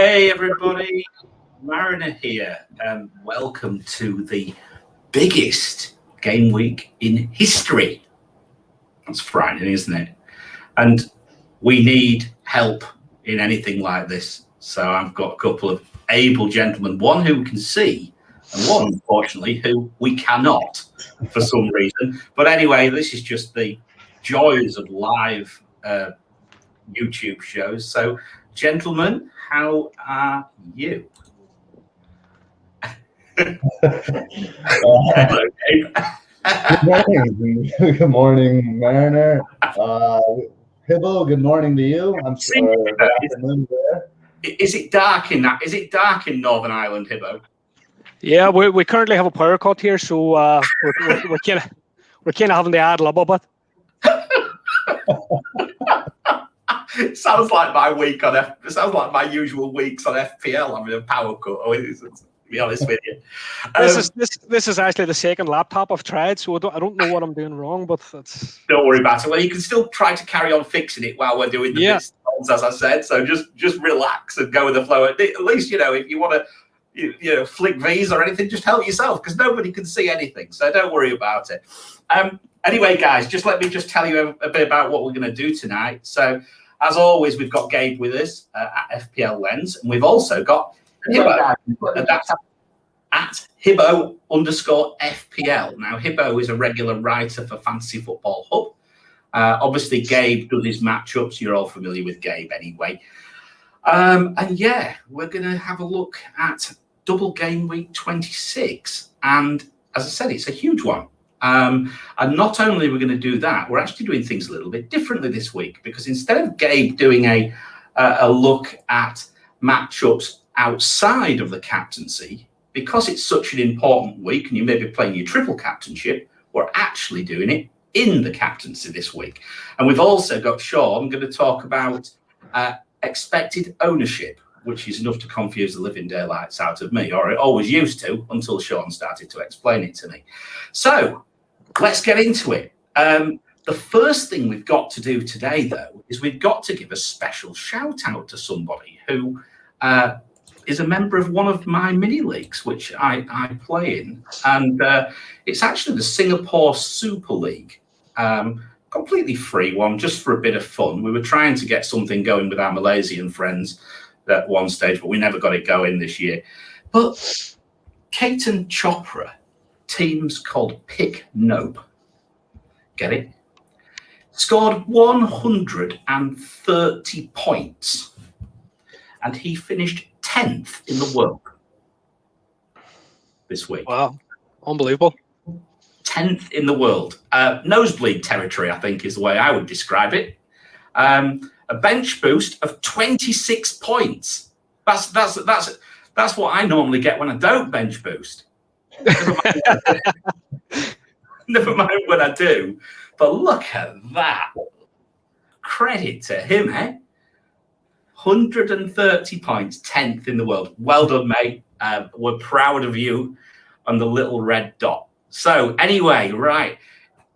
Hey everybody, Mariner here, and welcome to the biggest game week in history. That's frightening, isn't it? And we need help in anything like this. So I've got a couple of able gentlemen, one who can see, and one, unfortunately, who we cannot for some reason. But anyway, this is just the joys of live YouTube shows. So, gentlemen, how are you? Hello, Dave. Good morning, Mariner. Hibbo, good morning to you. I'm sorry. Afternoon there. Is it dark in that? Is it dark in Northern Ireland, Hibbo? Yeah, we currently have a power cut here, so we're kind of having to add a little bit. It sounds like my week on It sounds like my usual weeks on FPL having a power cut. To be honest with you, this is actually the second laptop I've tried, so I don't know what I'm doing wrong, but that's... Don't worry about it. Well, you can still try to carry on fixing it while we're doing the bits and bobs, as I said. So just relax and go with the flow. At least if you want to flick V's or anything, just help yourself because nobody can see anything. So don't worry about it. Anyway, guys, let me tell you a bit about what we're going to do tonight. So, as always, we've got Gabe with us at FPL Lens, and we've also got Hibbo. That's at Hibbo_FPL. Now, Hibbo is a regular writer for Fantasy Football Hub. Obviously, Gabe does his matchups. You're all familiar with Gabe anyway. And yeah, we're going to have a look at double game week 26. And as I said, it's a huge one. And not only are we going to do that, we're actually doing things a little bit differently this week because instead of Gabe doing a look at matchups outside of the captaincy, because it's such an important week and you may be playing your triple captainship, we're actually doing it in the captaincy this week. And we've also got Sean going to talk about expected ownership, which is enough to confuse the living daylights out of me, or it always used to until Sean started to explain it to me. So let's get into it. The first thing we've got to do today, though, is we've got to give a special shout out to somebody who is a member of one of my mini leagues, which I play in. And it's actually the Singapore Super League. Completely free one, just for a bit of fun. We were trying to get something going with our Malaysian friends at one stage, but we never got it going this year. But Kate and Chopra, teams called Pick Nope, get it? Scored 130 points, and he finished 10th in the world this week. Wow, unbelievable. 10th in the world. Nosebleed territory, I think, is the way I would describe it. A bench boost of 26 points. That's what I normally get when I don't bench boost. Never mind when I do. But look at that. Credit to him, eh? 130 points, 10th in the world. Well done, mate. We're proud of you on the little red dot. So anyway, right.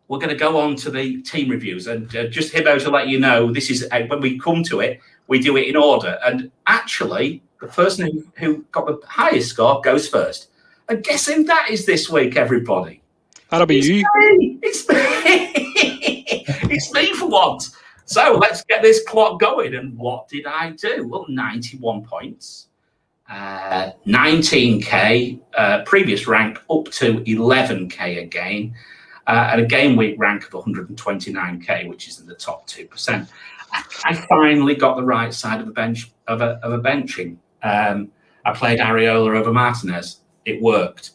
We're going to go on to the team reviews. And just Hibbo to let you know, this is when we come to it, we do it in order. And actually, the person who got the highest score goes first. And guess who that is this week, everybody? That'll be you. It's me. It's me for once. So let's get this clock going. And what did I do? Well, 91 points. 19k, previous rank up to 11k again. And a game week rank of 129k, which is in the top 2%. I finally got the right side of the bench of a benching. I played Areola over Martinez. It worked.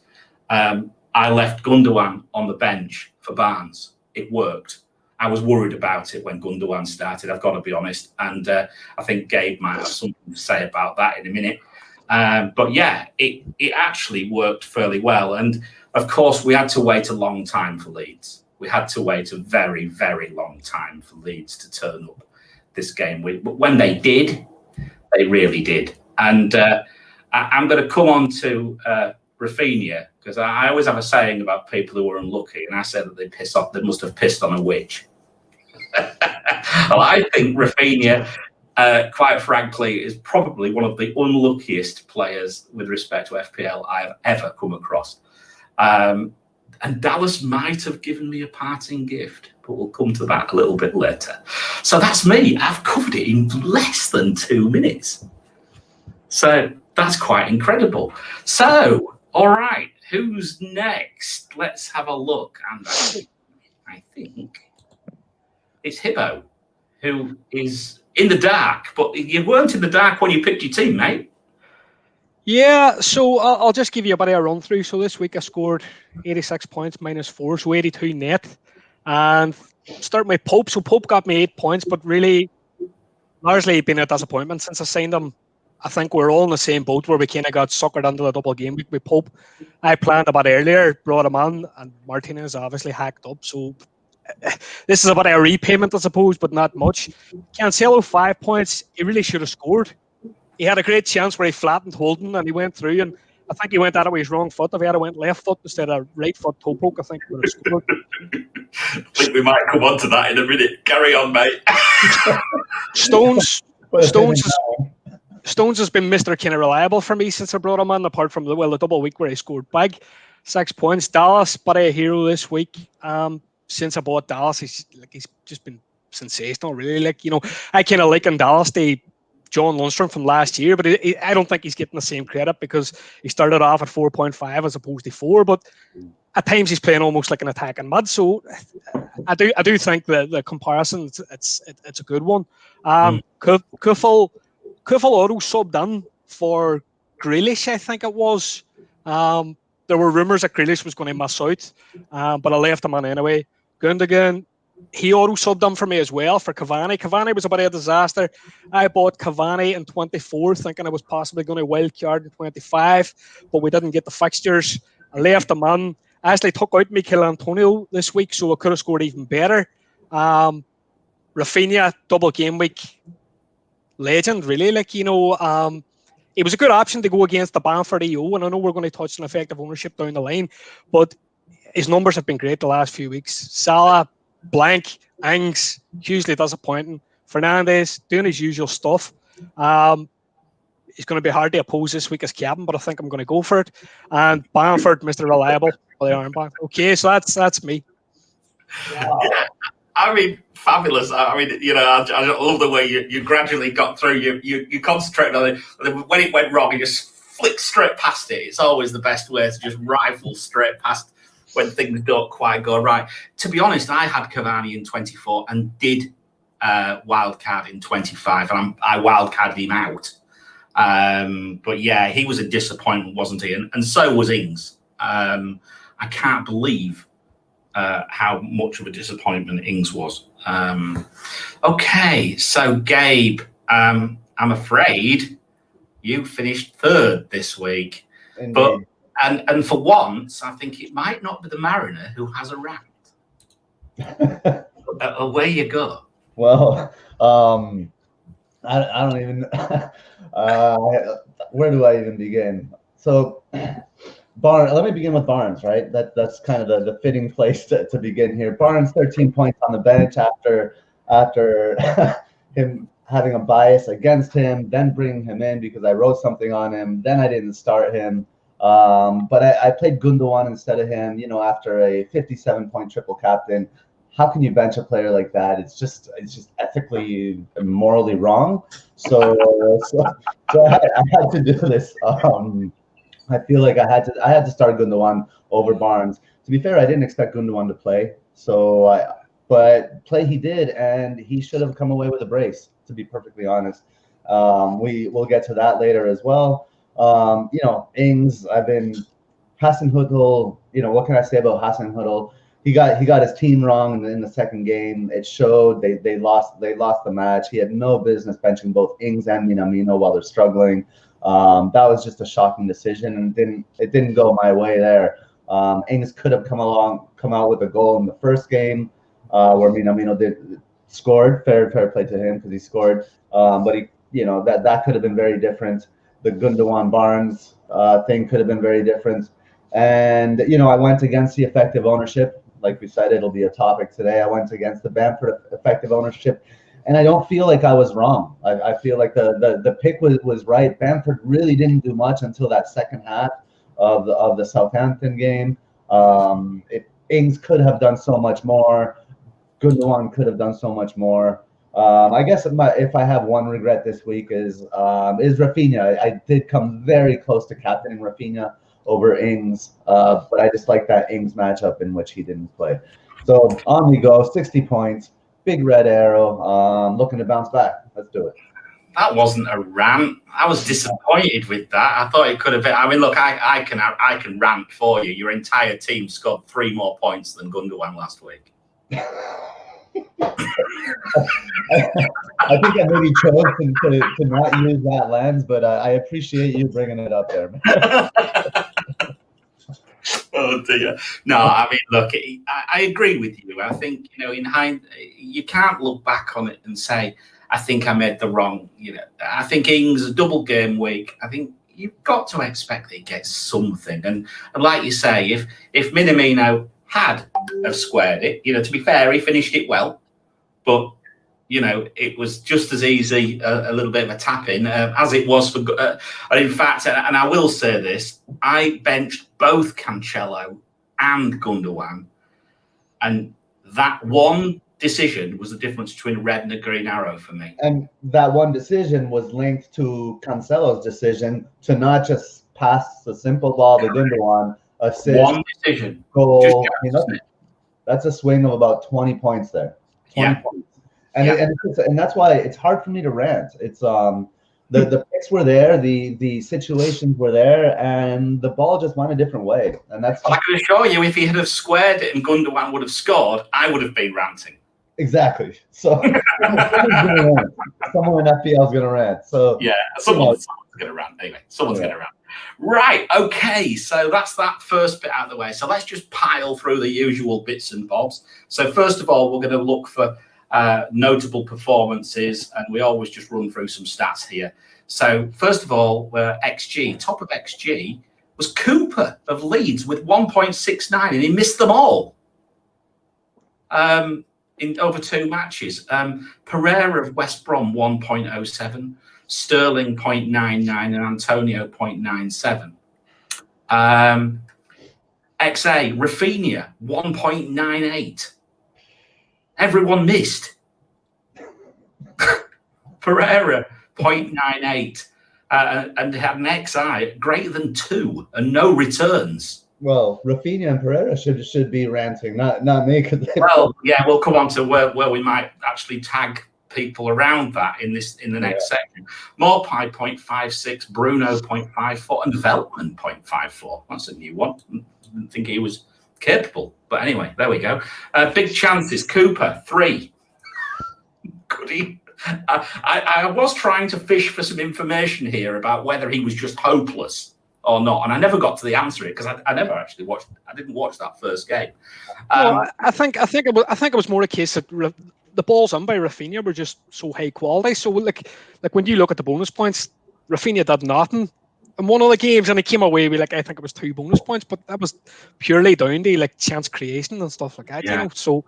I left Gundogan on the bench for Barnes. It worked. I was worried about it when Gundogan started, I've got to be honest. And I think Gabe might have something to say about that in a minute. But yeah, it actually worked fairly well. And of course, we had to wait a long time for Leeds. We had to wait a very, very long time for Leeds to turn up this game. But when they did, they really did. And I'm going to come on to Rafinha, because I always have a saying about people who are unlucky, and I say that they must have pissed on a witch. Well, I think Rafinha quite frankly, is probably one of the unluckiest players with respect to FPL I have ever come across. And Dallas might have given me a parting gift, but we'll come to that a little bit later. So that's me. I've covered it in less than 2 minutes. So that's quite incredible. So, all right, who's next? Let's have a look. And I think it's Hibbo, who is in the dark, but you weren't in the dark when you picked your team, mate. Yeah, so I'll just give you a bit of a run through. So this week I scored 86 points -4, so 82 net. And start with Pope. So Pope got me 8 points, but really largely been a disappointment since I signed him. I think we're all in the same boat where we kind of got suckered into the double game week with Pope. I planned a bit earlier, brought him on, and Martinez obviously hacked up. So this is a bit of a repayment, I suppose, but not much. Cancelo 5 points. He really should have scored. He had a great chance where he flattened Holden and he went through, and I think he went at it with his wrong foot. If he had went left foot instead of right foot toe poke, I think he would have scored. I think we might come on to that in a minute. Carry on, mate. Stones has been Mr. kind of reliable for me since I brought him on, apart from the double week where he scored big. 6 points. Dallas, but a hero this week. Since I bought Dallas, he's just been sensational, really. I kind of like in Dallas the John Lundstrom from last year, but I don't think he's getting the same credit because he started off at 4.5 as opposed to 4, but at times he's playing almost like an attacking mid. So I do think the comparison it's a good one. Kuffel auto subbed in for Grealish, I think it was. There were rumours that Grealish was going to miss out, but I left him on anyway. Gundogan, he auto subbed in for me as well for Cavani. Cavani was a bit of a disaster. I bought Cavani in 24, thinking I was possibly going to wild card in 25, but we didn't get the fixtures. I left him on. I actually took out Mikel Antonio this week, so I could have scored even better. Rafinha, double game week, legend, really. It was a good option to go against the Bamford EO, and I know we're going to touch on effective ownership down the line, but his numbers have been great the last few weeks. Salah, blank. Ings, hugely disappointing. Fernandes, doing his usual stuff. He's going to be hard to oppose this week as captain, but I think I'm going to go for it. And Bamford, Mr. Reliable, for the armband. Okay, so that's me. Wow. Yeah, I mean, fabulous. I mean, I love the way you gradually got through. You concentrated on it. When it went wrong, you just flicked straight past it. It's always the best way to just rifle straight past when things don't quite go right. To be honest, I had Cavani in 24 and did wildcard in 25, and I wildcarded him out. But yeah, he was a disappointment, wasn't he? And so was Ings. I can't believe how much of a disappointment Ings was. Okay, so Gabe, I'm afraid you finished third this week. Indeed. But and for once, I think it might not be the Mariner who has a rant. Away you go. Well, I don't even. Where do I even begin? So, Barnes. Let me begin with Barnes. Right. That's kind of the fitting place to begin here. Barnes, 13 points on the bench after him having a bias against him, then bringing him in because I wrote something on him. Then I didn't start him. But I played Gundogan instead of him. After a 57-point triple captain. How can you bench a player like that? It's just ethically and morally wrong. So I had to do this. I feel like I had to start Gundogan over Barnes. To be fair, I didn't expect Gundogan to play. But play he did, and he should have come away with a brace. To be perfectly honest, we'll get to that later as well. Ings. I've been Hasenhüttl. What can I say about Hasenhüttl? He got his team wrong in the second game. It showed. They lost the match. He had no business benching both Ings and Minamino while they're struggling. That was just a shocking decision, and it didn't go my way there. Ings could have come out with a goal in the first game, where Minamino scored. Fair play to him because he scored. But that could have been very different. The Gundogan Barnes thing could have been very different. And I went against the effective ownership. Like we said, it'll be a topic today. I went against the Bamford effective ownership. And I don't feel like I was wrong. I feel like the pick was right. Bamford really didn't do much until that second half of the Southampton game. Ings could have done so much more. Gundogan could have done so much more. I guess if I have one regret this week is Rafinha. I did come very close to captaining Rafinha over Ings, but I just like that Ings matchup in which he didn't play. So on we go, 60 points, big red arrow, looking to bounce back. Let's do it. That wasn't a rant. I was disappointed with that. I thought it could have been. I mean, look, I can rant for you. Your entire team scored 3 more points than Gundogan last week. I think I maybe chose to not use that lens, but I appreciate you bringing it up there. Oh dear. No, I mean, look, I agree with you. I think, in hindsight, you can't look back on it and say, I think I made the wrong, I think Ings a double game week. I think you've got to expect that he gets something. And like you say, if Minamino had have squared it, to be fair, he finished it well, but it was just as easy a little bit of a tap in as it was for. In fact, and I will say this, I benched both Cancelo and Gundogan, and that one decision was the difference between a red and a green arrow for me. And that one decision was linked to Cancelo's decision to not just pass the simple ball to Gundogan, assist, one decision, goal. That's a swing of about 20 points there. 20 points. And that's why it's hard for me to rant. It's the picks were there, the situations were there, and the ball just went a different way. And that's. I can assure you, if he had have squared it and Gundogan would have scored, I would have been ranting. Exactly. So someone in FPL is going to rant. So yeah, someone's going to rant anyway. Someone's going to rant. Right. Okay. So that's that first bit out of the way. So let's just pile through the usual bits and bobs. So first of all, we're going to look for notable performances, and we always just run through some stats here. So first of all, XG, top of XG was Cooper of Leeds with 1.69, and he missed them all in over 2 matches. Pereira of West Brom 1.07, Sterling 0.99, and Antonio 0.97. XA, Rafinha 1.98. Everyone missed. Pereira 0.98 and had an XI greater than 2 and no returns. Well, Rafinha and Pereira should be ranting, not me. Well, yeah, we'll come on to where we might actually tag people around that in the next section. Morpie 0.56, Bruno 0.54, and Veltman 0.54. That's a new one. I didn't think he was capable, but anyway, there we go. Big chances. Cooper 3. Could he? I was trying to fish for some information here about whether he was just hopeless or not, and I never got to the answer because I never actually watched. I didn't watch that first game. I think it was more a case that the balls on by Rafinha were just so high quality. So like when you look at the bonus points, Rafinha did nothing in one of the games, and he came away with I think it was 2 bonus points, but that was purely down to chance creation and stuff like that. So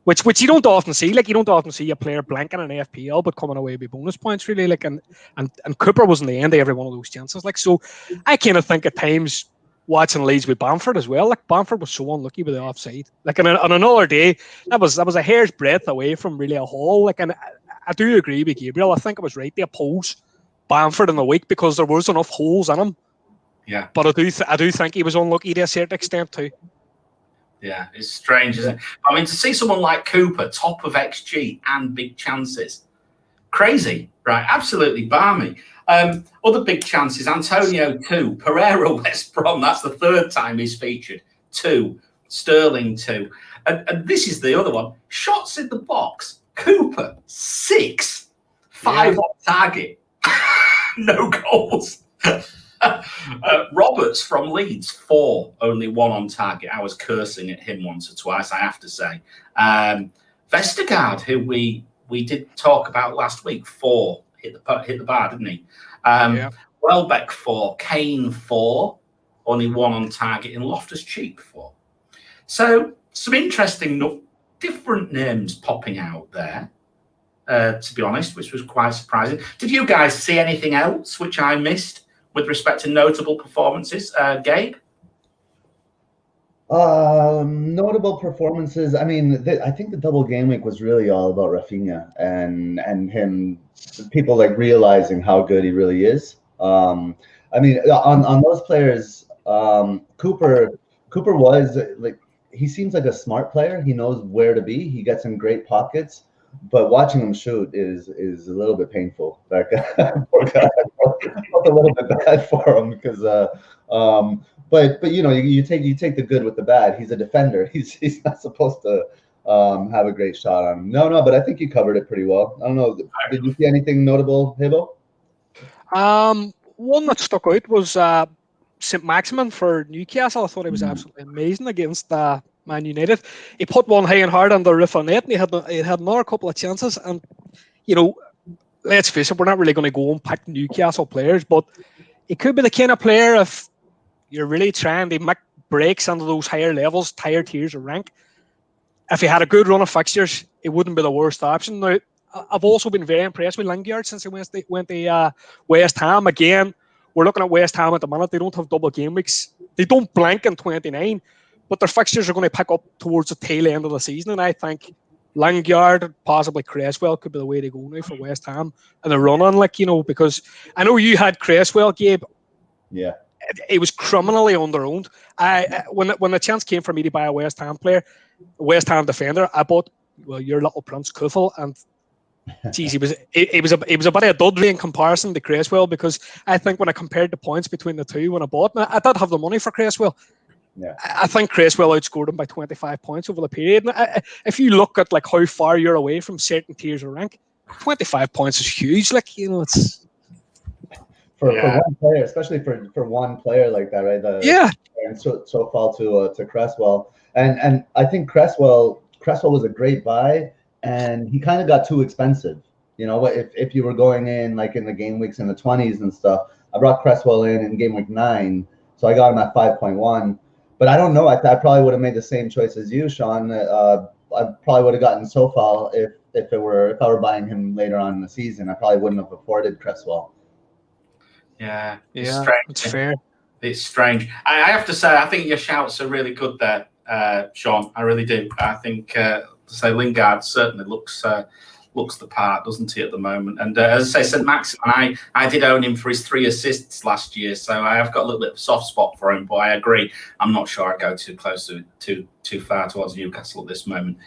which you don't often see. You don't often see a player blanking an FPL but coming away with bonus points really. And Cooper was in the end of every one of those chances. So I kind of think at times watching Leeds with Bamford as well. Bamford was so unlucky with the offside. On another day, that was a hair's breadth away from really a haul. And I do agree with Gabriel. I think it was right to oppose Bamford in the week because there was enough holes in him. Yeah. But I do think he was unlucky to a certain extent too. Yeah, it's strange, isn't it? I mean, to see someone like Cooper, top of XG and big chances, crazy, right? Absolutely balmy. Other big chances, Antonio 2, Pereira West Brom, that's the 3rd time he's featured, 2, Sterling 2. And this is the other one, shots in the box, Cooper 6, 5 on target, no goals. Roberts from Leeds 4, only 1 on target. I was cursing at him once or twice, I have to say. Vestergaard, who we did talk about last week, 4, hit the bar, didn't he? Welbeck 4, Kane 4, only 1 on target, and Loftus-Cheek 4. So some interesting, different names popping out there. to be honest, which was quite surprising. Did you guys see anything else which I missed with respect to notable performances? Gabe? Notable performances. I mean, I think the double game week was really all about Rafinha and him, people like realizing how good he really is. I mean, on those players, Cooper was like, he seems like a smart player. He knows where to be. He gets in great pockets, but watching him shoot is a little bit painful. Like, poor guy, I felt a little bit bad for him because, but you know, you take the good with the bad. He's a defender. He's not supposed to have a great shot on him. No, but I think you covered it pretty well. I don't know. Did you see anything notable, Hibbo? One that stuck out was St. Maximin for Newcastle. I thought he was absolutely amazing against Man United. He put one high and hard on the roof on net, and he had another couple of chances. And, you know, let's face it, we're not really going to go and pick Newcastle players, but he could be the kind of player, if you're really trying to make breaks into those higher levels, higher tiers of rank. If he had a good run of fixtures, it wouldn't be the worst option. Now, I've also been very impressed with Lingard since he went to West Ham. Again, we're looking at West Ham at the minute. They don't have double game weeks. They don't blank in 29, but their fixtures are going to pick up towards the tail end of the season. And I think Lingard, possibly Cresswell, could be the way to go now for West Ham and the run-on, like, you know, because I know you had Cresswell, Gabe. Yeah. It was criminally underowned. When the chance came for me to buy a West Ham player, West Ham defender, I bought, well, your little Prince Kufel, and geez, he was a bit of a dud in comparison to Cresswell, because I think when I compared the points between the two when I bought him, I did have the money for Cresswell. Yeah. I think Cresswell outscored him by 25 points over the period. And if you look at like how far you're away from certain tiers of rank, 25 points is huge. Like, you know, it's for one player, especially for one player like that, right? And so fall to Cresswell, and I think Cresswell was a great buy, and he kind of got too expensive. You know, if you were going in like in the game weeks in the 20s and stuff, I brought Cresswell in game week 9, so I got him at 5.1. But I don't know. I probably would have made the same choice as you, Sean. I probably would have gotten Sofal if I were buying him later on in the season. I probably wouldn't have afforded Cresswell. Yeah, it's fair. It's strange. I have to say, I think your shouts are really good there, Sean. I really do. I think, say, Lingard certainly looks the part, doesn't he, at the moment? And as I say, St. Maximin, I did own him for his 3 assists last year, so I have got a little bit of a soft spot for him. But I agree, I'm not sure I'd go too close too far towards Newcastle at this moment.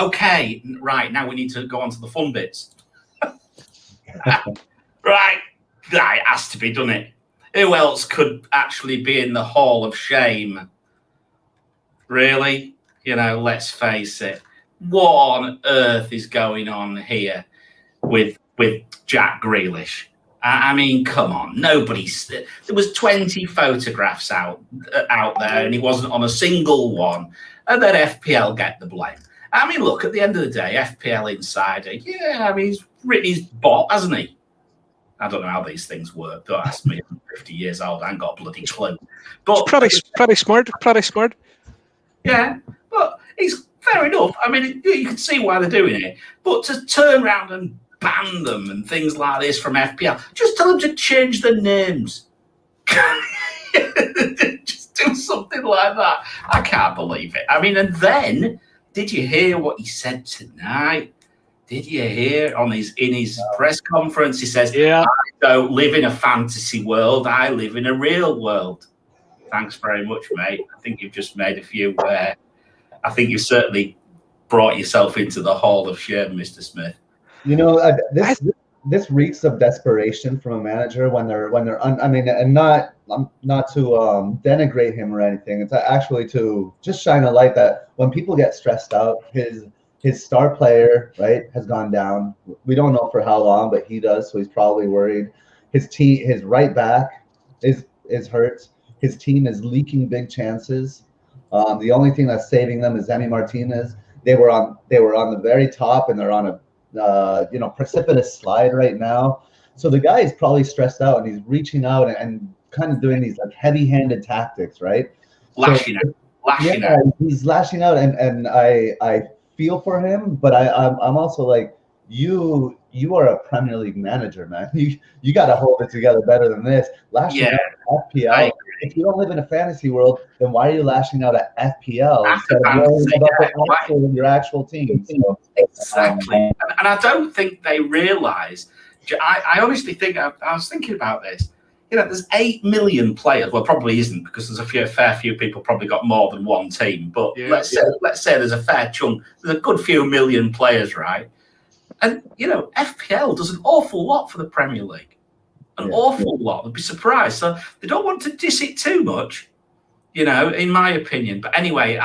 Okay, right, now we need to go on to the fun bits. Right. That has to be, doesn't it? Who else could actually be in the Hall of Shame? Really? You know, let's face it. What on earth is going on here with Jack Grealish? I mean, come on. There was 20 photographs out there, and he wasn't on a single one. And then FPL get the blame. I mean, look, at the end of the day, FPL Insider, yeah, I mean, he's written his bot, hasn't he? I don't know how these things work. Don't ask me. I'm 50 years old. I ain't got a bloody clue. But it's pretty smart. Yeah, but it's fair enough. I mean, you can see why they're doing it. But to turn around and ban them and things like this from FPL, just tell them to change their names. Just do something like that. I can't believe it. I mean, and then, did you hear what he said tonight? Did you hear in his press conference? He says, I don't live in a fantasy world. I live in a real world. Thanks very much, mate. I think you've just made a few I think you've certainly brought yourself into the Hall of Shame, Mr. Smith. You know, this reeks of desperation from a manager when they're I mean, and not to denigrate him or anything. It's actually to just shine a light that when people get stressed out, his star player, right, has gone down. We don't know for how long, but he does, so he's probably worried. His right back is hurt. His team is leaking big chances. The only thing that's saving them is Emi Martinez. They were on the very top, and they're on a precipitous slide right now. So the guy is probably stressed out, and he's reaching out and kind of doing these like heavy-handed tactics, right? Lashing out. He's lashing out, and I feel for him, but I'm also like, you are a Premier League manager, man. You got to hold it together better than this. Lashing out at FPL. If you don't live in a fantasy world, then why are you lashing out at FPL instead of worrying about your actual team? So, exactly. And I don't think they realise. I honestly think I was thinking about this. You know, there's 8 million players. Well, probably isn't, because there's a fair few people probably got more than one team. But let's say there's a fair chunk. There's a good few million players, right? And you know, FPL does an awful lot for the Premier League. An awful lot. I'd be surprised. So they don't want to diss it too much, you know, in my opinion. But anyway,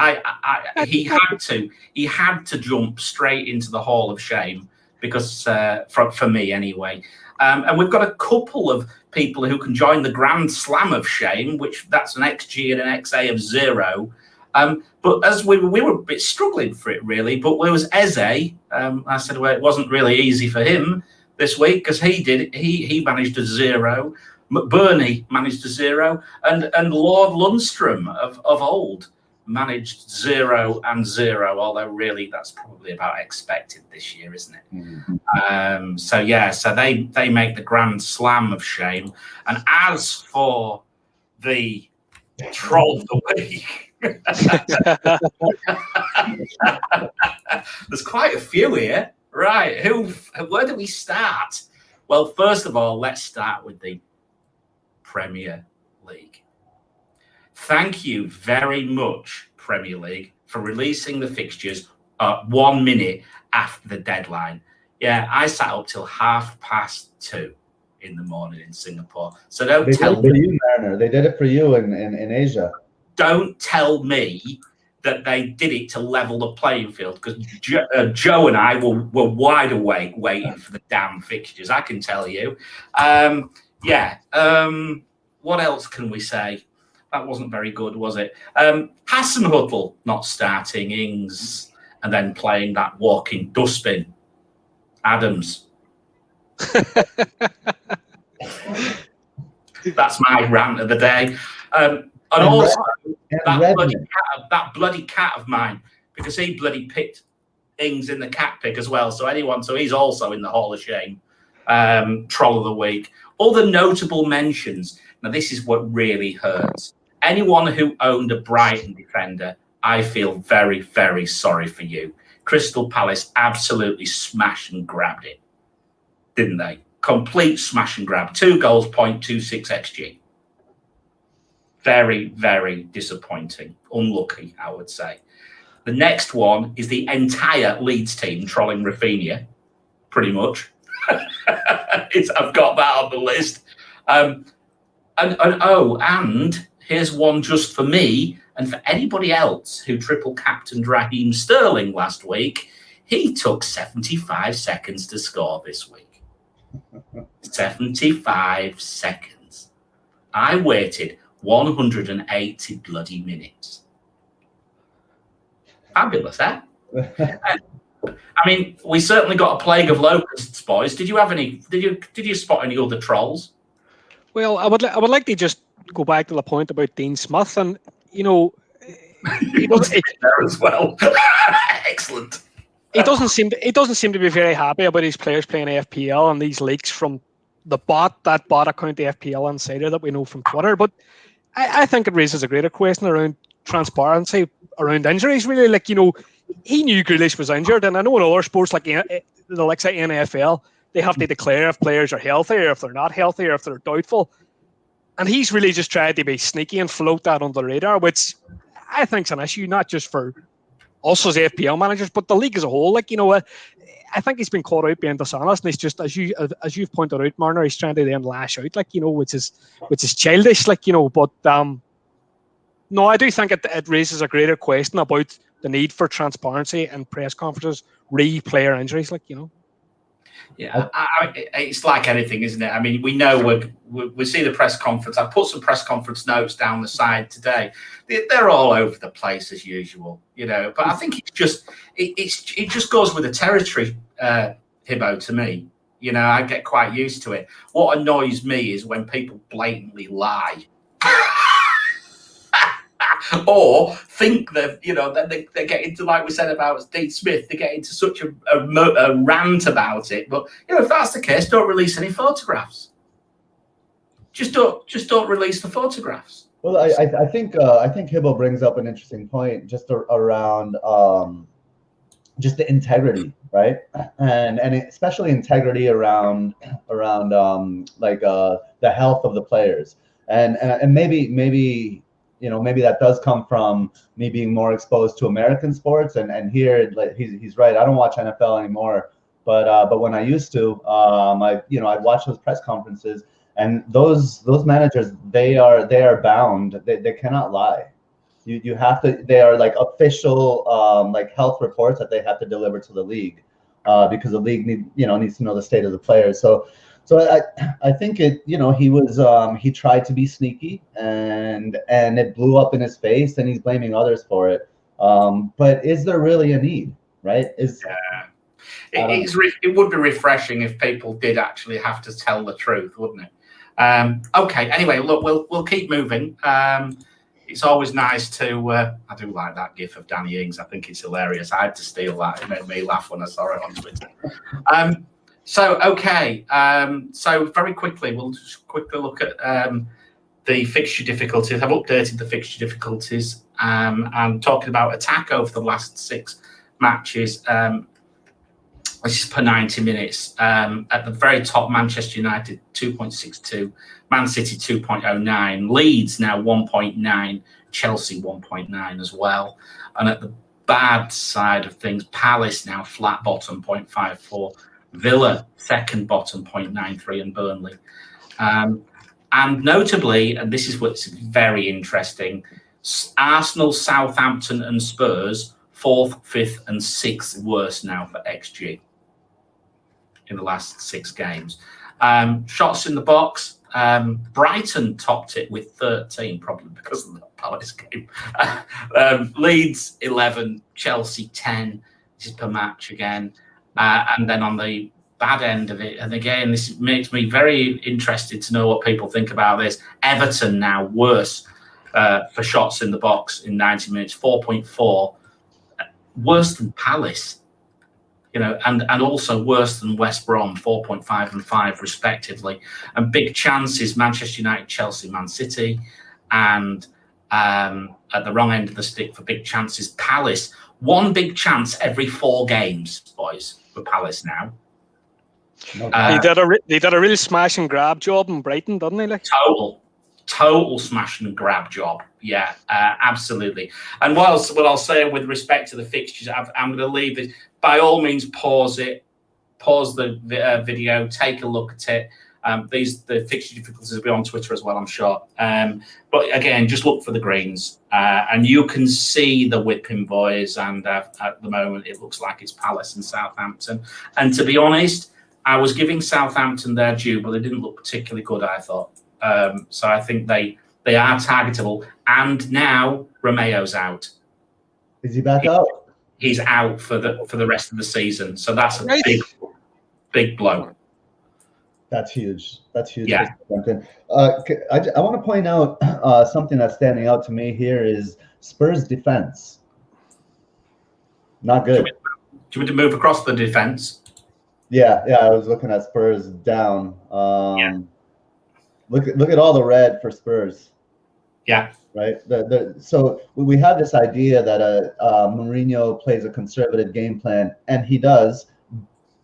he had to jump straight into the Hall of Shame because for me anyway. And we've got a couple of people who can join the Grand Slam of Shame, which that's an XG and an XA of 0. But as we were a bit struggling for it, really. But there was Eze. I said, well, it wasn't really easy for him this week because he managed a 0. McBurney managed a 0, and Lord Lundstrom of old managed 0 and 0. Although really, that's probably about expected this year, isn't it? Mm-hmm. So they make the Grand Slam of Shame. And as for the Troll of the Week. There's quite a few here, right? Where do we start? Well, first of all, let's start with the Premier League. Thank you very much, Premier League, for releasing the fixtures 1 minute after the deadline. Yeah, I sat up till 2:30 in the morning in Singapore. So don't tell me. They did it for you in Asia. Don't tell me that they did it to level the playing field, because Joe and I were wide awake waiting for the damn fixtures, I can tell you. What else can we say? That wasn't very good, was it? Hasenhüttl not starting, Ings, and then playing that walking dustbin. Adams. That's my rant of the day. And also, that bloody cat of mine, because he bloody picked Ings in the Catpick as well. So he's also in the Hall of Shame. Troll of the Week. All the notable mentions. Now, this is what really hurts. Anyone who owned a Brighton defender, I feel very, very sorry for you. Crystal Palace absolutely smashed and grabbed it, didn't they? Complete smash and grab. 2 goals, 0.26 XG. Very, very disappointing. Unlucky, I would say. The next one is the entire Leeds team trolling Rafinha, pretty much. I've got that on the list. And here's one just for me and for anybody else who triple captained Raheem Sterling last week. He took 75 seconds to score this week. 75 seconds. I waited 180 bloody minutes. Fabulous, eh? I mean, we certainly got a plague of locusts, boys. Did you have any? Did you spot any other trolls? Well, I would like to just go back to the point about Dean Smith, and you know, he doesn't there as well. Excellent. He doesn't seem to be very happy about his players playing FPL and these leaks from that bot account, the FPL Insider that we know from Twitter. But I think it raises a greater question around transparency around injuries. Really, like, you know, he knew Grealish was injured, and I know in other sports like the likes of NFL, they have to declare if players are healthy or if they're not healthy or if they're doubtful. And he's really just tried to be sneaky and float that under the radar, which I think is an issue, not just for us as FPL managers, but the league as a whole. Like, you know, I think he's been caught out being dishonest, and he's just, as you've pointed out, Marner, he's trying to then lash out, like, you know, which is childish, like, you know. But no, I do think it raises a greater question about the need for transparency and press conferences re-player injuries, like, you know. Yeah, it's like anything, isn't it? I mean, we know we see the press conference. I've put some press conference notes down the side today. They're all over the place as usual, you know. But I think it just goes with the territory, Hibbo, to me. You know, I get quite used to it. What annoys me is when people blatantly lie. or think that, then they get into, like we said about Dean Smith, they get into such a rant about it. But if that's the case, don't release any photographs. Just don't release the photographs. Well, I think Hibbo brings up an interesting point just around just the integrity, right? And especially integrity around the health of the players, and maybe that does come from me being more exposed to American sports, and here, like, he's right. I don't watch NFL anymore, but when I used to, I'd watch those press conferences. And those managers, they are bound. They cannot lie. You have to. They are like official like health reports that they have to deliver to the league, because the league needs to know the state of the players. So I think he tried to be sneaky, and it blew up in his face, and he's blaming others for it. But is there really a need? Right? It would be refreshing if people did actually have to tell the truth, wouldn't it? Okay. Anyway, look, we'll keep moving. It's always nice to. I do like that GIF of Danny Ings. I think it's hilarious. I had to steal that. It made me laugh when I saw it on Twitter. So very quickly, we'll just quickly look at the fixture difficulties. I've updated the fixture difficulties. And talking about attack over the last 6 matches. This is per 90 minutes. At the very top, Manchester United 2.62, Man City 2.09, Leeds now 1.9, Chelsea 1.9 as well. And at the bad side of things, Palace now flat bottom 0.54, Villa second bottom 0.93, and Burnley. And notably, and this is what's very interesting, Arsenal, Southampton, and Spurs 4th, 5th, and 6th worst now for XG in the last 6 games. Shots in the box, Brighton topped it with 13, probably because of the Palace game. Leeds 11, Chelsea 10. This is per match again. And then on the bad end of it, and again, this makes me very interested to know what people think about this. Everton now worse for shots in the box in 90 minutes, 4.4, worse than Palace. And also worse than West Brom, 4.5 and 5 respectively. And big chances, Manchester United, Chelsea, Man City. And at the wrong end of the stick for big chances, Palace. 1 big chance every 4 games, boys, for Palace now. They did a real smash and grab job in Brighton, didn't they? Like? Total smash and grab job. Yeah, absolutely. And what I'll say with respect to the fixtures, I'm going to leave it. By all means, pause the video, take a look at it. The fixture difficulties will be on Twitter as well, I'm sure. But again, just look for the greens, and you can see the whipping boys. And at the moment, it looks like it's Palace and Southampton. And to be honest, I was giving Southampton their due, but they didn't look particularly good, I thought. So I think they are targetable. And now Romeo's out. Is he back out? He's out for the rest of the season. So that's a big blow. That's huge. Yeah. I want to point out something that's standing out to me here is Spurs' defense. Not good. Do you want to move across the defense? Yeah. I was looking at Spurs down. Look at all the red for Spurs. Yeah. Right. So we have this idea that Mourinho plays a conservative game plan, and he does.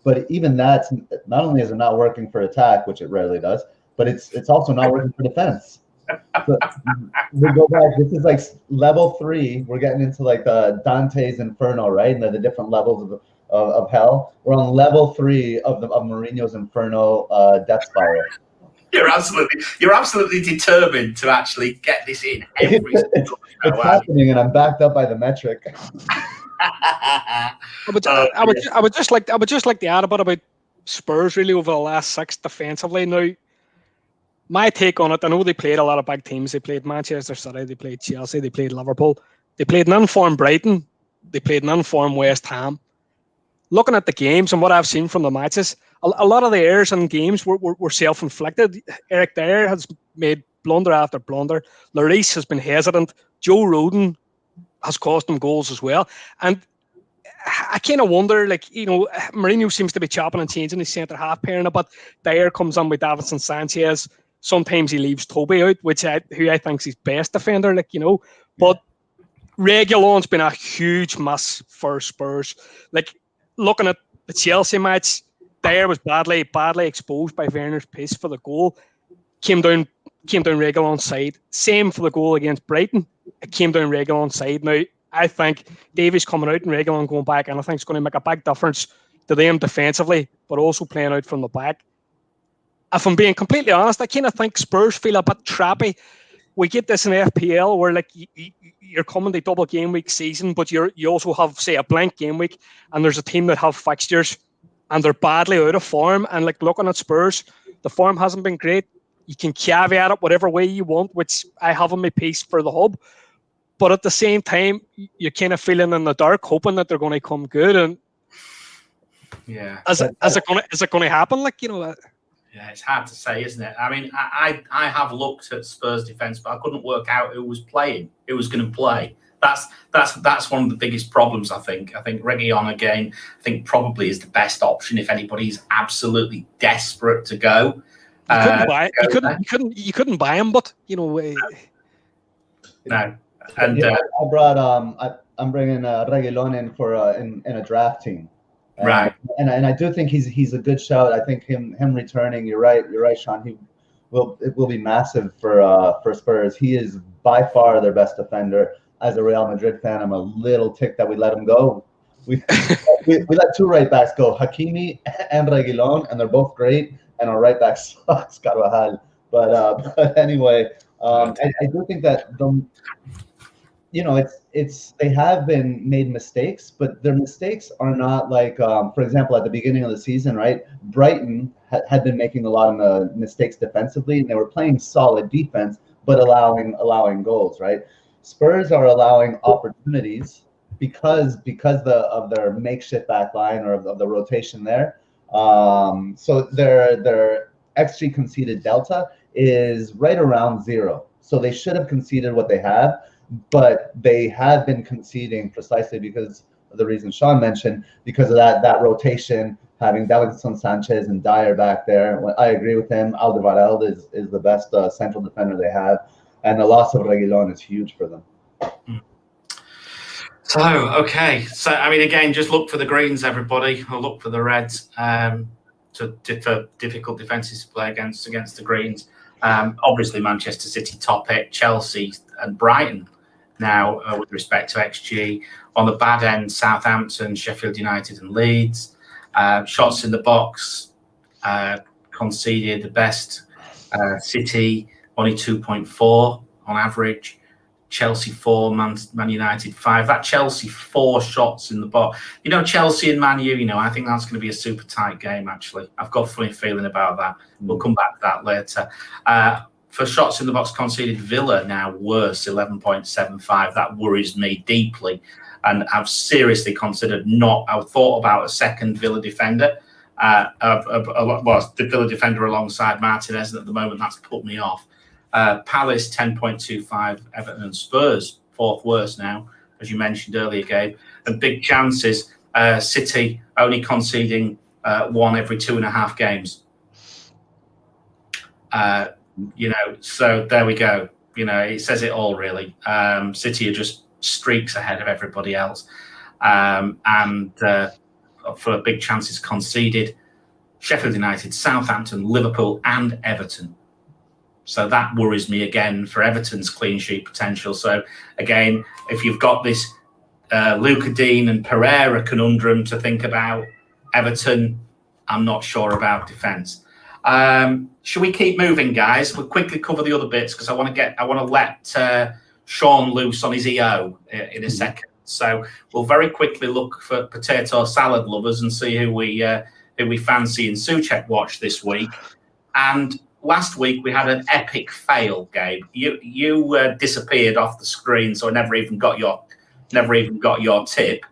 But even that's not only is it not working for attack, which it rarely does, but it's also not working for defense. So we go back. This is like level 3. We're getting into like Dante's Inferno, right? And the different levels of hell. We're on level 3 of Mourinho's Inferno death spiral. You're absolutely determined to actually get this in every single It's happening, and I'm backed up by the metric. I would just like to add a bit about Spurs really over the last 6 defensively. Now, my take on it, I know they played a lot of big teams. They played Manchester City, they played Chelsea, they played Liverpool, they played an informed Brighton, they played an informed West Ham. Looking at the games and what I've seen from the matches, a lot of the errors in games were self-inflicted. Eric Dyer has made blunder after blunder. Lloris has been hesitant Joe Rodon has cost them goals as well. And I kind of wonder, Mourinho seems to be chopping and changing his centre half pairing a bit. Dyer comes on with Davinson Sanchez. Sometimes he leaves Toby out, who I think is his best defender, But Reguilon's been a huge miss for Spurs. Looking at the Chelsea match, Dyer was badly exposed by Werner's pace for the goal. Came down Reguilon's side. Same for the goal against Brighton. It came down Reguilon's side. Now, I think Davies coming out and Reguilon going back, and I think it's going to make a big difference to them defensively, but also playing out from the back. If I'm being completely honest, I kind of think Spurs feel a bit trappy. We get this in FPL where you're coming to double game week season, but you also have, say, a blank game week, and there's a team that have fixtures and they're badly out of form. And looking at Spurs, the form hasn't been great. You can caveat it whatever way you want, which I have on my piece for the hub. But at the same time, you're kind of feeling in the dark, hoping that they're going to come good. And yeah, is it going to happen? Yeah, it's hard to say, isn't it? I mean, I have looked at Spurs defense, but I couldn't work out who was playing, who was going to play. That's one of the biggest problems. I think Reguilon again. I think probably is the best option if anybody's absolutely desperate to go. You couldn't buy him, but No. And I brought I'm bringing Reguilon in for in a draft team. Right. And I do think he's a good shout. I think him returning. You're right, Sean. It will be massive for Spurs. He is by far their best defender. As a Real Madrid fan, I'm a little ticked that we let him go. We let two right backs go, Hakimi and Reguilon, and they're both great. And our right back sucks, Carvajal. But anyway, I do think that they have been made mistakes, but their mistakes are not for example, at the beginning of the season, right? Brighton had been making a lot of mistakes defensively, and they were playing solid defense, but allowing goals, right? Spurs are allowing opportunities because of their makeshift back line or of the rotation there. So their XG conceded delta is right around 0. So they should have conceded what they have, but they have been conceding precisely because of the reason Sean mentioned, because of that rotation, having Davinson Sanchez and Dyer back there. I agree with him. Alderweireld is the best central defender they have, and the loss of Reguilon is huge for them. So, okay. So, I mean, again, just look for the greens, everybody, or look for the reds for difficult defences to play against the greens. Obviously, Manchester City top it, Chelsea and Brighton now with respect to XG. On the bad end, Southampton, Sheffield United and Leeds. Shots in the box conceded the best. City only 2.4 on average. Chelsea 4, Man United 5. That Chelsea 4 shots in the box. Chelsea and Man U, I think that's going to be a super tight game, actually. I've got a funny feeling about that. We'll come back to that later. For shots in the box conceded, Villa now worse, 11.75. That worries me deeply. And I've seriously considered I've thought about a second Villa defender. The Villa defender alongside Martinez, and at the moment that's put me off. Palace 10.25, Everton and Spurs 4th worst now, as you mentioned earlier, Gabe. And big chances, City only conceding 1 every 2.5 games. So there we go. It says it all, really. City are just streaks ahead of everybody else. And for big chances conceded, Sheffield United, Southampton, Liverpool and Everton. So that worries me again for Everton's clean sheet potential. So again, if you've got this Luca Dean and Pereira conundrum to think about, Everton, I'm not sure about defence. Should we keep moving, guys? We'll quickly cover the other bits because I want to let Sean loose on his EO in a second. So we'll very quickly look for potato salad lovers and see who we fancy in Soucek Watch this week. And last week we had an epic fail, Gabe. You disappeared off the screen, so I never even got your tip.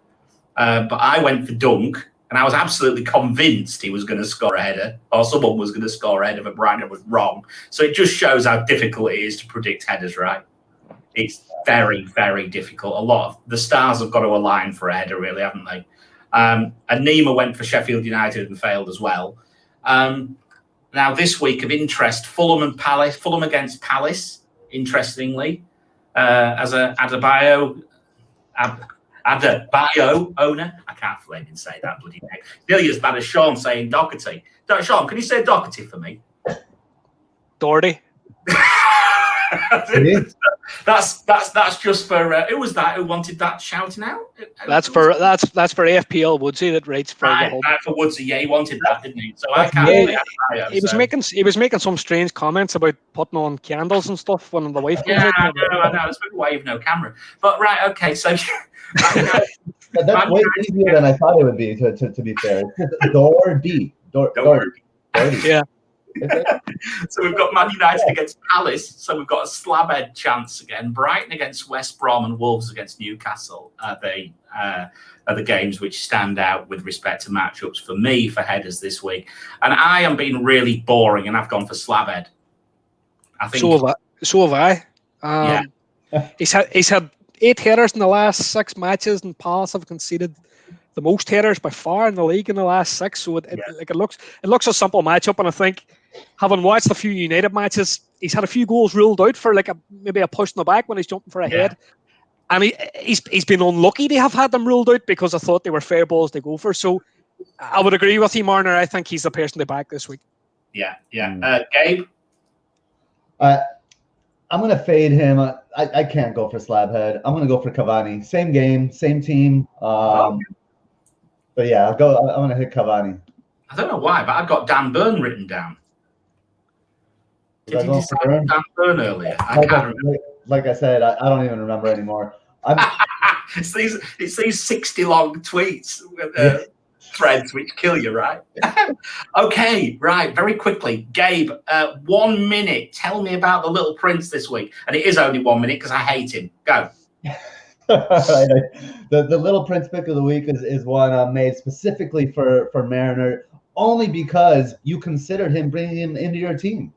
But I went for Dunk, and I was absolutely convinced he was going to score a header, or someone was going to score a header, but Brighton was wrong. So it just shows how difficult it is to predict headers, right? It's very, very difficult. A lot of the stars have got to align for a header, really, haven't they? And Nima went for Sheffield United and failed as well. Now, this week of interest, Fulham and Palace. Fulham against Palace, interestingly, as a Adebayo owner. I can't even say that bloody name. Nearly as bad as Sean saying Doherty. Sean, can you say Doherty for me? Doherty. That's just for who was that? Who wanted that shouting out? That's for AFPL Woodsy that writes for the home. For Woodsy, yeah, he wanted that, didn't he? So I can't. He was making some strange comments about putting on candles and stuff when the wife comes out. I know. It's a bit why you've no camera. But right, okay, so that's way easier than I thought it would be. To be fair, Doherty. Yeah. So we've got Man United against Palace. So we've got a slabhead chance again. Brighton against West Brom and Wolves against Newcastle are the games which stand out with respect to matchups for me for headers this week. And I am being really boring, and I've gone for slabhead. I think so have I. He's had 8 headers in the last 6 matches, and Palace have conceded the most headers by far in the league in the last 6. So it looks a simple matchup, and I think, having watched a few United matches, he's had a few goals ruled out for maybe a push in the back when he's jumping for a head, and he's been unlucky to have had them ruled out because I thought they were fair balls to go for. So I would agree with you, Marner. I think he's the person to back this week. Yeah. Gabe? I'm going to fade him. I can't go for Slabhead. I'm going to go for Cavani. Same game, same team. But yeah, I'm going to hit Cavani. I don't know why, but I've got Dan Burn written down. Did you decide Dan Burn earlier? I can't remember. Like I said, I don't even remember anymore. It's these 60 long tweets with threads which kill you, right? Okay, right. Very quickly, Gabe. 1 minute. Tell me about the Little Prince this week, and it is only 1 minute because I hate him. Go. The Little Prince pick of the week is one made specifically for Mariner, only because you considered him bringing him into your team.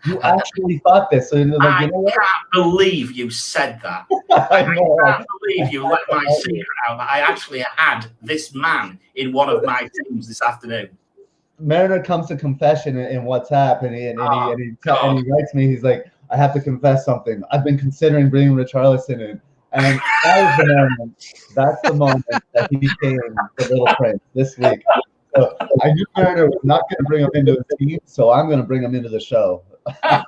You actually thought this. So I can't believe you said that. I can't believe you let my secret out that I actually had this man in one of my teams this afternoon. Mariner comes to confession in WhatsApp, and he writes me. He's like, I have to confess something. I've been considering bringing Richarlison in. And that's the moment that he became the Little Prince this week. So I knew Mariner was not going to bring him into the team, so I'm going to bring him into the show. And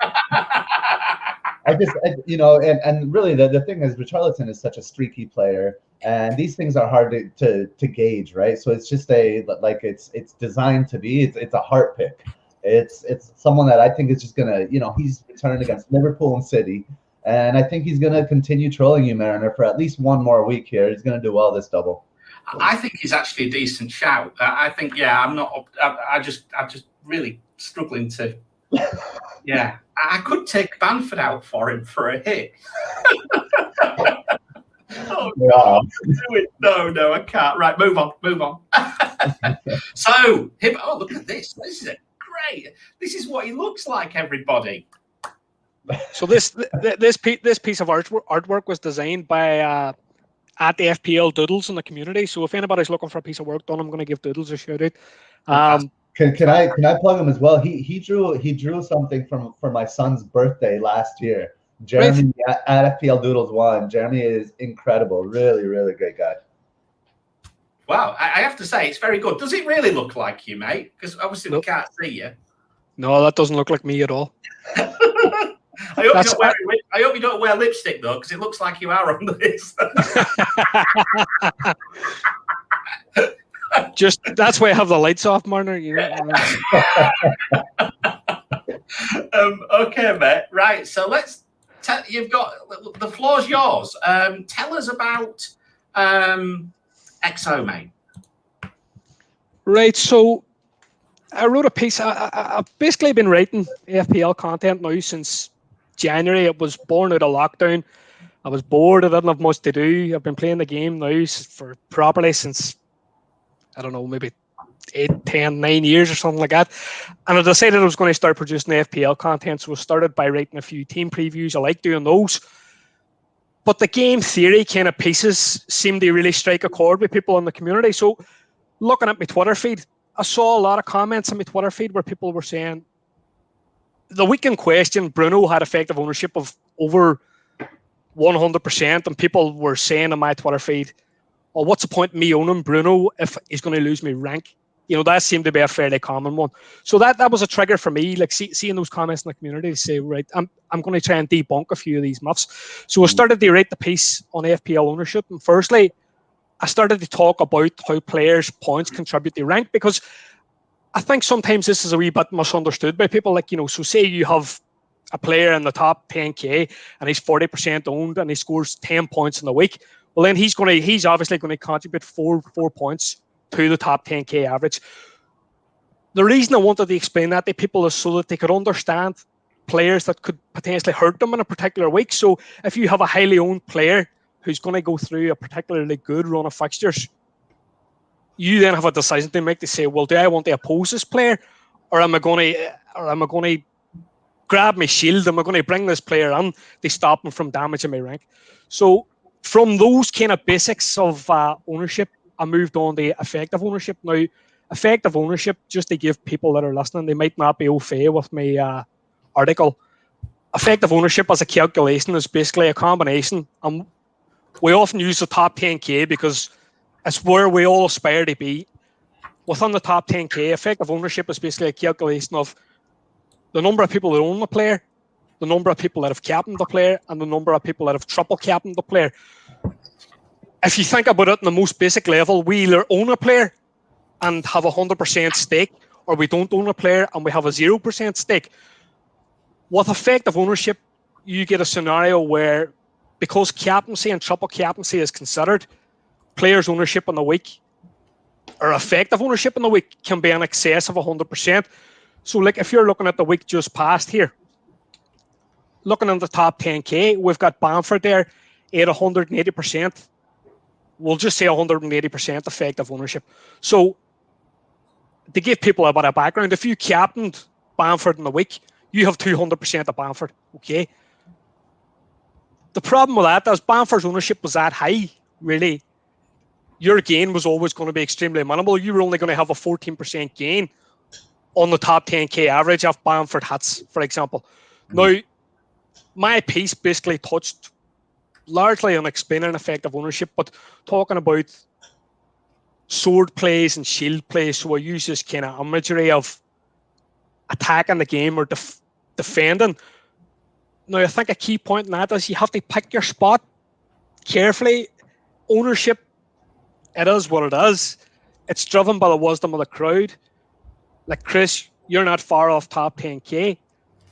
really the thing is, Richarlison is such a streaky player, and these things are hard to gauge, right? So it's just it's designed to be. It's a heart pick. It's someone that I think is just gonna, he's returning against Liverpool and City. And I think he's going to continue trolling you, Mariner, for at least one more week here. He's going to do well this double. I think he's actually a decent shout. I think, I'm not. I'm just really struggling to. Yeah, I could take Bamford out for him for a hit. Oh God! No, I can't. Right, move on. So, Hibbo. Oh, look at this. This is great. This is what he looks like, everybody. So this piece of artwork was designed by at the FPL Doodles in the community. So if anybody's looking for a piece of work done, I'm going to give Doodles a shout out. Can I plug him as well? He drew something for my son's birthday last year. Jeremy at FPL Doodles 1. Jeremy is incredible. Really, really great guy. Wow, I have to say it's very good. Does it really look like you, mate? Because obviously we can't see you. No, that doesn't look like me at all. I hope you don't wear lipstick though, because it looks like you are on this. Just that's why I have the lights off, Marner. Okay, mate. Right. So you've got the floor's yours. Tell us about XO, mate. Right. So I wrote a piece. I've basically been writing FPL content now since January. It was born out of lockdown. I was bored. I didn't have much to do. I've been playing the game now for properly since, I don't know, maybe 8, 10, 9 years or something like that. And I decided I was going to start producing the FPL content. So I started by writing a few team previews. I like doing those. But the game theory kind of pieces seem to really strike a chord with people in the community. So looking at my Twitter feed, I saw a lot of comments on my Twitter feed where people were saying the week in question, Bruno had effective ownership of over 100%, and people were saying on my Twitter feed, well, what's the point of me owning Bruno if he's going to lose me rank? You know, that seemed to be a fairly common one. So that was a trigger for me, like seeing those comments in the community to say, right, I'm going to try and debunk a few of these myths. So I started to write the piece on FPL ownership. And firstly, I started to talk about how players' points contribute to rank, because I think sometimes this is a wee bit misunderstood by people. Like, you know, so say you have a player in the top 10k and he's 40% owned and he scores 10 points in the week. Well, then he's obviously going to contribute four points to the top 10k average. The reason I wanted to explain that to people is so that they could understand players that could potentially hurt them in a particular week. So if you have a highly owned player who's going to go through a particularly good run of fixtures, you then have a decision to make to say, well, do I want to oppose this player, or am I going to grab my shield? Am I going to bring this player on to stop him from damaging my rank? So from those kind of basics of ownership, I moved on to effective ownership. Now, effective ownership, just to give people that are listening, they might not be au fait with my article. Effective ownership as a calculation is basically a combination. We often use the top 10k because it's where we all aspire to be. Within the top 10k, effective ownership is basically a calculation of the number of people that own the player, the number of people that have captained the player, and the number of people that have triple captained the player. If you think about it in the most basic level, we either own a player and have 100% stake, or we don't own a player and we have a 0% stake. With effective ownership, you get a scenario where, because captaincy and triple captaincy is considered, players' ownership in the week or effective ownership in the week can be in excess of 100%. So, like, if you're looking at the week just past here, looking at the top 10k, we've got Bamford there at 180%. We'll just say 180% effective ownership. So, to give people a bit of background, if you captained Bamford in the week, you have 200% of Bamford. Okay. The problem with that is Bamford's ownership was that high, really. Your gain was always going to be extremely minimal. You were only going to have a 14% gain on the top 10k average if Bamford hits, for example. Now, my piece basically touched largely on explaining effective ownership, but talking about sword plays and shield plays. So I use this kind of imagery of attacking the game or defending. Now, I think a key point in that is you have to pick your spot carefully. Ownership, it is what it is. It's driven by the wisdom of the crowd. Like, Chris, you're not far off top 10k.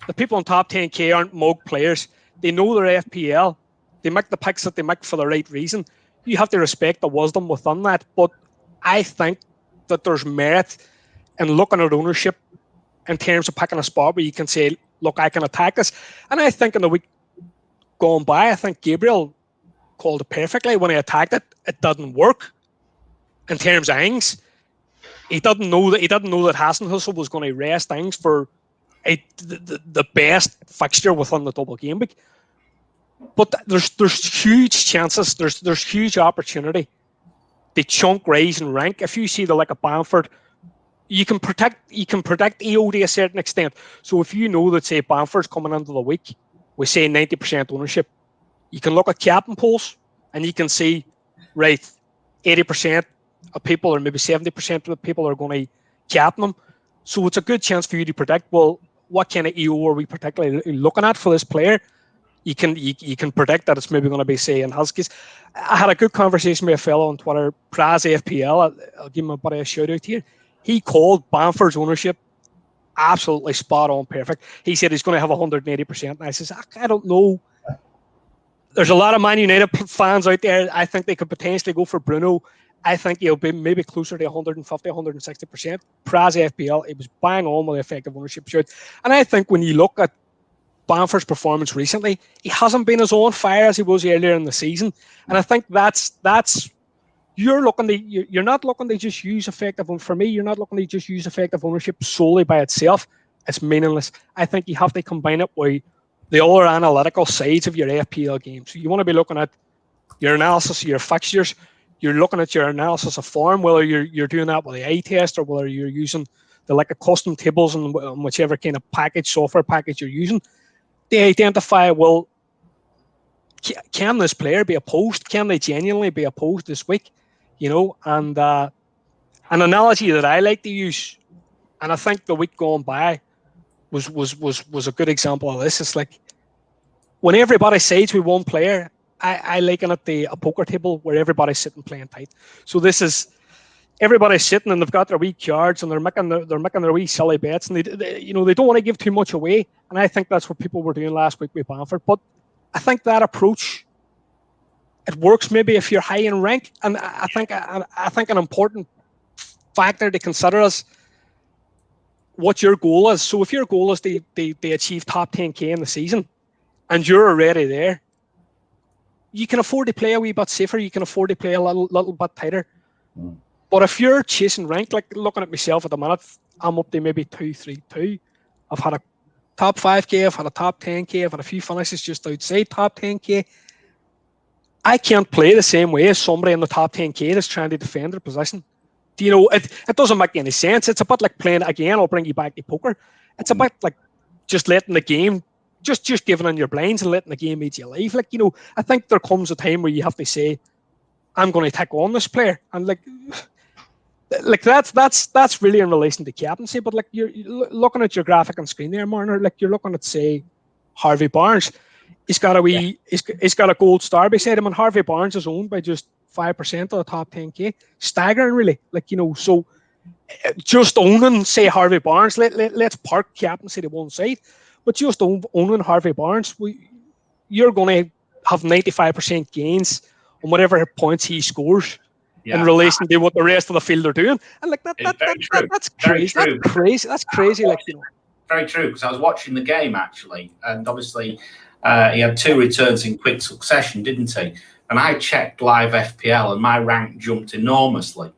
The people on top 10k aren't mug players. They know their FPL. They make the picks that they make for the right reason. You have to respect the wisdom within that. But I think that there's merit in looking at ownership in terms of picking a spot where you can say, look, I can attack this. And I think in the week gone by, I think Gabriel called it perfectly. When he attacked it, it didn't work in terms of Ings. He didn't know that Hasenhuttl was going to rest Ings for the best fixture within the double game week. But there's huge chances, there's huge opportunity to chunk rise and rank. If you see the like of Bamford, you can predict EO to a certain extent. So if you know that, say, Bamford's coming into the week with, say, 90% ownership, you can look at captain polls and you can see, right, 80% of people or maybe 70% of the people are going to captain them. So it's a good chance for you to predict, well, what kind of EO are we particularly looking at for this player? You can predict that it's maybe going to be, say, in his case. I had a good conversation with a fellow on Twitter, Praz FPL. I'll give him a bit of a shout out here. He called Bamford's ownership absolutely spot on perfect. He said he's going to have 180%. And I says, I don't know. There's a lot of Man United fans out there. I think they could potentially go for Bruno. I think he'll be maybe closer to 150, 160%. Praz FPL, it was bang on with the effective ownership shout. And I think when you look at Bamford's performance recently, he hasn't been as on fire as he was earlier in the season. And I think that's you're not looking to just use effective ownership. For me, you're not looking to just use effective ownership solely by itself. It's meaningless. I think you have to combine it with the other analytical sides of your FPL game. So you want to be looking at your analysis of your fixtures. You're looking at your analysis of form, whether you're doing that with the eye test or whether you're using the like a custom tables and whichever kind of software package you're using. They identify, well, can this player be opposed? Can they genuinely be opposed this week? And an analogy that I like to use, and I think the week gone by was a good example of this. It's like when everybody sides with one player, I liken it to a poker table where everybody's sitting playing tight. So this is everybody's sitting and they've got their wee cards and they're making their wee silly bets, and they don't want to give too much away. And I think that's what people were doing last week with Bamford. But I think that approach, it works maybe if you're high in rank. And I think an important factor to consider is what your goal is. So if your goal is they achieve top 10k in the season and you're already there, you can afford to play a wee bit safer. You can afford to play a little bit tighter. But if you're chasing rank, like looking at myself at the minute, I'm up to maybe 2-3-2. I've had a top 5k, I've had a top 10k, I've had a few finishes just outside top 10k. I can't play the same way as somebody in the top 10k that's trying to defend their position. It doesn't make any sense. It's a bit like playing, again, I'll bring you back to poker. It's a bit like just letting the game, just giving in your blinds and letting the game eat you alive. Like, I think there comes a time where you have to say, I'm going to take on this player. And like that's really in relation to captaincy. But like you're looking at your graphic on screen there, Marner, like you're looking at, say, Harvey Barnes. He's got a gold star beside him, and Harvey Barnes is owned by just 5% of the top 10k. Staggering, really. Like, so just owning, say, Harvey Barnes, let's park captaincy to one side, but just owning Harvey Barnes, you're going to have 95% gains on whatever points he scores in relation to what the rest of the field are doing. And like that's crazy. That's crazy. Like, very true, because I was watching the game actually, and obviously he had 2 returns in quick succession, didn't he? And I checked live FPL, and my rank jumped enormously.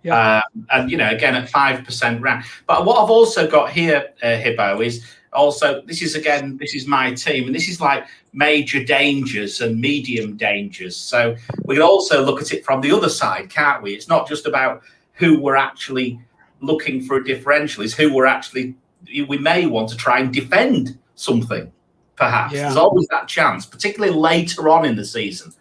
Yeah. And again at 5% rank. But what I've also got here, Hibbo, is also this is my team, and this is like major dangers and medium dangers. So we can also look at it from the other side, can't we? It's not just about who we're actually looking for a differential, it's who we may want to try and defend something, perhaps. Yeah. There's always that chance, particularly later on in the season.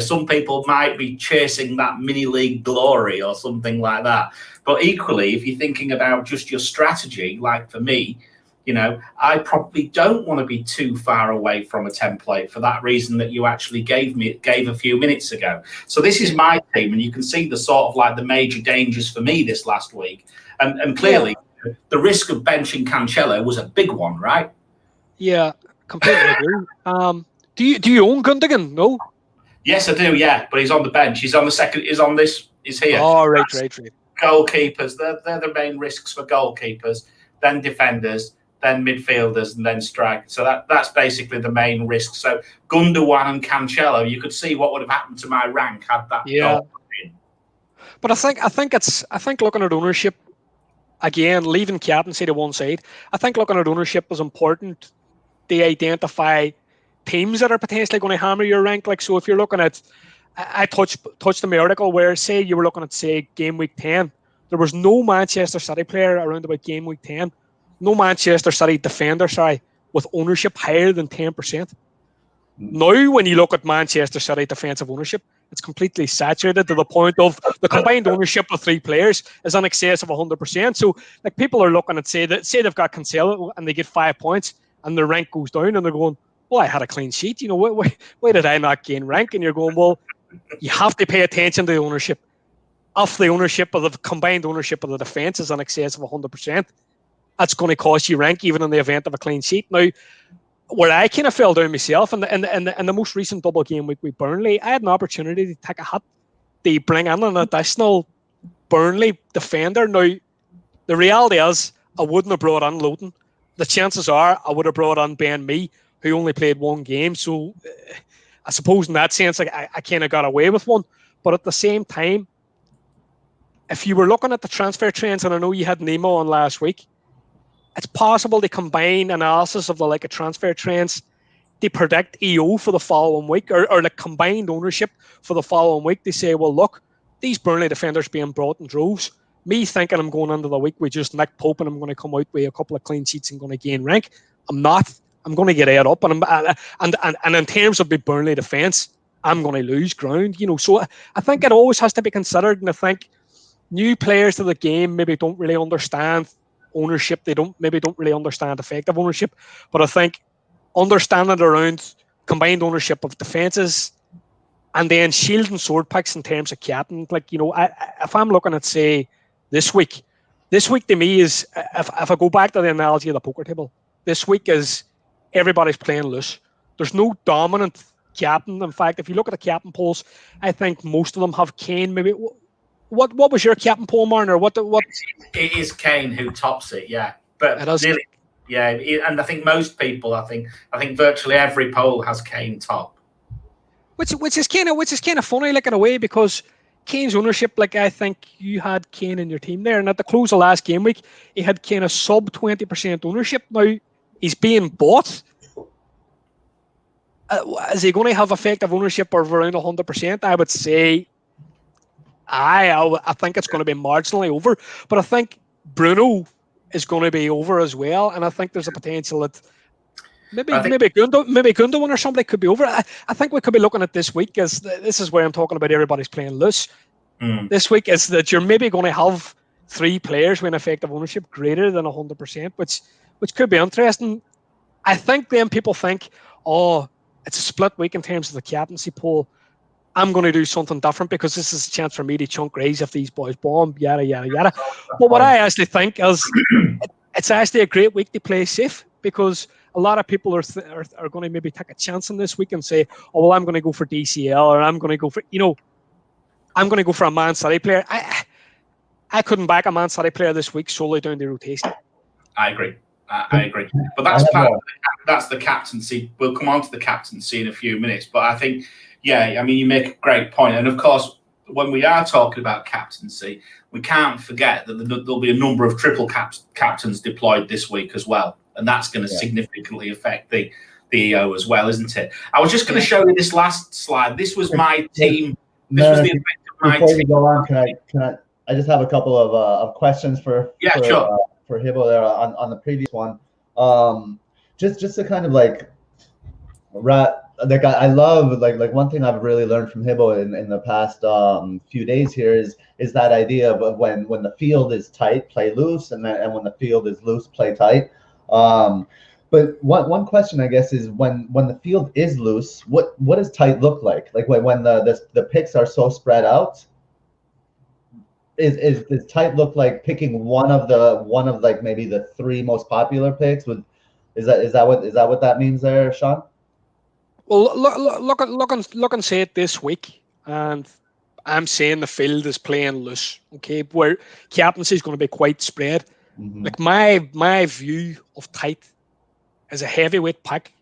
Some people might be chasing that mini league glory or something like that. But equally, if you're thinking about just your strategy, like for me, I probably don't want to be too far away from a template for that reason that you actually gave a few minutes ago. So this is my team, and you can see the sort of like the major dangers for me this last week. And clearly, the risk of benching Cancelo was a big one, right? Yeah, completely agree. Do you own Gundogan? No. Yes, I do. Yeah, but he's on the bench. He's on the second. He's on this. He's here. Oh, right. Goalkeepers. They're the main risks for goalkeepers. Then defenders. Then midfielders, and then strike. So that's basically the main risk. So Gundogan and Cancelo, you could see what would have happened to my rank had that goal been. But I think looking at ownership, again, leaving captaincy to one side, I think looking at ownership is important to identify teams that are potentially going to hammer your rank. Like, so if you're looking at, I touched on my article where, say, you were looking at, say, game week 10, there was no Manchester City player around about game week 10. No Manchester City defender, with ownership higher than 10%. Now, when you look at Manchester City defensive ownership, it's completely saturated to the point of the combined ownership of 3 players is in excess of 100%. So, like, people are looking at, say they've got Cancelo and they get 5 points and their rank goes down, and they're going, well, I had a clean sheet. Why did I not gain rank? And you're going, well, you have to pay attention to the ownership. If the ownership of the combined ownership of the defense is in excess of 100%, that's going to cost you rank even in the event of a clean sheet. Now, where I kind of fell down myself in the most recent double game week with Burnley, I had an opportunity to take a hit to bring in an additional Burnley defender. Now, the reality is I wouldn't have brought in Lowton. The chances are I would have brought in Ben Mee, who only played 1 game. So I suppose in that sense, I kind of got away with one. But at the same time, if you were looking at the transfer trends, and I know you had Nemo on last week, it's possible to combine analysis of the like a transfer trends they predict EO for the following week, or the combined ownership for the following week. They say, well, look, these Burnley defenders being brought in droves. Me thinking I'm going into the week with just Nick Pope and I'm going to come out with a couple of clean sheets and going to gain rank. I'm not. I'm going to get aired up, and in terms of the Burnley defence, I'm going to lose ground. So I think it always has to be considered, and I think new players to the game maybe don't really understand ownership. They don't really understand effective ownership, but I think understanding around combined ownership of defences and then shield and sword picks in terms of captain, if I'm looking at, say, this week to me is, if I go back to the analogy of the poker table, this week is everybody's playing loose. There's no dominant captain. In fact, if you look at the captain polls, I think most of them have Kane. Maybe what was your captain poll, Marner? What? It is Kane who tops it, yeah. But really, yeah, and I think most people, I think virtually every poll has Kane top. Which is kind of funny, in a way, because Kane's ownership, I think you had Kane in your team there, and at the close of last game week, he had kind of sub 20% ownership. Now he's being bought. Is he going to have effective ownership of around 100%? I would say, I think it's going to be marginally over, but I think Bruno is going to be over as well, and I think there's a potential that maybe Gundogan or somebody could be over. I think we could be looking at this week as this is where I'm talking about everybody's playing loose. This week is that you're maybe going to have 3 players with effective ownership greater than 100%, which could be interesting. I think then people think, oh, it's a split week in terms of the captaincy poll. I'm going to do something different because this is a chance for me to chunk raise if these boys bomb, yada, yada, yada. But what I actually think is it's actually a great week to play safe, because a lot of people are going to maybe take a chance on this week and say, oh, well, I'm going to go for DCL, or I'm going to go for, I'm going to go for a Man City player. I couldn't back a Man City player this week solely down the rotation. I agree. I agree. But that's the captaincy. We'll come on to the captaincy in a few minutes. But I think, yeah, I mean, you make a great point. And of course, when we are talking about captaincy, we can't forget that there'll be a number of triple captains deployed this week as well. And that's going to significantly affect the EO as well, isn't it? I was just going to show you this last slide. This was my team. This was the effect of my team. Before you go on, can I just have a couple of questions for Hibbo there on the previous one. Just to kind of I love one thing I've really learned from Hibbo in the past few days here is that idea of when the field is tight, play loose, and when the field is loose, play tight. But one question, I guess, is when the field is loose, what does tight look like? Like when the picks are so spread out, is tight look like picking one of maybe the 3 most popular picks? Is that what that means there, Sean? Well, look and say it this week, and I'm saying the field is playing loose, okay, where captaincy is going to be quite spread. Mm-hmm. My view of tight is a heavyweight pick.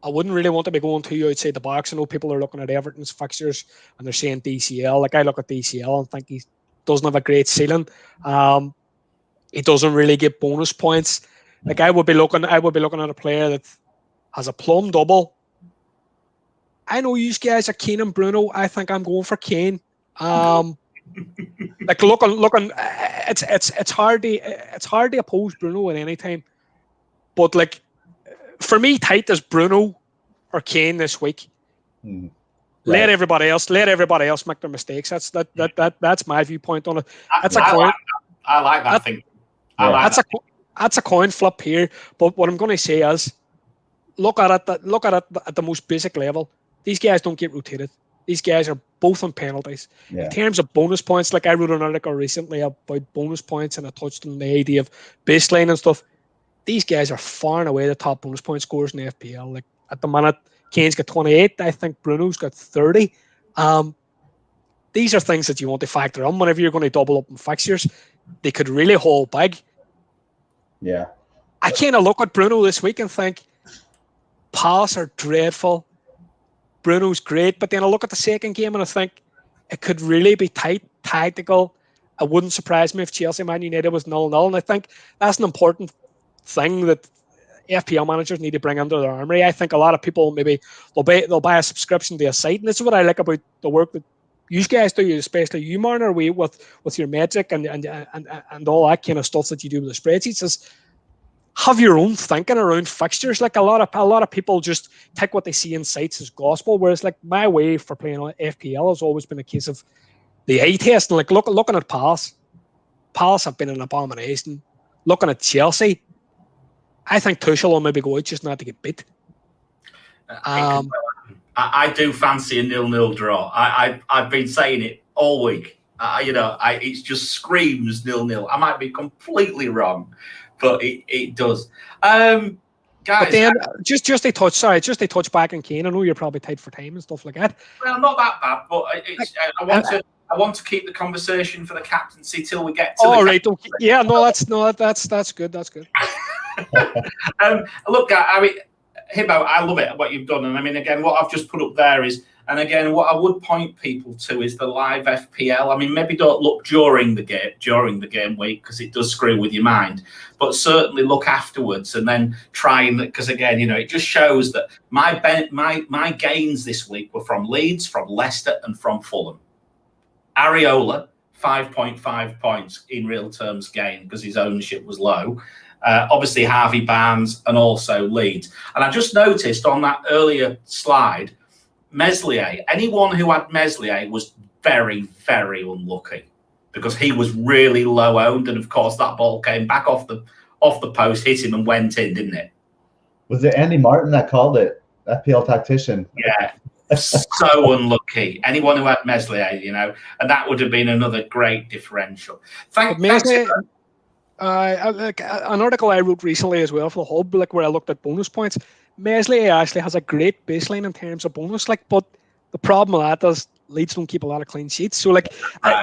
I wouldn't really want to be going too outside the box. I know people are looking at Everton's fixtures and they're saying DCL. I look at DCL and think he doesn't have a great ceiling. He doesn't really get bonus points. I would be looking at a player that has a plum double. I know you guys are Kane and Bruno. I think I'm going for Kane. Looking, it's hard to oppose Bruno at any time. But for me, tight is Bruno or Kane this week. Right. Let everybody else make their mistakes. That's my viewpoint on it. I like that thing. That's a coin flip here. But what I'm going to say is, look at it at the most basic level. These guys don't get rotated. These guys are both on penalties. Yeah. In terms of bonus points, I wrote an article recently about bonus points, and I touched on the idea of baseline and stuff. These guys are far and away the top bonus point scorers in the FPL. At the minute, Kane's got 28. I think Bruno's got 30. These are things that you want to factor in whenever you're going to double up in fixtures. They could really haul big. Yeah. I kind of look at Bruno this week and think, Palace are dreadful. Bruno's great, but then I look at the second game and I think it could really be tight, tactical. It wouldn't surprise me if Chelsea Man United was 0-0, and I think that's an important thing that FPL managers need to bring under their armory. I think a lot of people maybe they'll buy a subscription to a site, and this is what I like about the work that you guys do, especially you, Marner, with your magic and all that kind of stuff that you do with the spreadsheets. Is have your own thinking around fixtures. Like a lot of people just take what they see in sites as gospel, whereas like my way for playing on FPL has always been a case of the eye test and like looking at Palace. Palace have been an abomination. Looking at Chelsea, I think Tuchel will maybe go out just not to get beat. I do fancy a 0-0 draw. I've been saying it all week. It just screams 0-0. I might be completely wrong, but it does. Guys, but then just a touch back in Kane. I know you're probably tight for time and stuff like that. Well, not that bad, but I want to keep the conversation for the captaincy till we get to. Right. Okay. Yeah. No. That's good. That's good. Look, I mean, Hibbo, I love it what you've done, and I mean, again, what I've just put up there is, and again, what I would point people to is the live FPL. I mean, maybe don't look during the game week because it does screw with your mind, but certainly look afterwards and then try and, because again, it just shows that my gains this week were from Leeds, from Leicester, and from Fulham. Areola 5.5 points in real terms gained because his ownership was low. Obviously, Harvey Barnes and also Leeds. And I just noticed on that earlier slide, Meslier, anyone who had Meslier was very, very unlucky because he was really low owned. And of course, that ball came back off the post, hit him and went in, didn't it? Was it Andy Martin that called it? FPL tactician. Yeah. So unlucky. Anyone who had Meslier, and that would have been another great differential. Thanks. Like an article I wrote recently as well for the Hub, like where I looked at bonus points. Meslier actually has a great baseline in terms of bonus, but the problem with that is Leeds don't keep a lot of clean sheets. So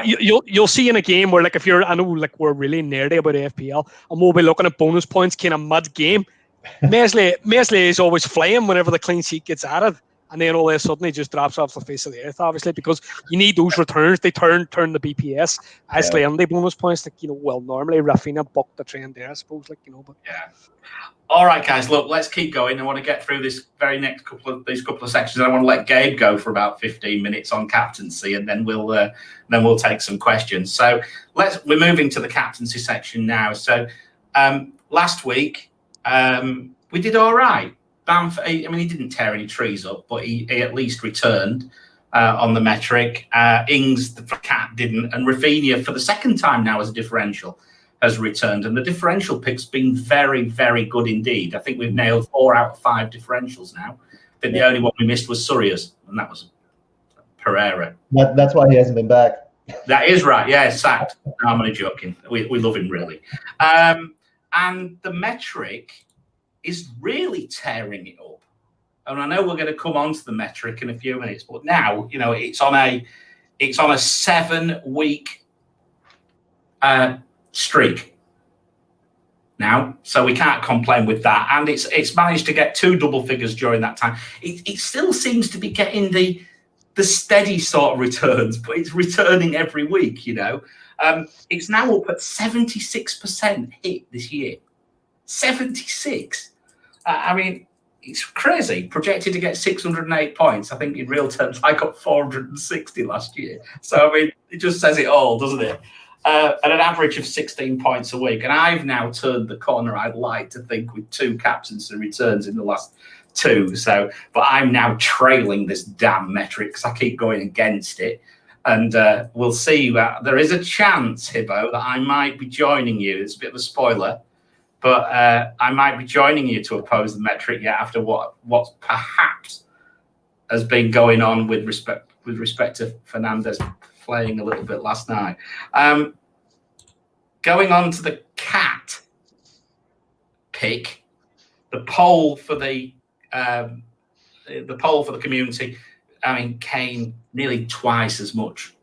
you'll see in a game where if I know we're really nerdy about FPL and we'll be looking at bonus points kind of mid game. Meslier is always flying whenever the clean sheet gets added. And then all of a sudden, he just drops off the face of the earth, obviously, because you need those returns. They turn the BPS. Actually, and the bonus points, normally Rafinha bucked the trend there, I suppose, but. Yeah. All right, guys, look, let's keep going. I want to get through this very next couple of sections. I want to let Gabe go for about 15 minutes on captaincy, and then we'll take some questions. So we're moving to the captaincy section now. So last week, we did all right. Bamford, he didn't tear any trees up, but he at least returned on the metric. Ings, the cat, didn't. And Rafinha, for the second time now as a differential, has returned. And the differential pick's been very, very good indeed. I think we've nailed 4 out of 5 differentials now. I think the only one we missed was Surya's, and that was Pereira. That's why he hasn't been back. That is right. Yeah, sacked. No, I'm only joking. We love him, really. And the metric is really tearing it up. And I know we're going to come on to the metric in a few minutes, but now, it's on a 7-week streak now. So we can't complain with that. And it's managed to get 2 double figures during that time. It still seems to be getting the steady sort of returns, but it's returning every week, It's now up at 76% hit this year. 76. It's crazy. Projected to get 608 points. I think in real terms, I got 460 last year. So, it just says it all, doesn't it? At an average of 16 points a week. And I've now turned the corner, I'd like to think, with 2 captaincy returns in the last 2. So, but I'm now trailing this damn metric because I keep going against it. And we'll see. There is a chance, Hibbo, that I might be joining you. It's a bit of a spoiler. But I might be joining you to oppose the metric after what perhaps has been going on with respect to Fernandez playing a little bit last night. Going on to the cat pick, the poll for the community. Kane nearly twice as much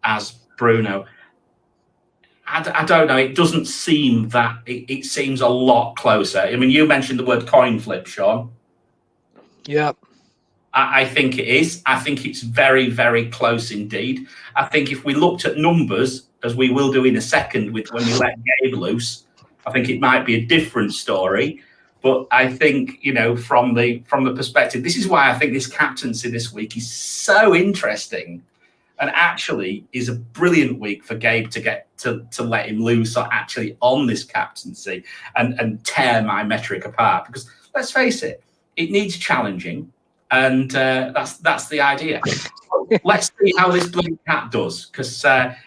as Bruno. I don't know. It doesn't seem that. It seems a lot closer. You mentioned the word coin flip, Sean. Yeah. I think it is. I think it's very, very close indeed. I think if we looked at numbers, as we will do in a second when we let Gabe loose, I think it might be a different story. But I think, from the perspective, this is why I think this captaincy this week is so interesting, and actually is a brilliant week for Gabe to get to let him loose actually on this captaincy and tear my metric apart. Because let's face it, it needs challenging, and that's the idea. Let's see how this bloody cat does, because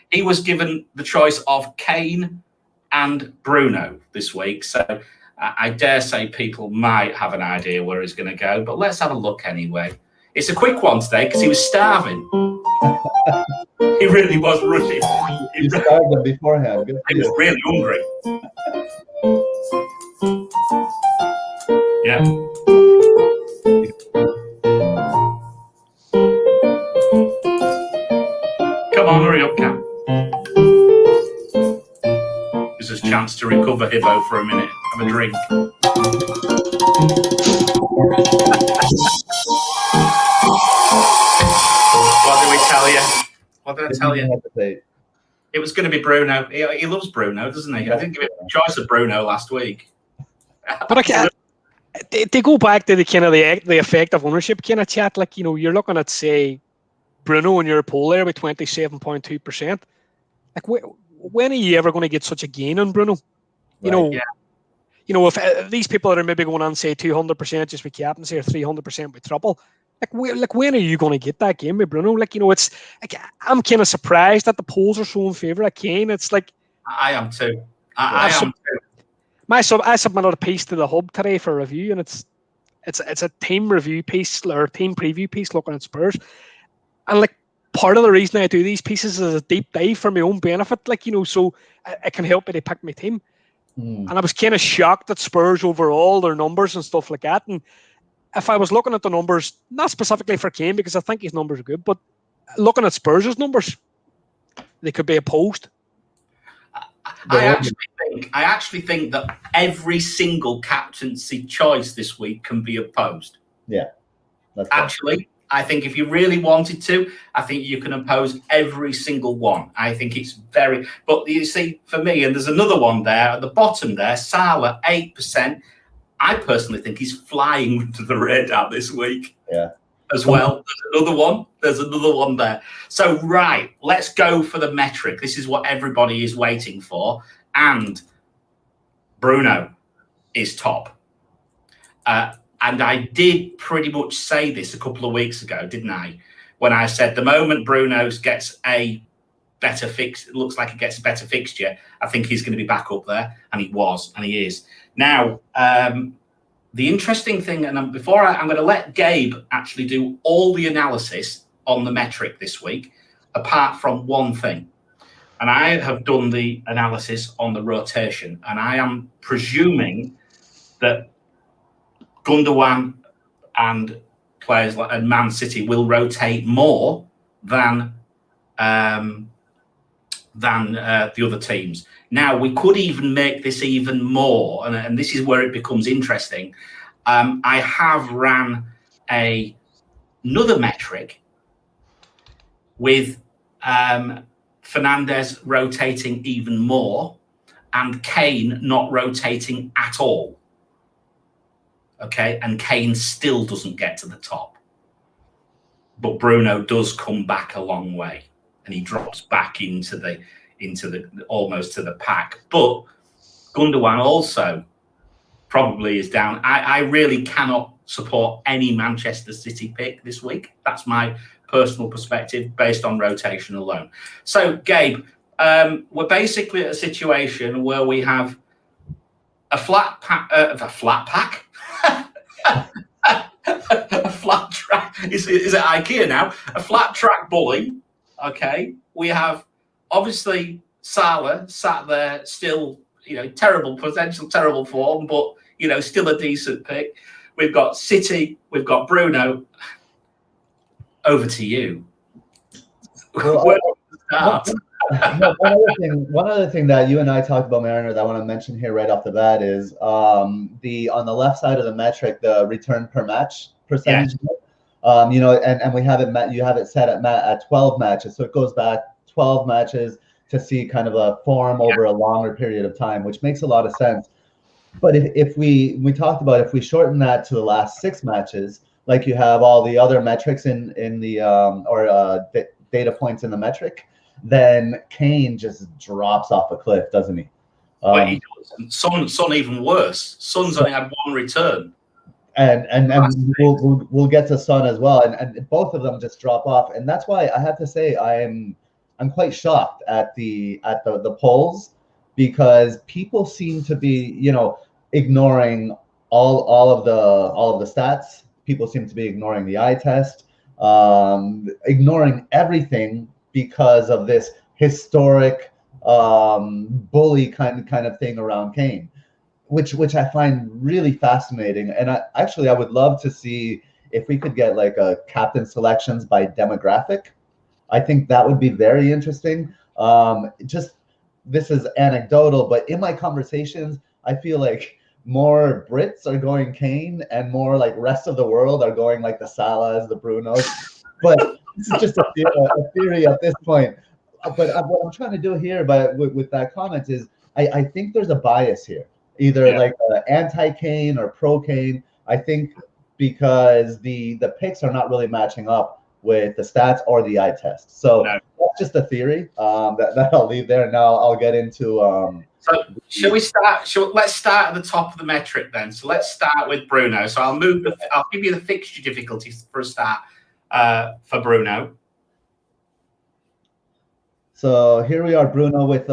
he was given the choice of Kane and Bruno this week. So I dare say people might have an idea where he's going to go, but let's have a look anyway. It's a quick one today because he was starving. He really was running. You starved him beforehand. Good He was really hungry. Yeah. Come on, hurry up, Cam. Gives us a chance to recover Hibbo for a minute. Have a drink. What did we tell you? What did I tell you? It was going to be Bruno. He loves Bruno, doesn't he? I didn't give him a choice of Bruno last week. But they go back to the kind of the effective ownership kind of chat. Like, you're looking at, say, Bruno in your poll there with 27.2%. Like, when are you ever going to get such a gain on Bruno? If these people that are maybe going on, say, 200% just with captaincy or 300% with trouble, when are you going to get that game with Bruno? It's like, I'm kind of surprised that the polls are so in favour of Kane. It's like, I am too. I am too. I submitted a piece to the Hub today for review, and it's a team review piece or team preview piece looking at Spurs, and like, part of the reason I do these pieces is a deep dive for my own benefit, so I can help me to pick my team. And I was kind of shocked at Spurs overall, their numbers and stuff like that. And if I was looking at the numbers, not specifically for Kane because I think his numbers are good, but looking at Spurs' numbers, they could be opposed. I actually think that every single captaincy choice this week can be opposed. Yeah. Actually, I think if you really wanted to, I think you can oppose every single one. I think it's but you see, for me, and there's another one there at the bottom there, Salah, 8%. I personally think he's flying under the radar this week. Yeah. As well. There's another one there. So, right, let's go for the metric. This is what everybody is waiting for. And Bruno is top. And I did pretty much say this a couple of weeks ago, didn't I? When I said the moment Bruno gets a better fix, it looks like he gets a better fixture, I think he's going to be back up there. And he was, and he is. Now, the interesting thing, and I'm going to let Gabe actually do all the analysis on the metric this week, apart from one thing. And I have done the analysis on the rotation, and I am presuming that Gundogan and players like Man City will rotate more than the other teams. Now, we could even make this even more, and this is where it becomes interesting. I have ran another metric with Fernandes rotating even more and Kane not rotating at all. Okay, and Kane still doesn't get to the top. But Bruno does come back a long way, and he drops back into the almost to the pack. But Gundogan also probably is down. I really cannot support any Manchester City pick this week. That's my personal perspective based on rotation alone. So, Gabe, we're basically at a situation where we have a flat pack. A flat track. Is it IKEA now? A flat track bully. Okay. We have obviously Salah sat there still, terrible form, but still a decent pick. We've got City, we've got Bruno. Over to you. Well, one other thing that you and I talked about, Mariner, that I want to mention here right off the bat is on the left side of the metric, the return per match percentage. Yeah. And we have it. You have it set at 12 matches, so it goes back 12 matches to see kind of a form over a longer period of time, which makes a lot of sense. But if we talked about if we shorten that to the last 6 matches, like you have all the other metrics in the data points in the metric, then Kane just drops off a cliff, doesn't he? But he does. Son even worse. Son's only had 1 return. And we'll get to Son as well, and both of them just drop off, and that's why I have to say I'm quite shocked at the polls, because people seem to be ignoring all of the stats. People seem to be ignoring the eye test, ignoring everything because of this historic bully kind of thing around Kane, which I find really fascinating. And I would love to see if we could get like a captain selections by demographic. I think that would be very interesting. Just this is anecdotal, but in my conversations, I feel like more Brits are going Kane and more like rest of the world are going like the Salahs, the Brunos. But this is just a theory at this point. But what I'm trying to do here, with that comment, is I think there's a bias here, either like anti-Kane or pro-Kane. I think because the picks are not really matching up with the stats or the eye test. So that's just a theory that I'll leave there. Now I'll get into. So shall we start? Let's start at the top of the metric then. So let's start with Bruno. So I'll give you the fixture difficulties for a start for Bruno. So here we are, Bruno, with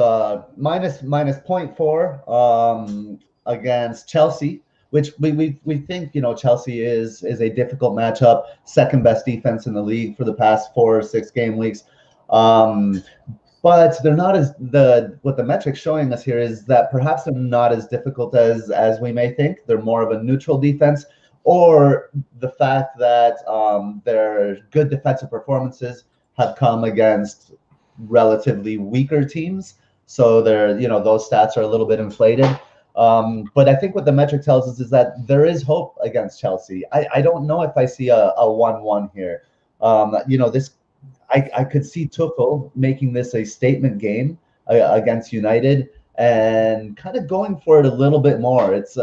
minus 0.4 against Chelsea, which we think Chelsea is a difficult matchup, second best defense in the league for the past 4 or 6 game weeks. But they're not what the metrics showing us here is that perhaps they're not as difficult as we may think. They're more of a neutral defense, or the fact that their good defensive performances have come against relatively weaker teams. So they're, those stats are a little bit inflated. But I think what the metric tells us is that there is hope against Chelsea. I don't know if I see a 1-1 here. I could see Tuchel making this a statement game against United and kind of going for it a little bit more. It's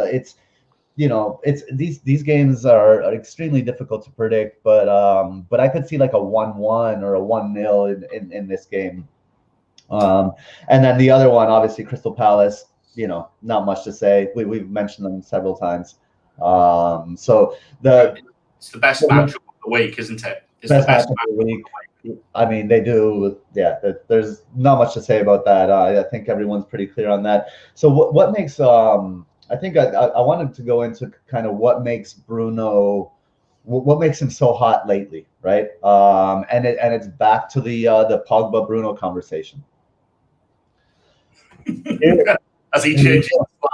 these games are extremely difficult to predict, but I could see like a 1-1 or a 1-0 in this game. And then the other one, obviously Crystal Palace, not much to say. We've mentioned them several times. So it's the best match of the week, isn't it? It's the best match of the week. I mean, they do. Yeah, there's not much to say about that. I think everyone's pretty clear on that. So what makes I think I wanted to go into kind of what makes Bruno, what makes him so hot lately, right? And it's back to the Pogba Bruno conversation. As he changes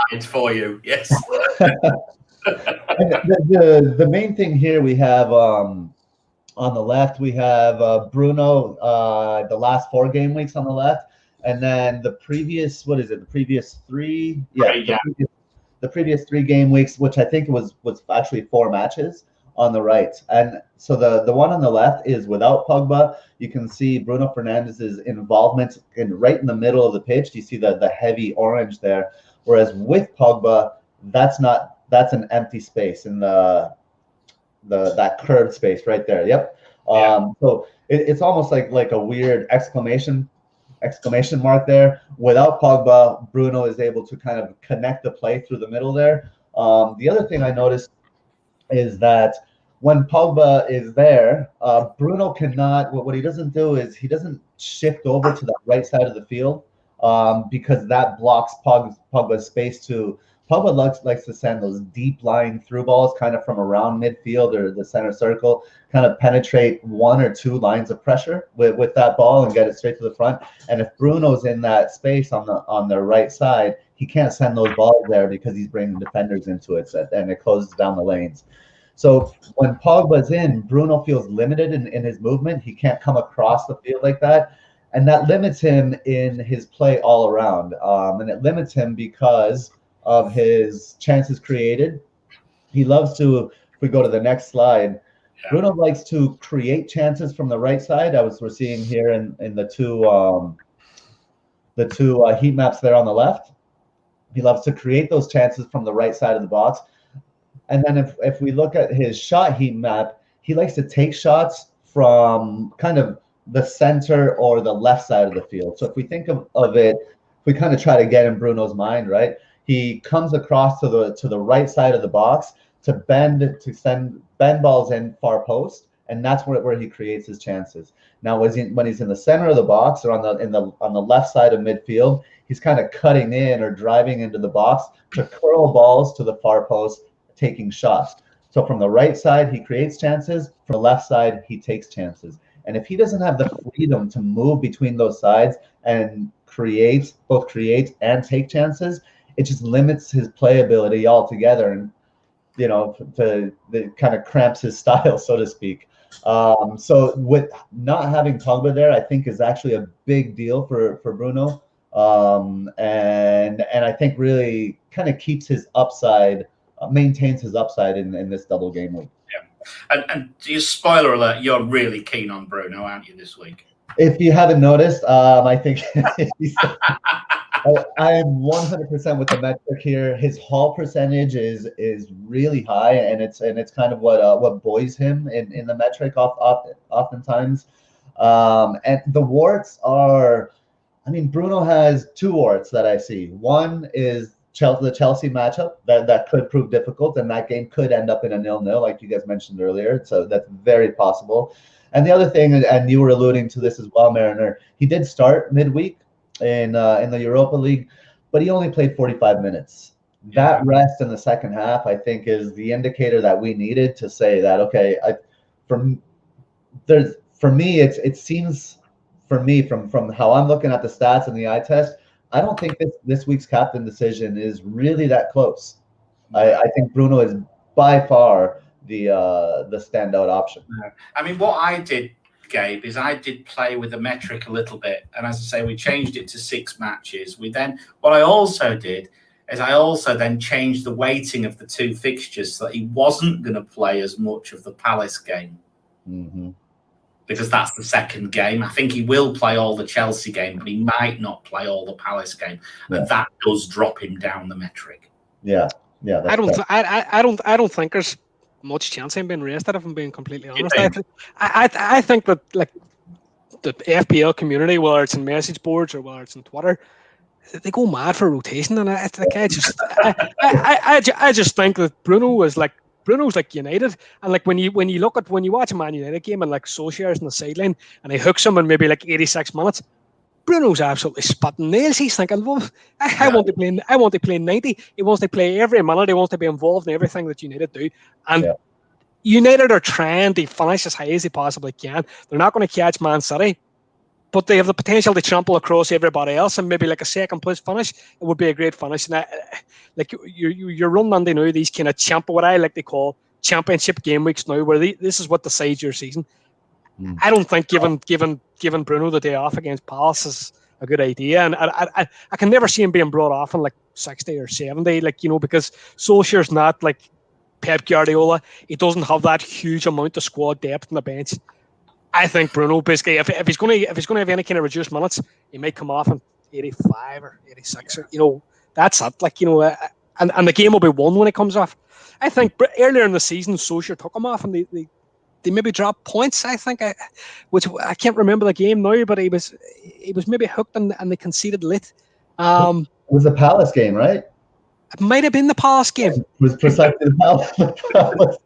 slides for you, yes. The main thing here we have on the left, we have Bruno, the last 4 game weeks on the left, and then the previous, the previous 3? Yeah, the previous 3 game weeks, which I think was actually 4 matches on the right. And so the one on the left is without Pogba. You can see Bruno Fernandes's involvement right in the middle of the pitch. You see the heavy orange there. Whereas with Pogba, that's an empty space in that curved space right there. Yep. So it's almost like a weird exclamation mark there. Without Pogba, Bruno is able to kind of connect the play through the middle there. The other thing I noticed is that when Pogba is there, Bruno cannot. What he doesn't do is he doesn't shift over to the right side of the field because that blocks Pogba's space to. Pogba likes to send those deep lying through balls kind of from around midfield or the center circle, kind of penetrate 1 or 2 lines of pressure with that ball and get it straight to the front. And if Bruno's in that space on their right side, he can't send those balls there because he's bringing defenders into it, and it closes down the lanes. So when Pogba's in, Bruno feels limited in his movement. He can't come across the field like that. And that limits him in his play all around. And it limits him because of his chances created. He loves to, if we go to the next slide, Bruno likes to create chances from the right side. We're seeing here in the two heat maps there on the left. He loves to create those chances from the right side of the box. And then if we look at his shot heat map, he likes to take shots from kind of the center or the left side of the field. So if we think of it, if we kind of try to get in Bruno's mind, right? He comes across to the right side of the box to send balls in far post, and that's where he creates his chances. Now, when he's in the center of the box or on the left side of midfield, he's kind of cutting in or driving into the box to curl balls to the far post, taking shots. So from the right side, he creates chances. From the left side, he takes chances. And if he doesn't have the freedom to move between those sides and both create and take chances, it just limits his playability altogether, and it kind of cramps his style, so to speak. So with not having Pogba there, I think is actually a big deal for Bruno, and I think really kind of keeps his upside, maintains his upside in this double game week. Yeah, and just spoiler alert, you're really keen on Bruno, aren't you, this week? If you haven't noticed, I think I'm 100% with the metric here. His haul percentage is really high, and it's kind of what buoys him in the metric oftentimes. And the warts are, I mean, Bruno has two warts that I see. One is the Chelsea matchup that could prove difficult, and that game could end up in a 0-0, like you guys mentioned earlier. So that's very possible. And the other thing, and you were alluding to this as well, Mariner, he did start midweek in the Europa League, but he only played 45 minutes. That rest in the second half, I think, is the indicator that we needed to say that, okay, for me, it seems for me from how I'm looking at the stats and the eye test, I don't think this week's captain decision is really that close. I think Bruno is by far the standout option. I mean, what I did, Gabe, is I did play with the metric a little bit, and as I say, we changed it to 6 matches. What I also did is I also then changed the weighting of the 2 fixtures so that he wasn't going to play as much of the Palace game. Mm-hmm. Because that's the second game. I think he will play all the Chelsea game, but he might not play all the Palace game, and that does drop him down the metric. Yeah. I don't think there's much chance of him being rested, if I'm being completely honest. I think that, like, the FPL community, whether it's in message boards or whether it's on Twitter, they go mad for rotation, and I just think that Bruno's like United, and like when you watch a Man United game and like Solskjaer's in the sideline and he hooks him in maybe like 86 minutes, Bruno's absolutely spitting nails. He's thinking, well, I want to play 90. He wants to play every minute. He wants to be involved in everything that United do. And United are trying to finish as high as they possibly can. They're not going to catch Man City, but they have the potential to trample across everybody else, and maybe like a second place finish, it would be a great finish. And like you're running under now these kind of what I like to call championship game weeks now, where this is what decides your season. I don't think giving Bruno the day off against Palace is a good idea, and I can never see him being brought off in like 60 or 70, because Solskjaer's not like Pep Guardiola. He doesn't have that huge amount of squad depth on the bench. I think Bruno, basically, if he's going to have any kind of reduced minutes, he might come off in 85 or 86, or that's it. And the game will be won when he comes off. I think earlier in the season, Solskjaer took him off, and they maybe dropped points. I think, which I can't remember the game now, but he was maybe hooked and they conceded late. It was a Palace game, right? It might have been the Palace game. It was precisely the Palace game.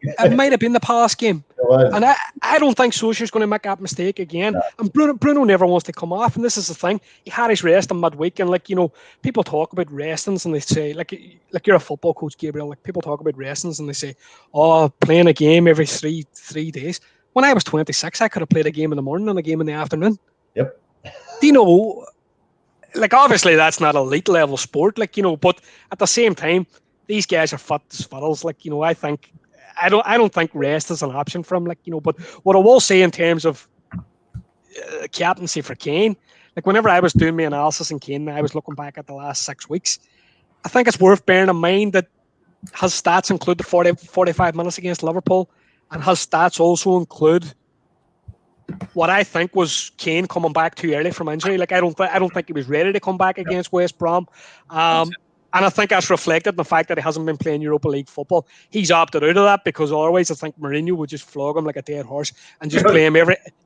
It might have been the Palace game. It was. And I don't think Solskjaer's going to make that mistake again. No. And Bruno never wants to come off. And this is the thing. He had his rest in midweek. And, people talk about restings and they say, like you're a football coach, Gabriel. Like, people talk about restings and they say, oh, playing a game every three days. When I was 26, I could have played a game in the morning and a game in the afternoon. Yep. Do you know... obviously that's not elite level sport, but at the same time, these guys are fit as fiddles. I don't think rest is an option for him. But what I will say in terms of captaincy for Kane, whenever I was doing my analysis in Kane, I was looking back at the last 6 weeks. I think it's worth bearing in mind that his stats include the 45 minutes against Liverpool, and his stats also include what I think was Kane coming back too early from injury. I don't think he was ready to come back against West Brom. And I think that's reflected in the fact that he hasn't been playing Europa League football. He's opted out of that because otherwise I think Mourinho would just flog him like a dead horse and just play him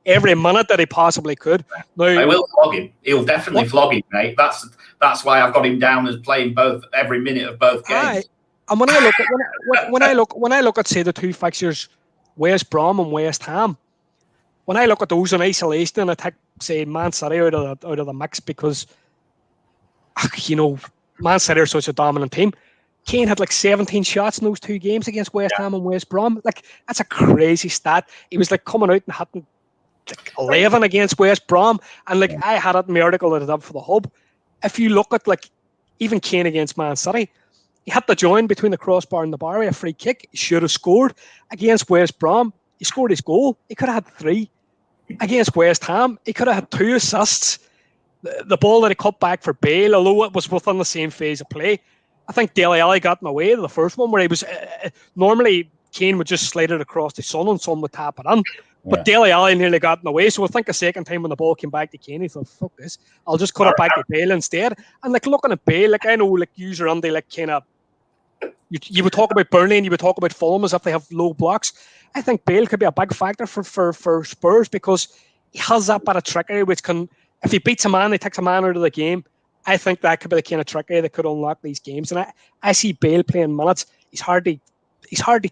every minute that he possibly could. Now, I will flog him. He'll definitely flog him, mate. That's why I've got him down as playing every minute of both games. And when I look at say the two fixtures, West Brom and West Ham, when I look at those in isolation and I take say Man City out of the mix because Man City are such a dominant team. Kane had like 17 shots in those two games against West Ham and West Brom. Like that's a crazy stat. He was like coming out and hitting like 11 against West Brom, and like I had it in my article that I did for the Hub. If you look at like even Kane against Man City, he hit the join between the crossbar and the bar with a free kick. He should have scored. Against West Brom, he scored his goal. He could have had 3. Against West Ham, he could have had 2 assists. The ball that he cut back for Bale, although it was within the same phase of play, I think Dele Alli got in the way of the first one where he was normally Kane would just slide it across the Son and Son would tap it in. But Dele Alli nearly got in the way. So I think the second time when the ball came back to Kane, he thought, fuck this, I'll just cut it back to Bale instead. And like looking at Bale, like I know like user Andy like kind of you would talk about Burnley and you would talk about Fulham as if they have low blocks. I think Bale could be a big factor for Spurs because he has that bit of trickery which can, if he beats a man, he takes a man out of the game. I think that could be the kind of trickery that could unlock these games. And I see Bale playing minutes. He's hardly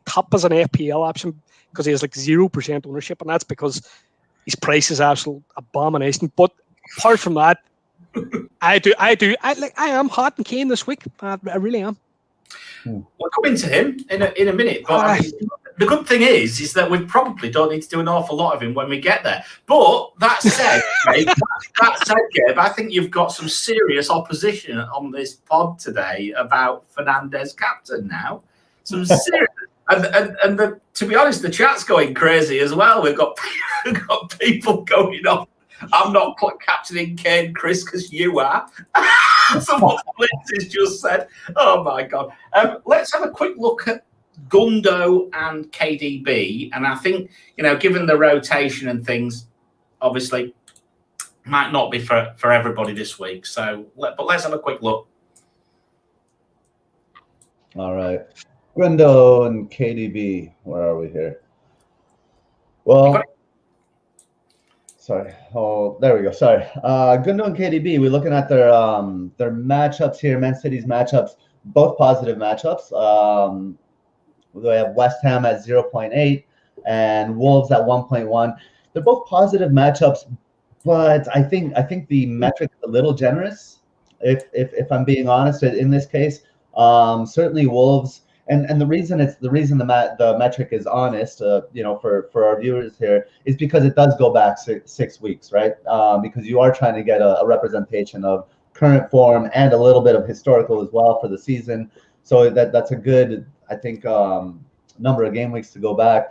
top as an FPL option because he has like 0% ownership, and that's because his price is absolute abomination. But apart from that, I am hot and Kane this week. I really am. We'll come into him in a minute. But I mean, the good thing is that we probably don't need to do an awful lot of him when we get there. But that said, Gabe, Gabe, I think you've got some serious opposition on this pod today about Fernandez captain now. Some serious, and to be honest, the chat's going crazy as well. We've got people going off. I'm not captaining Kane, Chris, because you are. So what Blitz has just said. Oh my God. Let's have a quick look at Gundo and KDB, and I think given the rotation and things, obviously might not be for everybody this week. So, but let's have a quick look. All right, Gundo and KDB. Where are we here? Well, sorry. Oh, there we go. Sorry. Gundo and KDB. We're looking at their matchups here. Man City's matchups, both positive matchups. We have West Ham at 0.8 and Wolves at 1.1. They're both positive matchups, but I think the metric is a little generous. If I'm being honest, in this case, certainly Wolves, and the reason the metric is honest, for our viewers here, is because it does go back 6 weeks, right? Because you are trying to get a representation of current form and a little bit of historical as well for the season. So that's a good, I think, number of game weeks to go back.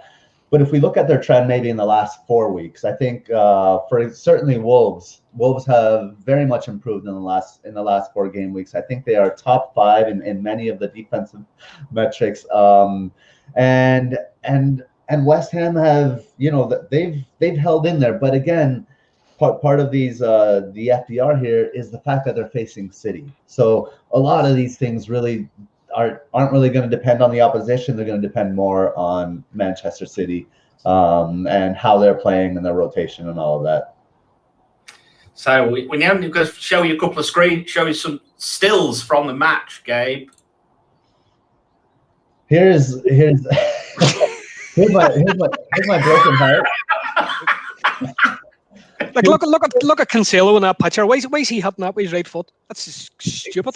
But if we look at their trend maybe in the last 4 weeks, I think for certainly Wolves have very much improved in the last 4 game weeks. I think they are top 5 in many of the defensive metrics. And West Ham have, they've held in there. But again, part of these the FDR here is the fact that they're facing City. So a lot of these things really aren't really going to depend on the opposition. They're going to depend more on Manchester City and how they're playing and their rotation and all of that. So we now need to show you a couple of screens, show you some stills from the match, Gabe. Here's my broken heart. Like look at Cancelo in that picture. Why is he hitting that with his right foot? That's stupid.